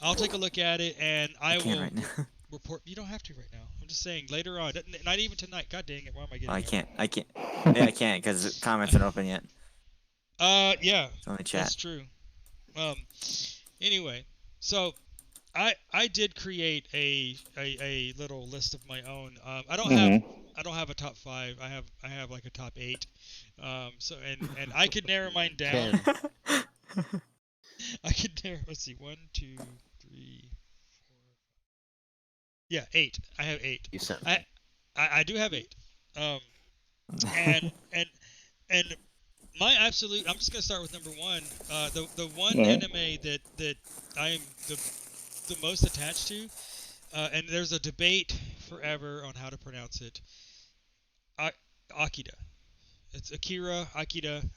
I'll take a look at it and I can't will right now. report. You don't have to right now. I'm just saying later on. Not even tonight. God dang it! Why am I getting? I here? can't. Yeah, I can't because comments aren't open yet. Yeah, It's only chat. that's true. Anyway, so I did create a little list of my own. I don't have a top 5. I have like a top 8. So and I could narrow mine down. 10. I could narrow. Let's see. 1, 2, 3, 4. Yeah, 8. I have 8. You sent. I do have 8. And my absolute. I'm just gonna start with number 1. The one anime that I am the most attached to, and there's a debate forever on how to pronounce it. Akira. It's Akira,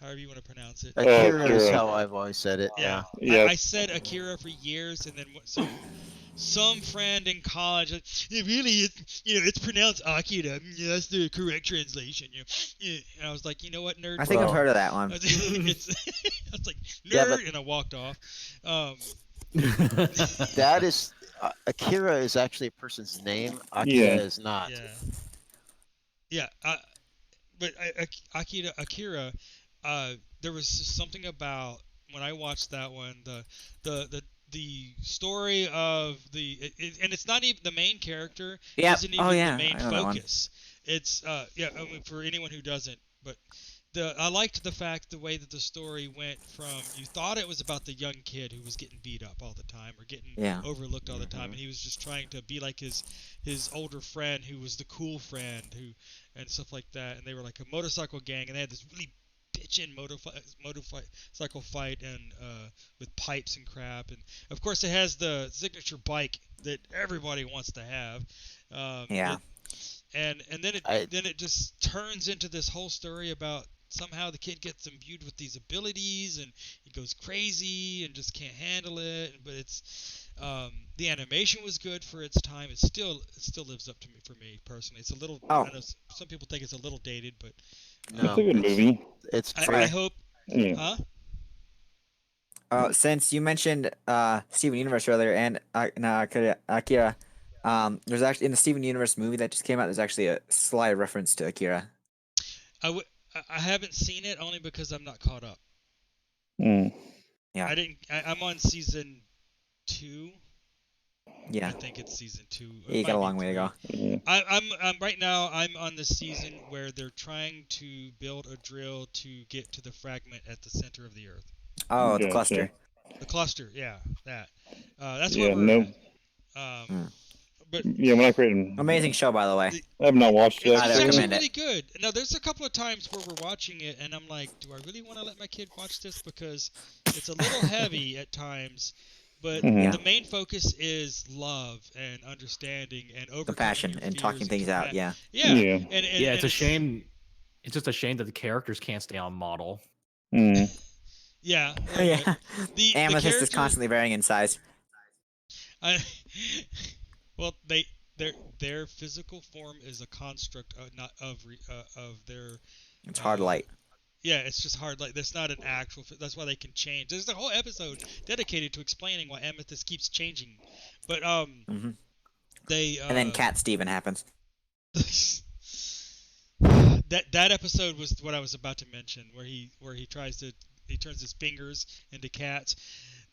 however you want to pronounce it. Akira is Akira. how I've always said it. Yeah. Yeah. I said Akira for years, and then some friend in college, like, it really is, it's pronounced Akira. Yeah, that's the correct translation. And I was like, you know what, nerd? I think I've heard of that one. I was like, nerd, Yeah, and I walked off. That is Akira is actually a person's name. Akira is not. Yeah. But Akira, there was just something about when I watched that one, the story of and it's not even the main character. Yep. Isn't even Oh, yeah. the main I know that one. focus. It's I mean, for anyone who doesn't, but I liked the fact the way that the story went from you thought it was about the young kid who was getting beat up all the time or getting overlooked all the time, and he was just trying to be like his older friend who was the cool friend and stuff like that, and they were like a motorcycle gang, and they had this really bitchin' motorcycle fight and with pipes and crap, and of course it has the signature bike that everybody wants to have. And then it just turns into this whole story about somehow the kid gets imbued with these abilities and he goes crazy and just can't handle it. But it's the animation was good for its time. It still lives up to me for me personally. It's a little. I know some people think it's a little dated, but No, it's a good movie. It's I hope. Yeah. Huh? Since you mentioned Steven Universe earlier and Akira, there's actually in the Steven Universe movie that just came out. There's actually a slight reference to Akira. I haven't seen it only because I'm not caught up. Mm. Yeah. I'm on season 2. Yeah. I think it's season 2. Yeah, you got a long way to go. Yeah. I'm right now. I'm on the season where they're trying to build a drill to get to the fragment at the center of the Earth. Oh, the Gotcha. cluster. The cluster, yeah, that. That's Yeah, where we're nope. at. But Yeah, when I created, Amazing show, by the way. I have not watched it. it's I'd actually recommend really good. Now, there's a couple of times where we're watching it, and I'm like, do I really want to let my kid watch this? Because it's a little heavy at times. But Mhm. the main focus is love and understanding and overcoming Compassion your and fears talking things out. Yeah. Yeah. Yeah. And Yeah, it's and a shame. It's just a shame that the characters can't stay on model. Mm. Yeah. Yeah. The Amethyst is character- constantly varying in size. Well, their physical form is a construct not of their. It's hard light. Yeah, it's just hard. Like that's not an actual. That's why they can change. There's a whole episode dedicated to explaining why Amethyst keeps changing. But they. And then Cat Steven happens. that episode was what I was about to mention, where he turns his fingers into cats.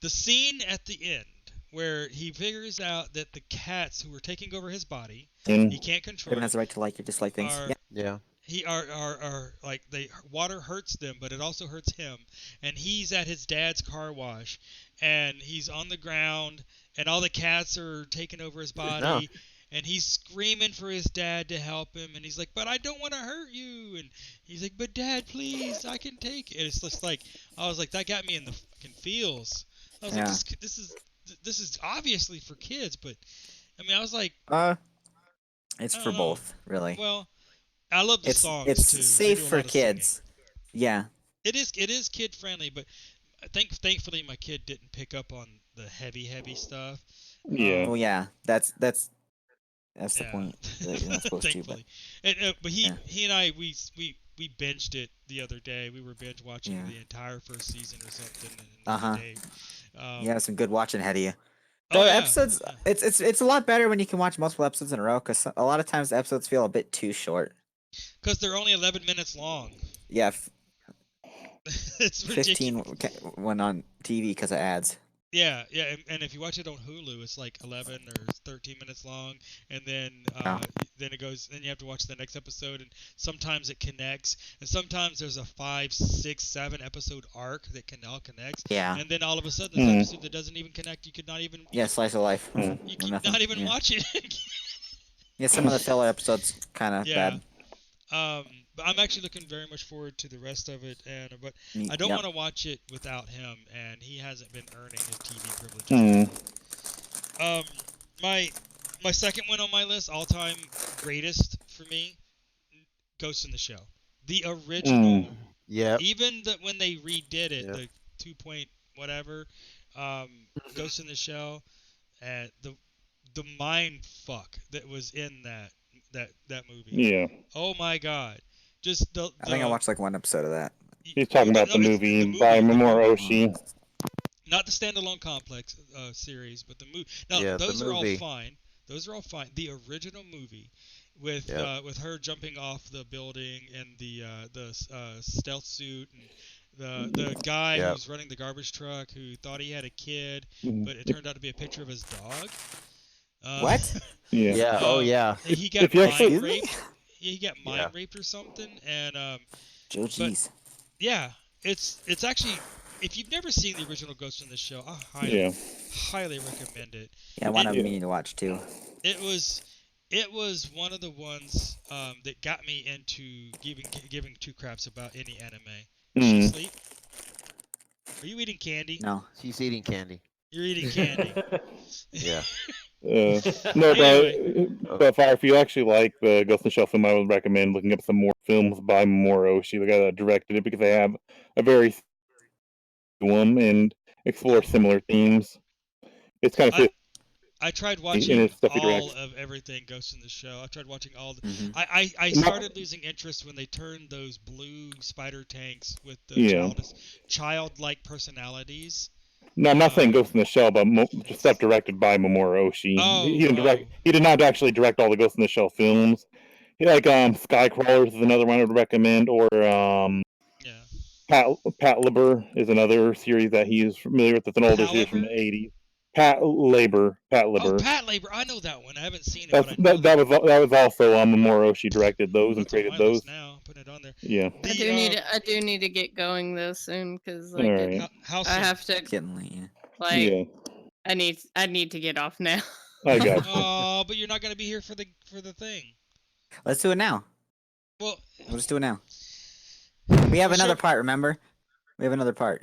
The scene at the end where he figures out that the cats who are taking over his body, he can't control. Everyone has the right to like or dislike things. Are, Yeah. Yeah. he are like they water hurts them, but it also hurts him. And he's at his dad's car wash, and he's on the ground, and all the cats are taking over his No. body. And he's screaming for his dad to help him, and he's like, "But I don't want to hurt you." And he's like, "But Dad, please, I can take it." And it's just like I was like, that got me in the fucking feels. I was like, Yeah. this is obviously for kids, but I mean, I was like, It's I for don't know. both, really. Well, I love the songs It's too. They safe do a for lot of singing. kids. Yeah. It is kid friendly, but thankfully my kid didn't pick up on the heavy stuff. Yeah. Oh yeah, that's the Yeah. point. That you're not supposed to, but Thankfully, but he yeah. he and I we binged it the other day. We were binge watching Yeah. the entire first season or something in Uh-huh. one day. You have some good watching ahead of you. Oh The yeah. episodes, it's a lot better when you can watch multiple episodes in a row, because a lot of times the episodes feel a bit too short. Because they're only 11 minutes long. Yeah, It's 15 ridiculous. when on TV because of ads. Yeah, and if you watch it on Hulu, it's like 11 or 13 minutes long, and then Oh. then it goes. Then you have to watch the next episode, and sometimes it connects, and sometimes there's a 5, 6, 7 episode arc that can all connect. Yeah. And then all of a sudden, this episode that doesn't even connect, you could not even. Yeah, slice of life. You could not even watch it. Yeah, some of the filler episodes kind of bad. But I'm actually looking very much forward to the rest of it, but I don't want to watch it without him, and he hasn't been earning his TV privileges. My second one on my list, all-time greatest for me, Ghost in the Shell, the original. Yeah. Even when they redid it, Yep. the 2 point whatever, Ghost in the Shell, and the mind fuck that was in that movie. Yeah. Oh my god. Just I think I watched like one episode of that. He's talking about the movie by Mamoru Oshii. Not the standalone complex series, but the movie. Now Yeah, the those are all movie. fine. Those are all fine. The original movie with her jumping off the building and the stealth suit and the guy who's running the garbage truck who thought he had a kid, but it turned out to be a picture of his dog. What? Yeah. Yeah. Oh yeah. He got If you actually- mind raped. He got mind raped or something, and Oh, jeez. yeah, it's actually, if you've never seen the original Ghost in the Shell, I highly recommend it. Yeah, one I'm meaning to watch too. It was one of the ones that got me into giving two craps about any anime. Did she sleep? Are you eating candy? No. She's eating candy. You're eating candy. Yeah. No, Anyway. but Fire, if you actually like the Ghost in the Shell film, I would recommend looking up some more films by Mamoru Oshii, the guy that directed it, because they have a very one and explore similar themes. It's kind of I tried in watching his stuff he all directs. of everything Ghost in the Shell. I tried watching all the. Mhm. I started losing interest when they turned those blue spider tanks with the childlike personalities. No, I'm not saying Ghost in the Shell, but just stuff directed by Mamoru Oshii. He didn't direct. He did not actually direct all the Ghost in the Shell films. Like Skycrawlers is another one I would recommend, or Pat Liber is another series that he's familiar with. It's an older series from the '80s. Pat Liber. Oh, Pat Labor. I know that one. I haven't seen it. That was also Mamoru Oshii directed those and created those. Now, putting it on there. Yeah. I do need to get going though soon because like Right. I have to Getting late. Yeah. like Yeah. I need to get off now. I got you. Oh, but you're not gonna be here for the thing. Let's do it now. Well, we'll just do it now. We have another part. Remember, we have another part.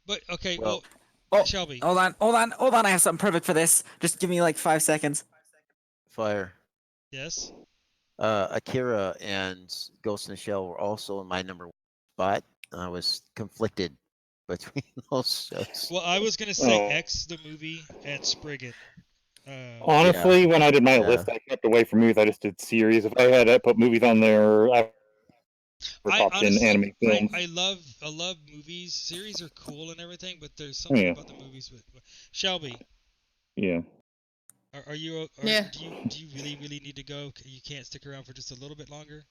But okay, Shelby. Hold on. I have something perfect for this. Just give me like 5 seconds. Fire. Yes. Akira and Ghost in the Shell were also in my number one spot. I was conflicted between those shows. Well, I was gonna say X the movie and Spriggan. Honestly, when I did my list, I kept away from movies. I just did series. If I had put movies on there, I popped in anime films. I love movies. Series are cool and everything, but there's something about the movies with Shelby. Yeah. Are you? Do you really need to go? You can't stick around for just a little bit longer.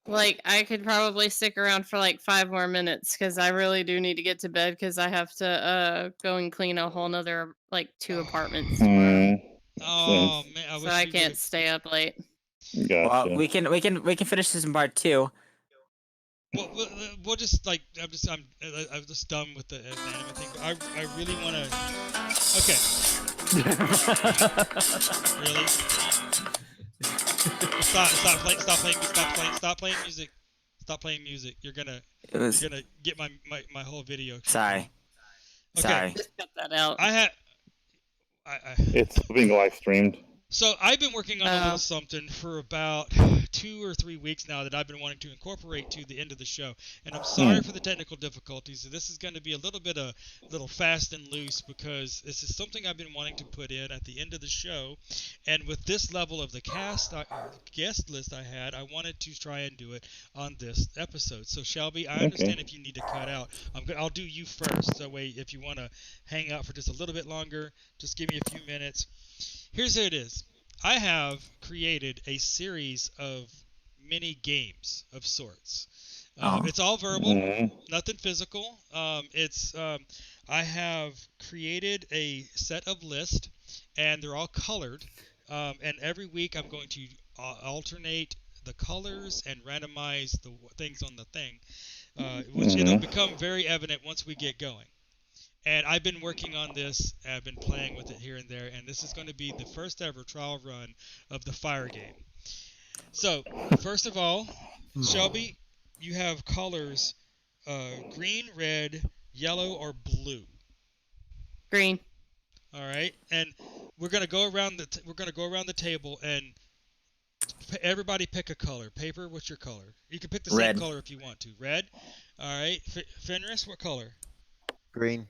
Like I could probably stick around for like 5 more minutes because I really do need to get to bed because I have to go and clean a whole nother like 2 apartments tomorrow. Oh man, I can't stay up late. Gotcha. Well, we can finish this in part 2. Well, we'll just like I'm just done with the anime thing. I really want to. Okay. Really? Stop playing music. Stop playing music. You're gonna get my whole video. Sorry. Okay. Sorry. Just cut that out. It's being live streamed. So I've been working on a little something for about 2 or 3 weeks now that I've been wanting to incorporate to the end of the show. And I'm sorry for the technical difficulties. This is going to be a little fast and loose because this is something I've been wanting to put in at the end of the show. And with this level of the guest list I had, I wanted to try and do it on this episode. So Shelby, I understand if you need to cut out. I'll do you first. That way, if you want to hang out for just a little bit longer, just give me a few minutes. Here's how it is. I have created a series of mini games of sorts. It's all verbal, nothing physical. I have created a set of lists, and they're all colored. And every week I'm going to alternate the colors and randomize the things on the thing, which it'll become very evident once we get going. And I've been working on this, I've been playing with it here and there, and this is going to be the first ever trial run of the fire game. So, first of all, Shelby, you have colors green, red, yellow, or blue. Green. All right, and we're going to go around the table and everybody pick a color. Paper, what's your color? You can pick the same color if you want to. Red. All right, Fenris, what color? Green.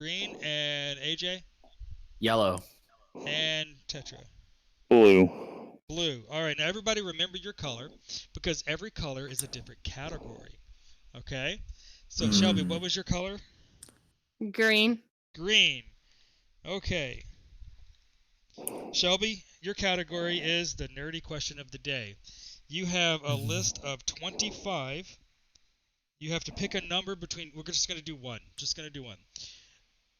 Green. And AJ? Yellow. And Tetra? Blue. Blue. All right, now everybody remember your color because every color is a different category. Okay? So, Shelby, what was your color? Green. Green. Okay. Shelby, your category is the nerdy question of the day. You have a list of 25. You have to pick a number between. We're just going to do one.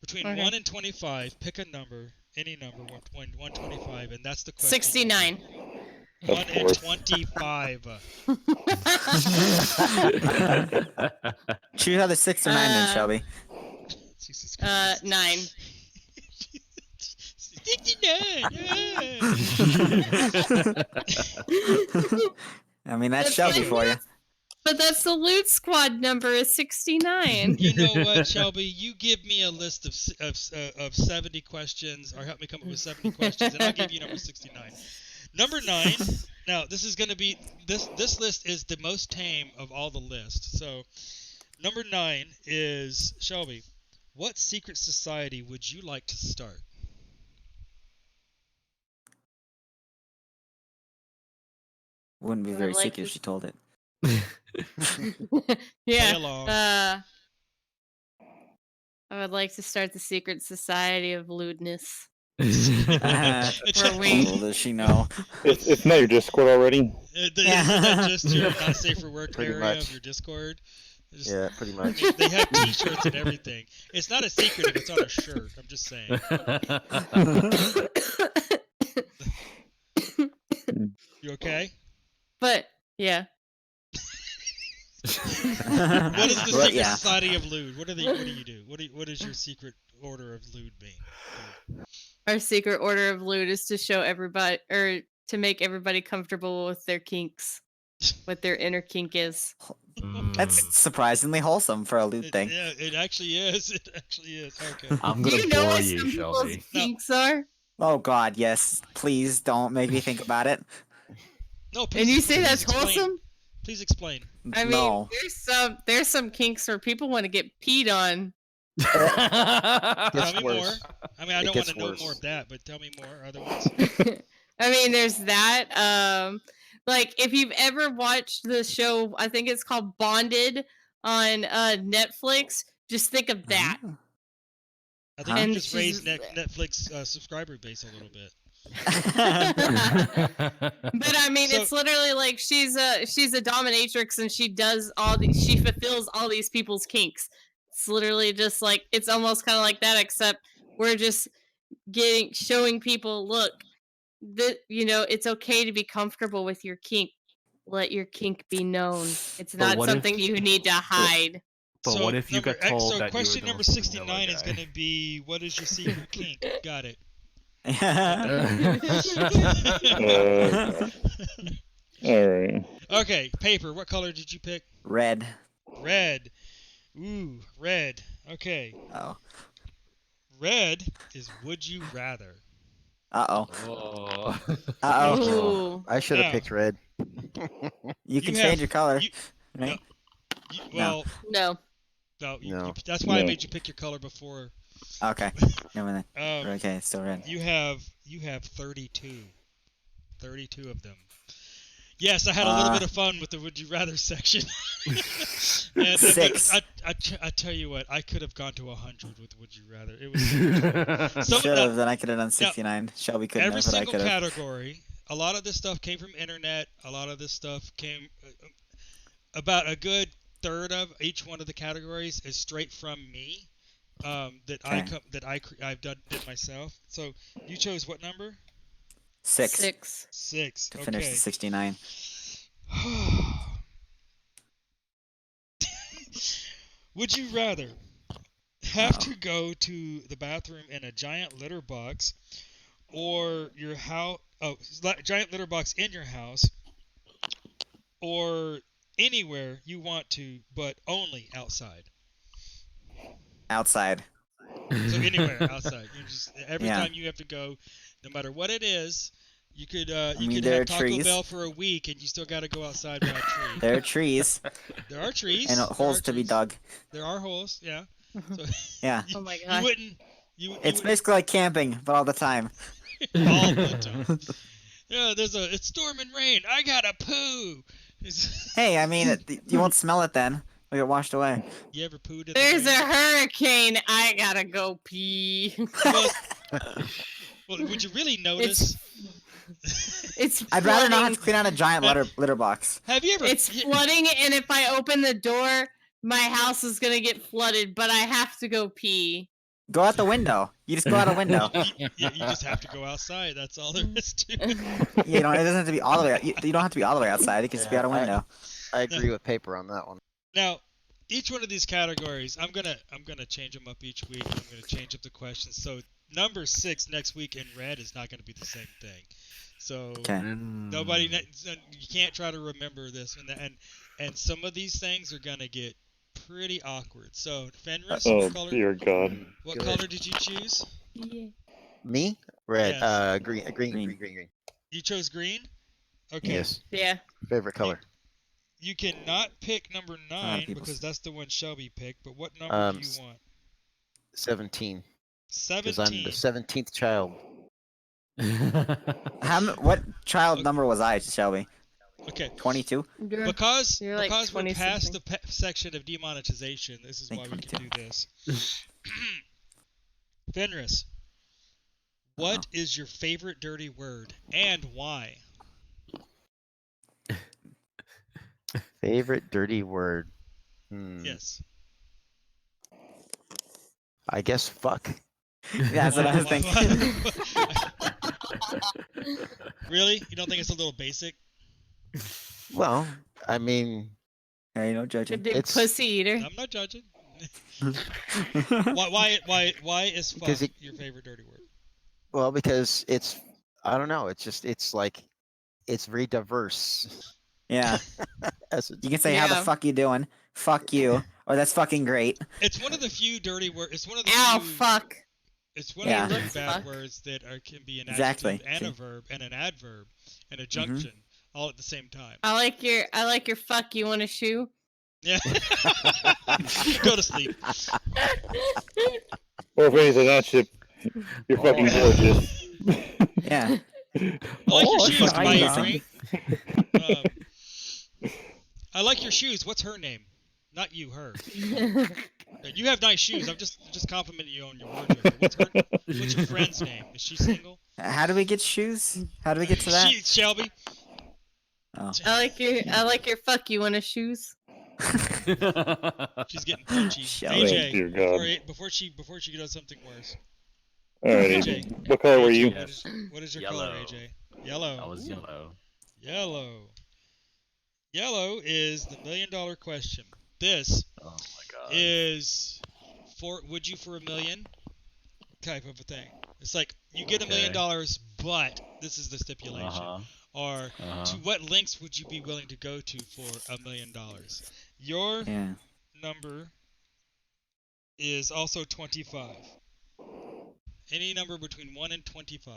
Between 1 and 25, pick a number, any number, 125, and that's the question. 69. 1 and 25. Choose either 6 or 9 then, Shelby. 9. 69. I mean, that's Shelby for you. But that's the Loot Squad number is 69. You know what, Shelby? You give me a list of 70 questions, or help me come up with 70 questions, and I'll give you number 69. Number 9. Now, this is going to be this list is the most tame of all the lists. So, number 9 is Shelby. What secret society would you like to start? Wouldn't be very secret if she told it. Yeah. along. I would like to start the secret society of lewdness. Little does she know. It's not your Discord already. Is that just your not safe for work Pretty area much. of your Discord? Yeah, pretty much. They have T-shirts and everything. It's not a secret if it's on a shirt. I'm just saying. You okay? But yeah. What is the Well, secret yeah. society of lewd? What do you do? What is your secret order of lewd being? Our secret order of lewd is to show everybody, or to make everybody comfortable with their kinks, what their inner kink is. That's surprisingly wholesome for a loot thing. Yeah, it actually is. It actually is. Okay. I'm Do gonna you know bore what you, some people's Shelby. kinks are? Oh God, yes. Please don't make me think about it. No, please, And you say please that's explain. wholesome? Please explain. I mean, No. there's some kinks where people want to get peed on. Tell Gets me more. worse. I mean, I It don't want gets to know worse. more of that, but tell me more. Other ones. I mean, there's that. Like if you've ever watched the show, I think it's called Bonded on Netflix. Just think of that. I think you And just raised she's- Netflix subscriber base a little bit. But I mean, So- it's literally like she's a dominatrix, and she fulfills all these people's kinks. It's literally just like it's almost kind of like that, except we're just showing people, look, it's okay to be comfortable with your kink. Let your kink be known. It's But not what if- something you need to hide. But what if you got told that you were question the number most vanilla 69 is guy? going to be, what is your secret kink? Got it. All right. Okay, paper. What color did you pick? Red. Red. Ooh, red. Okay. Oh. Red is would you rather. Uh-oh. Oh. Uh-oh. Ooh. I should have Now, picked red. You can have- change your color. you- right? well, No. no. No. That's why I No. made you pick your color before. Okay. Never mind. Um, Okay, it's still red. you have 32. 32 of them. Yes, I had a little bit of fun with the would you rather section. And 6. I tell you what, I could have gone to 100 with would you rather. It was Should have, then I could have done 69. Shelby couldn't every have, but I single could have. category. A lot of this stuff came from internet. A lot of this stuff came about a good third of each one of the categories is straight from me. I've did myself. So you chose what number? 6. 6. To finish the Okay. 69. Would you rather have to go to the bathroom in a giant litter box, or your house? Oh, giant litter box in your house, or anywhere you want to, but only outside. Outside. So anywhere outside. You just every Yeah. time you have to go, no matter what it is. You could mean, there have are Taco trees. Bell for a week, and you still got to go outside by a tree. There are trees. There are trees. And There holes are to be trees. dug. There are holes, yeah. So Yeah. Oh my you god. wouldn't. It's basically like camping, but all the time. all the time. Yeah, it's storm and rain. I gotta poo. Hey, I mean, you won't smell it then. It'll get washed away. You ever pooed in There's the a rain? hurricane. I gotta go pee. Well, would you really notice? It's I'd rather not have flooding. to clean out a giant litter box. Have you ever? It's flooding, and if I open the door, my house is gonna get flooded. But I have to go pee. Go out the window. You just go out a window. You just have to go outside. That's all there is to it. You know, it doesn't have to be all the way. You don't have to be all the way outside. It can just be out a window. I agree with paper on that one. Now, each one of these categories, I'm gonna change them up each week. I'm gonna change up the questions. So number 6 next week in red is not gonna be the same thing. So Okay. you can't try to remember this and some of these things are gonna get pretty awkward. So Fenris, Oh what color? dear God. What Go color ahead. did you choose? Me? Red. Yes. Green. You chose green. Okay. Yes. Yeah. Favorite color. You cannot pick number 9 people's- because that's the one Shelby picked. But what number do you want? 17. Because 17. I'm the 17th child. What child number was I, Shelby? Okay. 22? Because You're like we're 20 past something. the section of demonetization, this is I think why we can 22. do this. Fenris, what is your favorite dirty word and why? Favorite dirty word. Yes. I guess fuck. Yeah, that's what I was thinking. Really? You don't think it's a little basic? Well, I mean, Hey, no judging. Big It's- pussy eater. I'm not judging. Why is fuck Because your favorite dirty word? well, because it's, I don't know. It's like, it's very diverse. Yeah. You can say, how the Yeah. fuck you doing? Fuck you. Or that's fucking great. It's one of the few dirty words. It's one of the Ow, few. fuck. It's one Yeah. of the few Let's bad fuck. words that can be an Exactly. adjective and a verb and an adverb and a junction all at the same time. I like your fuck. You want a shoe? Yeah. Go to sleep. Or if anything, that ship, you're fucking gorgeous. Yeah. I like your Oh, shoes, fuck, Mike. amazing. I like your shoes. What's her name? Not you, her. You have nice shoes. I'm just complimenting you on your wardrobe. What's your friend's name? Is she single? How do we get shoes? How do we get to that? Shelby. Oh. I like your fuck. You want a shoes? She's getting punchy. Shelby. AJ, Dear God. before she does something worse. Alright, AJ. AJ. What color were AJ, you? Yes. What is your Yellow. color, AJ? Yellow. I was Ooh. yellow. Yellow. Yellow is the $1 million question. This Oh my god. is would you for $1 million type of a thing. It's like you get $1 million, but this is the stipulation. Or to what lengths would you be willing to go to for $1 million? Your number is also 25. Any number between 1 and 25.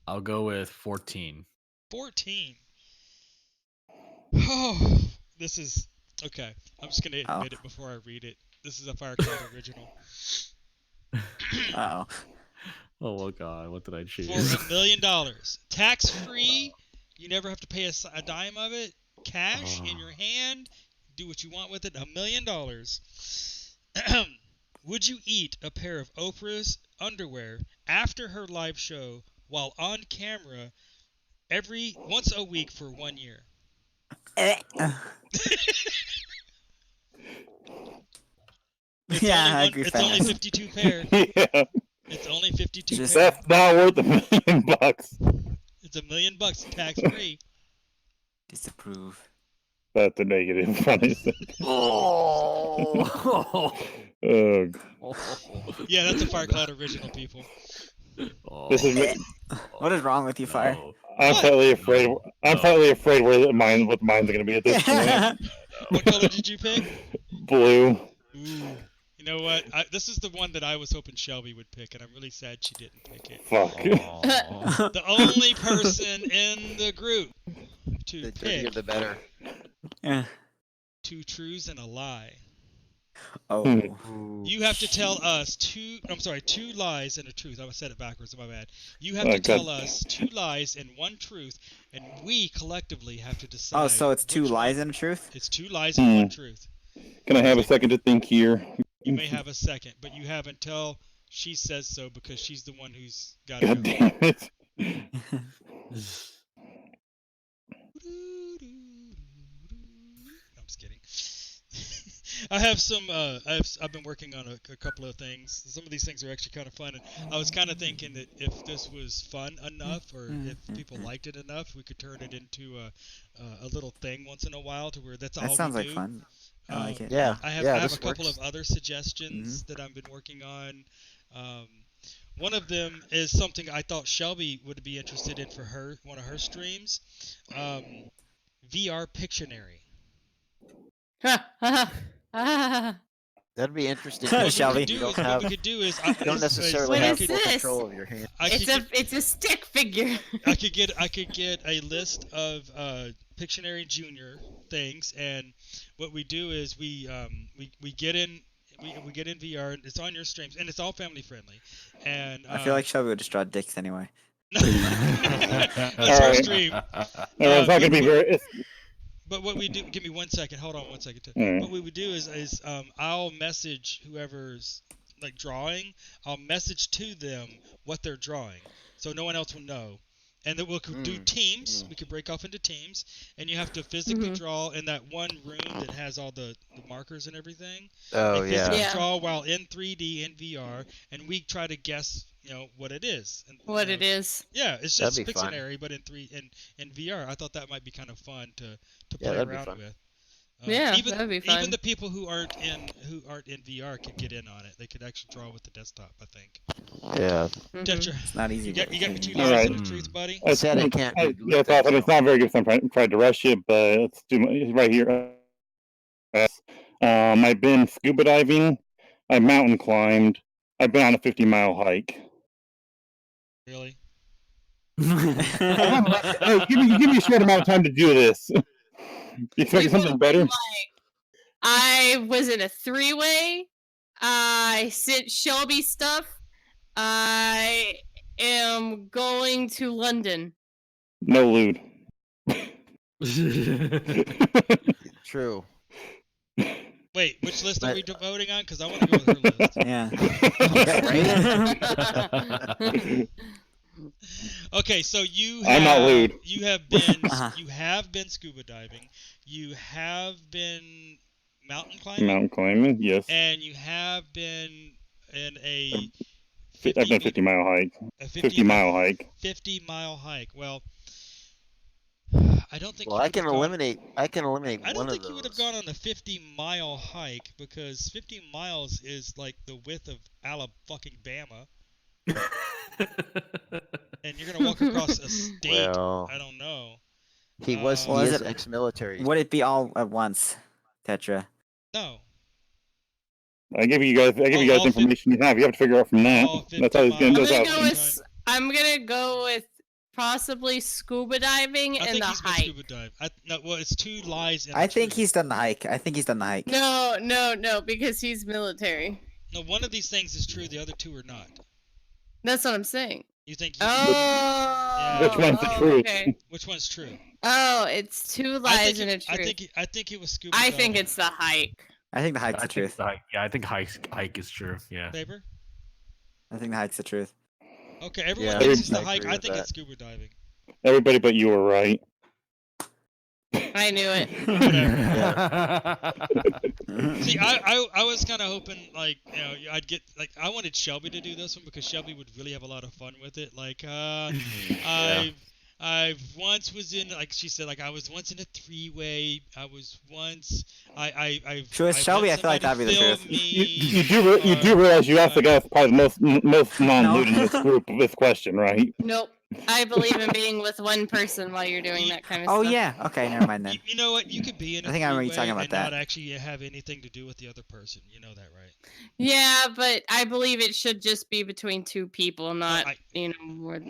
I'll go with 14. 14. Oh, this is okay. I'm just gonna admit it before I read it. This is a Firecloud original. Oh. Oh god, what did I choose? For $1 million, tax free. You never have to pay a dime of it. Cash in your hand. Do what you want with it. $1 million. Would you eat a pair of Oprah's underwear after her live show while on camera once a week for 1 year? It's only 52 pair. Yeah. It's only 52 pair. That's not worth $1 million. It's $1 million tax free. Disapprove. That's a negative. Funny. Oh. Yeah, that's a Firecloud original, people. This is. What is wrong with you, Fire? I'm slightly afraid. I'm slightly afraid what mine's going to be at this point. What color did you pick? Blue. Ooh. You know what? This is the one that I was hoping Shelby would pick, and I'm really sad she didn't pick it. Fuck. The only person in the group to The pick dirtier the better. Yeah. 2 truths and a lie. Oh. You have to tell us 2 lies and a truth. I said it backwards, my bad. You have to tell us 2 lies and 1 truth, and we collectively have to decide. Oh, so it's 2 lies and a truth? It's 2 lies and 1 truth. Can I have a second to think here? You may have a second, but you have until she says so because she's the one who's got God damn it. I'm just kidding. I have some. I've been working on a couple of things. Some of these things are actually kind of fun, and I was kind of thinking that if this was fun enough, or if people liked it enough, we could turn it into a little thing once in a while, to where that's all we do. That sounds like fun. I like it. Yeah. I have a couple of other suggestions that I've been working on. One of them is something I thought Shelby would be interested in for one of her streams. VR Pictionary. That'd be interesting. Shelby. What we could do is you don't necessarily have full this? control of your hand. It's a stick figure. I could get a list of Pictionary Junior things, and what we do is we get in VR, and it's on your streams, and it's all family friendly. And I feel like Shelby would just draw dicks anyway. That's her stream. It's not gonna be very. But what we do, give me 1 second. Hold on 1 second. What we would do is I'll message whoever's like drawing. I'll message to them what they're drawing, so no one else will know. And then we'll do teams. We could break off into teams, and you have to physically draw in that one room that has all the markers and everything. Oh, and yeah. physically draw while in 3D in VR, and we try to guess, what it is. And, What it is. Yeah, it's just That'd be fun. Pictionary, but in VR. I thought that might be kind of fun to play that'd be around fun. with. That'd be fun. Even the people who aren't in VR could get in on it. They could actually draw with the desktop, I think. Yeah. Tetra, It's not easy. you got me 2 All lies right. and a truth, buddy. I said it can't be Yeah, it's awesome. It's not very good, so I'm trying to rush it, but let's do right here. I've been scuba diving. I mountain climbed. I've been on a 50-mile hike. Really? Hey, give me a short amount of time to do this. You expecting something better? I was in a 3-way. I sent Shelby stuff. I am going to London. No lewd. True. Wait, which list are we voting on? Because I want to go with her list. Yeah. Okay, so you I'm not lewd. You have been scuba diving. You have been mountain climbing. Mountain climbing, yes. And you have been in a I've done 50-mile hike. A 50-mile hike. 50-mile hike. Well, I don't think. Well, you I would can have gone- eliminate. I can eliminate I don't one of think you would have those. gone on a 50-mile hike because 50 miles is like the width of Alabama. And you're gonna walk across a state. Well, I don't know. he was. Well, He is is it- ex-military. Would it be all at once, Tetra? No. I give you guys all information you have. You have to figure out from that. all 50 That's how it's gonna. miles. That's I'm how gonna it's go with. I'm gonna go with possibly scuba diving I and think the he's been hike. scuba dive. No, well, it's 2 lies and I a think truth. he's done the hike. No, because he's military. No, one of these things is true. The other 2 are not. That's what I'm saying. You think? Oh. Which one's the truth? Okay. Which one's true? Oh, it's 2 lies and a truth. I think it was scuba. I diving. think it's the hike. I think the hike's I the think truth. the hike, I think hike is true. Yeah. Paper. I think the hike's the truth. Okay, everyone Yeah, thinks it's the I hike. agree I with think that. it's scuba diving. Everybody but you were right. I knew it. See, I was kind of hoping, like, you know, I'd get, like, I wanted Shelby to do this one because Shelby would really have a lot of fun with it. Like, I've once was in, like she said, like I was once in a 3-way. I was once, I've. True, I've Shelby, had I feel like that'd be the somebody truth. film me, You do realize you asked the guy that's probably the most non-lewd in this group this question, right? Nope. I believe in being with one person while you're doing that kind of Oh stuff. yeah. Okay, never mind then. You know what? You could be in a I think I remember you 3-way talking about and that. not actually have anything to do with the other person. You know that, right? Yeah, but I believe it should just be between 2 people, not more.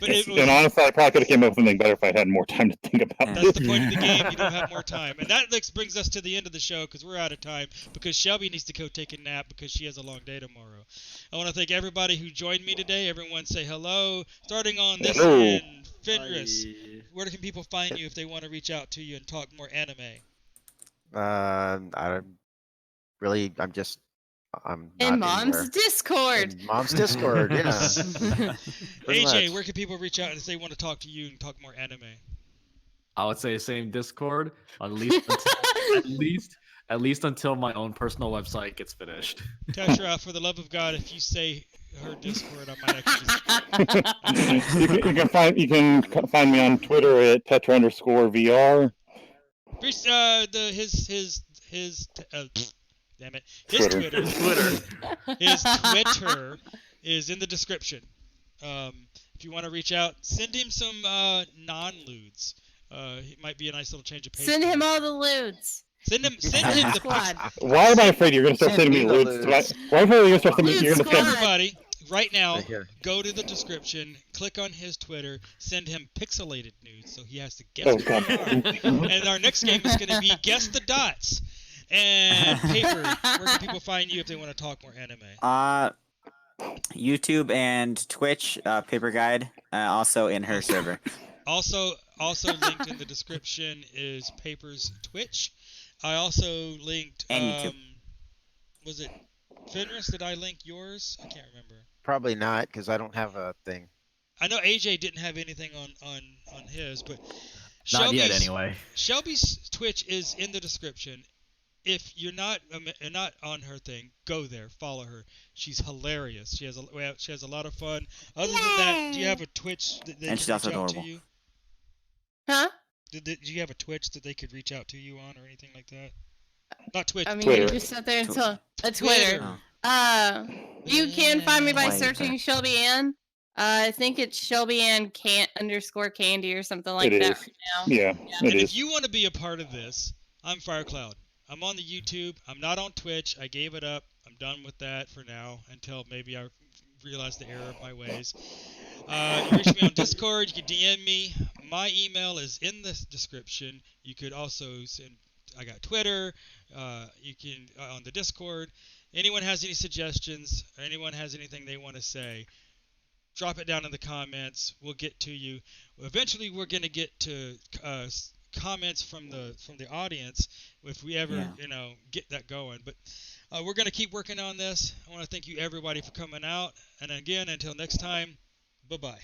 But it was, And honestly, I probably could have came up with something better if I had more time to think about that's it. the point of the game. You don't have more time, and that brings us to the end of the show because we're out of time. Because Shelby needs to go take a nap because she has a long day tomorrow. I want to thank everybody who joined me today. Everyone say hello. Starting on this Hello. end, Fenris. Where can people find you if they want to reach out to you and talk more anime? I'm In not Mom's anywhere. Discord. In Mom's Discord, yeah. Pretty AJ, much. where can people reach out if they want to talk to you and talk more anime? I would say same Discord, at least until my own personal website gets finished. Tetra, for the love of God, if you say her Discord, I might actually just... you can find me on Twitter at Tetra_VR. Damn it. His Twitter. His Twitter is in the description. If you want to reach out, send him some non-lewds. It might be a nice little change of pace. Send him all the lewds. Send him the Squad. Why am I afraid you're going to start Send sending me me the lewds? lewds. Why am I afraid you're going to start sending me? You're going to Lewd send squad. everybody right now. Right here. Go to the description, click on his Twitter, send him pixelated nudes, so he has to guess Oh, what God. they are. And our next game is going to be Guess the Dots. And Paper, where can people find you if they want to talk more anime? YouTube and Twitch, Paper Guide, also in her server. Also linked in the description is Paper's Twitch. I also linked. And YouTube. Was it Fenris? Did I link yours? I can't remember. Probably not, because I don't have a thing. I know AJ didn't have anything on his, but Not yet, anyway. Shelby's Twitch is in the description. If you're not on her thing, go there, follow her. She's hilarious. She has a lot of fun. Other than that, do you have a Twitch that they And can she's also reach out to adorable. you? Huh? Do you have a Twitch that they could reach out to you on or anything like that? Not Twitch. I mean, Twitter. you just sat there and saw a Twitter. Oh. You can find me by Twitter. searching Shelby Ann. I think it's Shelby Ann _candy or something like It that is. right now. Yeah, And it if is. you want to be a part of this, I'm Firecloud. I'm on the YouTube. I'm not on Twitch. I gave it up. I'm done with that for now until maybe I realize the error of my ways. You reach me on Discord. You can DM me. My email is in the description. You could also send. I got Twitter. You can on the Discord. Anyone has any suggestions? Or anyone has anything they want to say? Drop it down in the comments. We'll get to you. Eventually, we're gonna get to comments from the audience if we ever get that going. But we're gonna keep working on this. I want to thank you everybody for coming out. And again, until next time, bye bye.